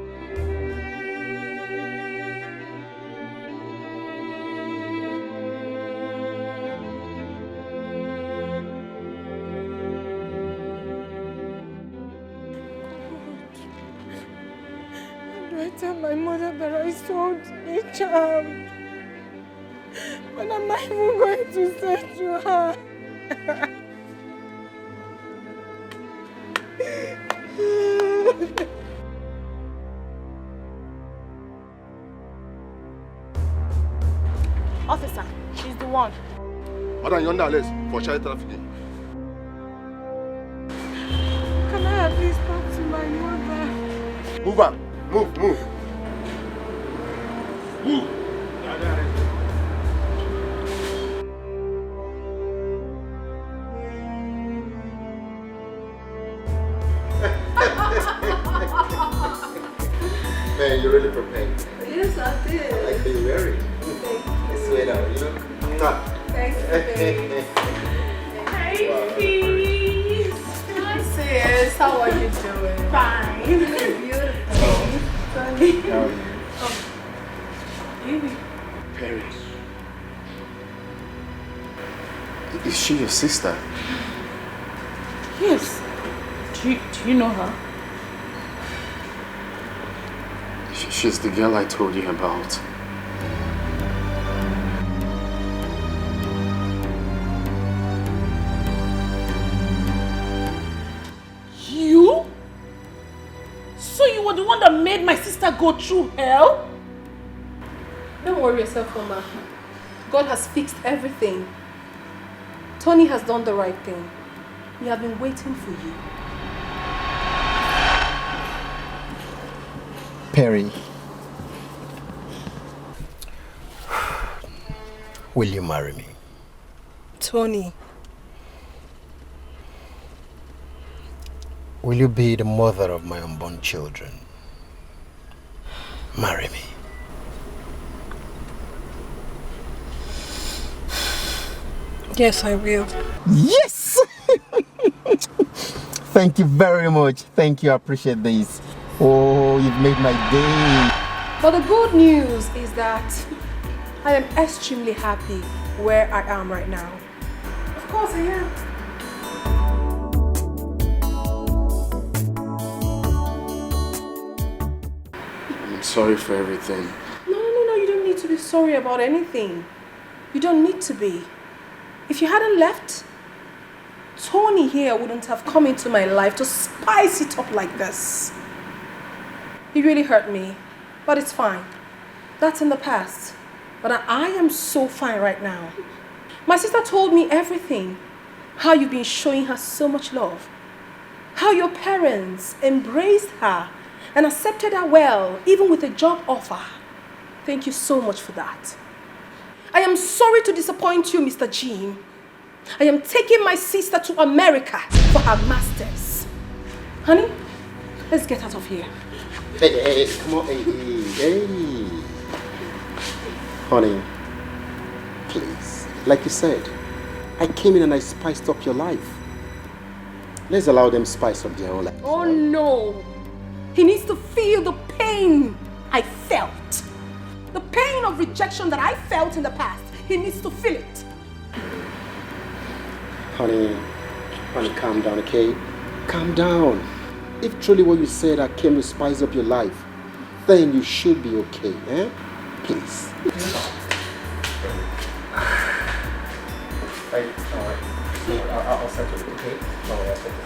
I tell my mother that I sold a child. But am I even going to say to her? Officer, she's the one. Madam, you're under arrest for child trafficking. Can I at least talk to my mother? Move on. Move. Move. Man, you're really prepared. Yes, I did. I like the wearing. I swear now, you look. Thanks, babe. Hey, peace. Hi, sis. How are you doing? Fine. Beautiful. Sunny. How are you? Perry. Is she your sister? Yes. Do you know her? She's the girl I told you about. You? So you were the one that made my sister go through hell? Don't worry yourself, Mama. God has fixed everything. Tony has done the right thing. We have been waiting for you. Perry, will you marry me? Tony. Will you be the mother of my unborn children? Marry me. Yes, I will. Yes! Thank you very much. Thank you. I appreciate this. Oh, you've made my day. But the good news is that I am extremely happy where I am right now. Of course I am. I'm sorry for everything. No, you don't need to be sorry about anything. You don't need to be. If you hadn't left, Tony here wouldn't have come into my life to spice it up like this. He really hurt me, but it's fine. That's in the past. But I am so fine right now. My sister told me everything. How you've been showing her so much love. How your parents embraced her and accepted her well, even with a job offer. Thank you so much for that. I am sorry to disappoint you, Mr. Jean. I am taking my sister to America for her masters. Honey, let's get out of here. Hey, come on, hey. Honey, please. Like you said, I came in and I spiced up your life. Let's allow them spice up their own life. Oh no! He needs to feel the pain I felt. The pain of rejection that I felt in the past. He needs to feel it. Honey, calm down, okay? Calm down. If truly what you said I came to spice up your life, then you should be okay, eh? Please. I'll settle it, okay? I'll settle it.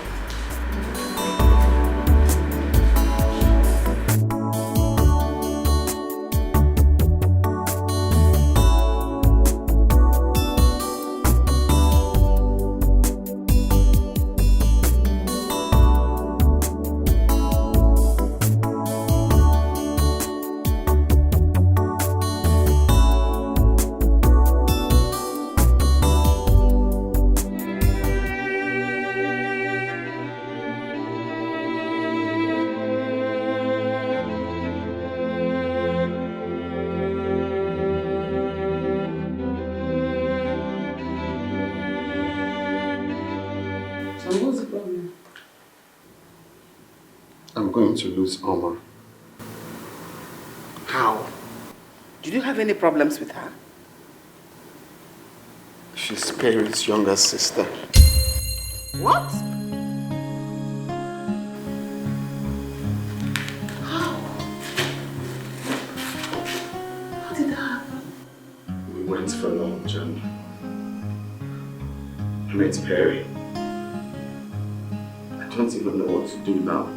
To lose Omar. How? Did you have any problems with her? She's Perry's younger sister. What? How? How did that happen? We went for lunch and I met Perry. I don't even know what to do now.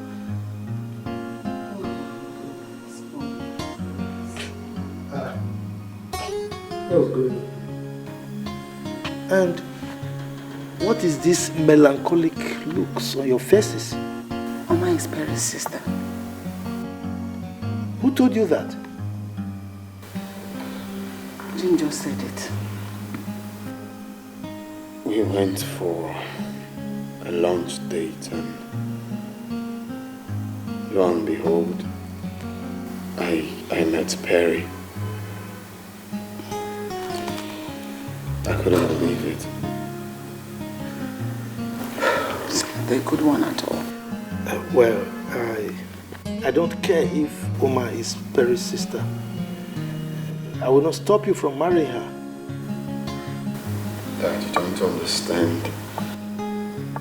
That was good. And what is this melancholic looks on your faces? Mama is Perry's sister. Who told you that? Jim just said it. We went for a lunch date and lo and behold, I met Perry. I couldn't believe it. It's not a good one at all. Well, I don't care if Oma is Perry's sister. I will not stop you from marrying her. Dad, you don't understand.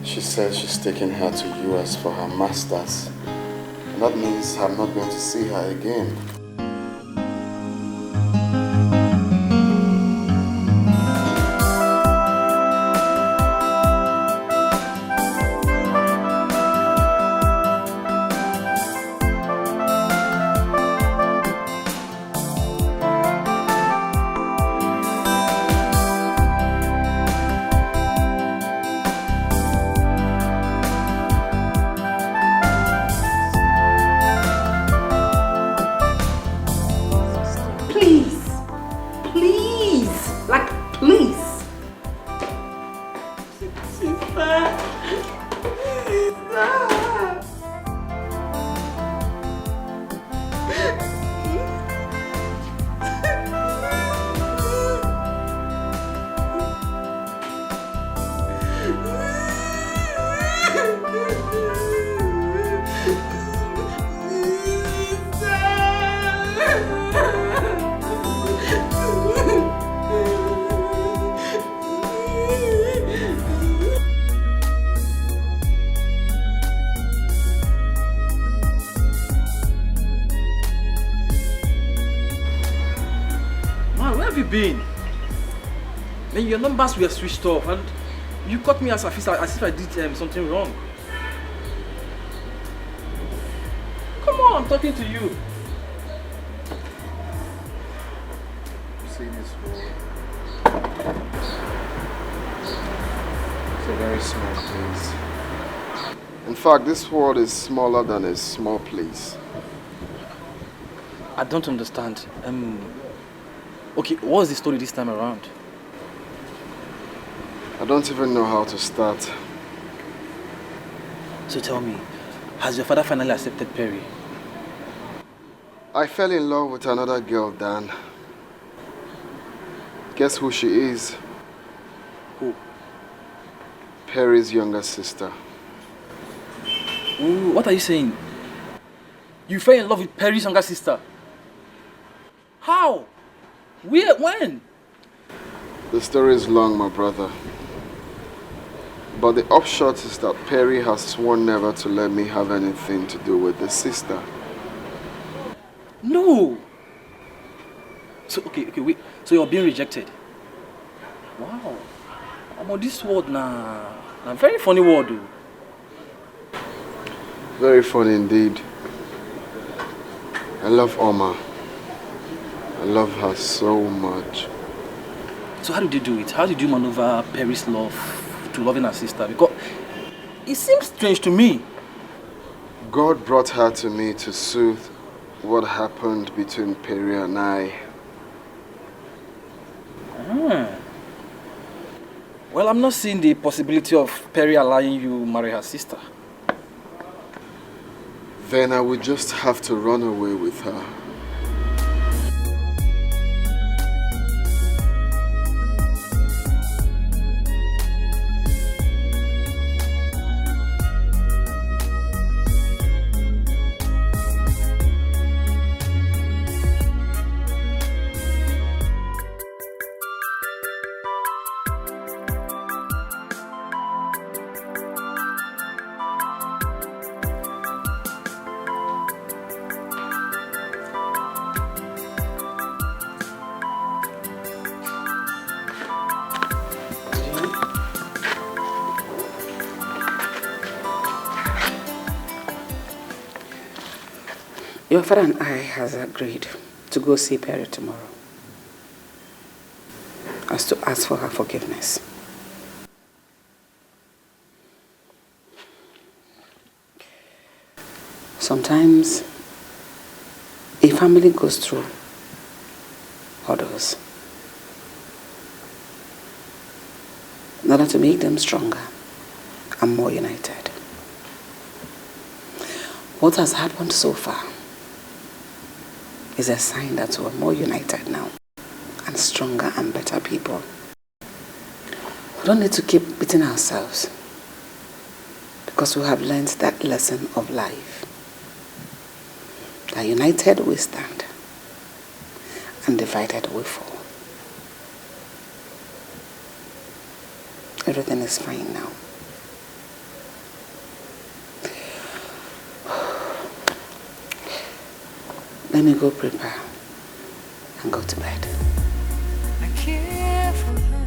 She said she's taking her to US for her master's. And that means I'm not going to see her again. Then your numbers were switched off and you caught me as if I did something wrong. Come on, I'm talking to you. See this world. It's a very small place. In fact, this world is smaller than a small place. I don't understand. Okay, what's the story this time around? I don't even know how to start. So tell me, has your father finally accepted Perry? I fell in love with another girl, Dan. Guess who she is? Who? Perry's younger sister. Ooh, what are you saying? You fell in love with Perry's younger sister? How? Where? When? The story is long, my brother. But the upshot is that Perry has sworn never to let me have anything to do with the sister. No! So, okay, wait. So you're being rejected? Wow. I'm on this word now. A very funny word, though. Very funny indeed. I love Oma. I love her so much. So how did you do it? How did you maneuver Perry's love to loving her sister? Because it seems strange to me. God brought her to me to soothe what happened between Perry and I. Well, I'm not seeing the possibility of Perry allowing you marry her sister. Then I would just have to run away with her. Your father and I has agreed to go see Perry tomorrow. As to ask for her forgiveness. Sometimes a family goes through hurdles in order to make them stronger and more united. What has happened so far is a sign that we're more united now and stronger and better people. We don't need to keep beating ourselves because we have learned that lesson of life. That united we stand and divided we fall. Everything is fine now. Let me go prepare and go to bed. I care for her.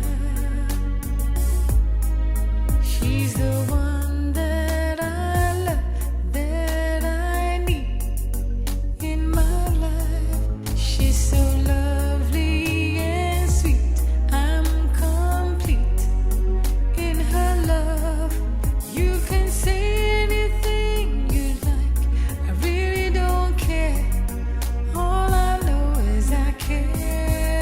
She's the one that I love, that I need in my life. She's so lovely and sweet. I'm complete in her love. You can say anything you like. I really don't care. All I know is I care.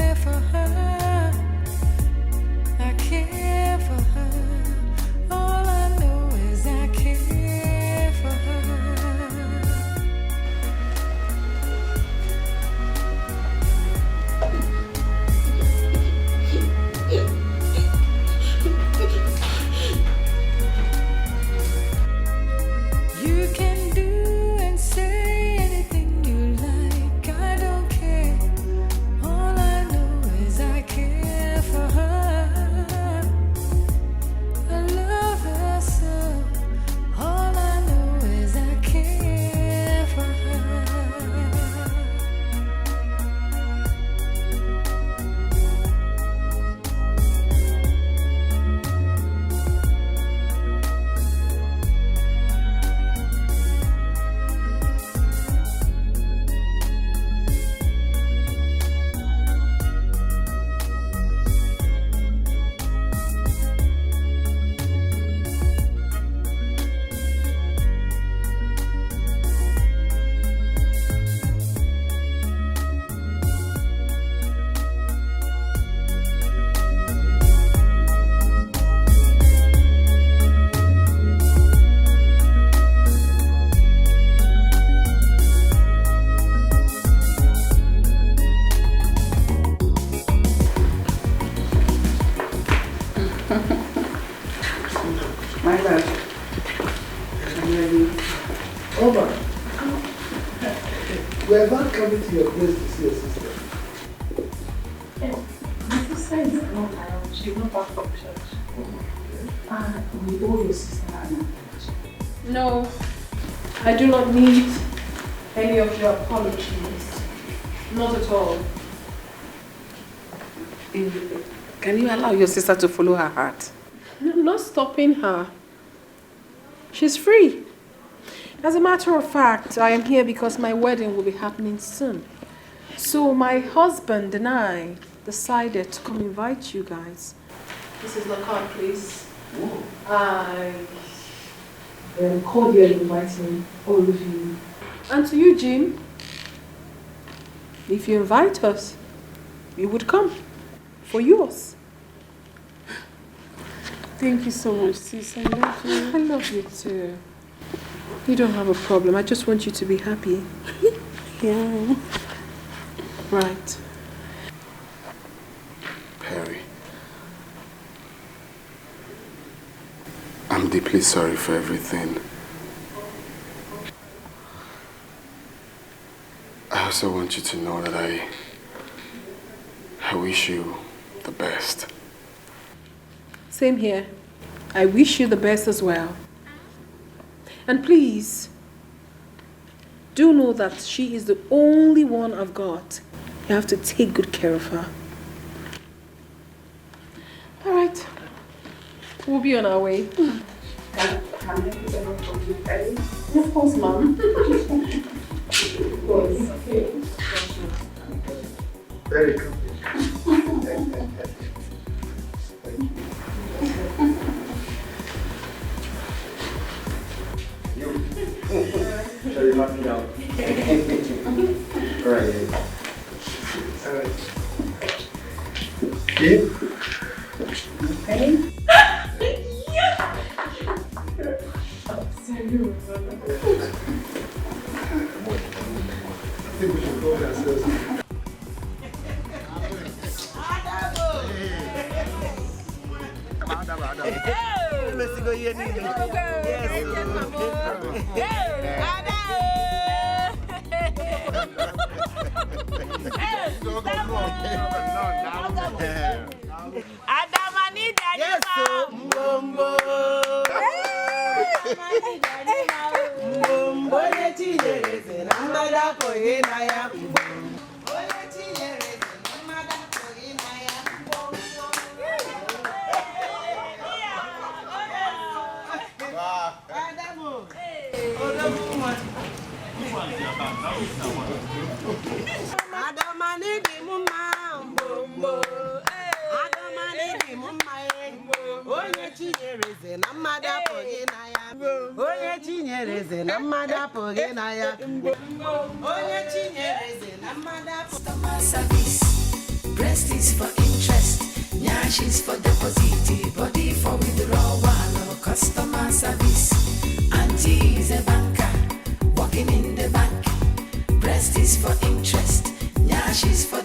We are not coming to your place to see your sister. My sister is not around. She's not back from church. We owe your sister an apology. No, I do not need any of your apologies. Not at all. Can you allow your sister to follow her heart? I'm not stopping her. She's free. As a matter of fact, I am here because my wedding will be happening soon. So my husband and I decided to come invite you guys. This is the card, please. I am cordially inviting all of you. And to you, Jim, if you invite us, we would come for yours. Thank you so much, sis. I love you. I love you too. You don't have a problem. I just want you to be happy. Yeah. Right. Perry, I'm deeply sorry for everything. I also want you to know that I wish you the best. Same here. I wish you the best as well. And please, do know that she is the only one I've got. You have to take good care of her. All right. We'll be on our way. Can I put them for you, Perry? Of course, Mom. Of course. Okay. Very good. Shall we knock me out? Alright. Give. Ready? I think we should go ourselves. Let's go here. Customer service, breast is for interest, nyash is for deposit, body for withdrawal. Customer service, auntie is a banker, working in the bank. Breast is for interest, nyash is for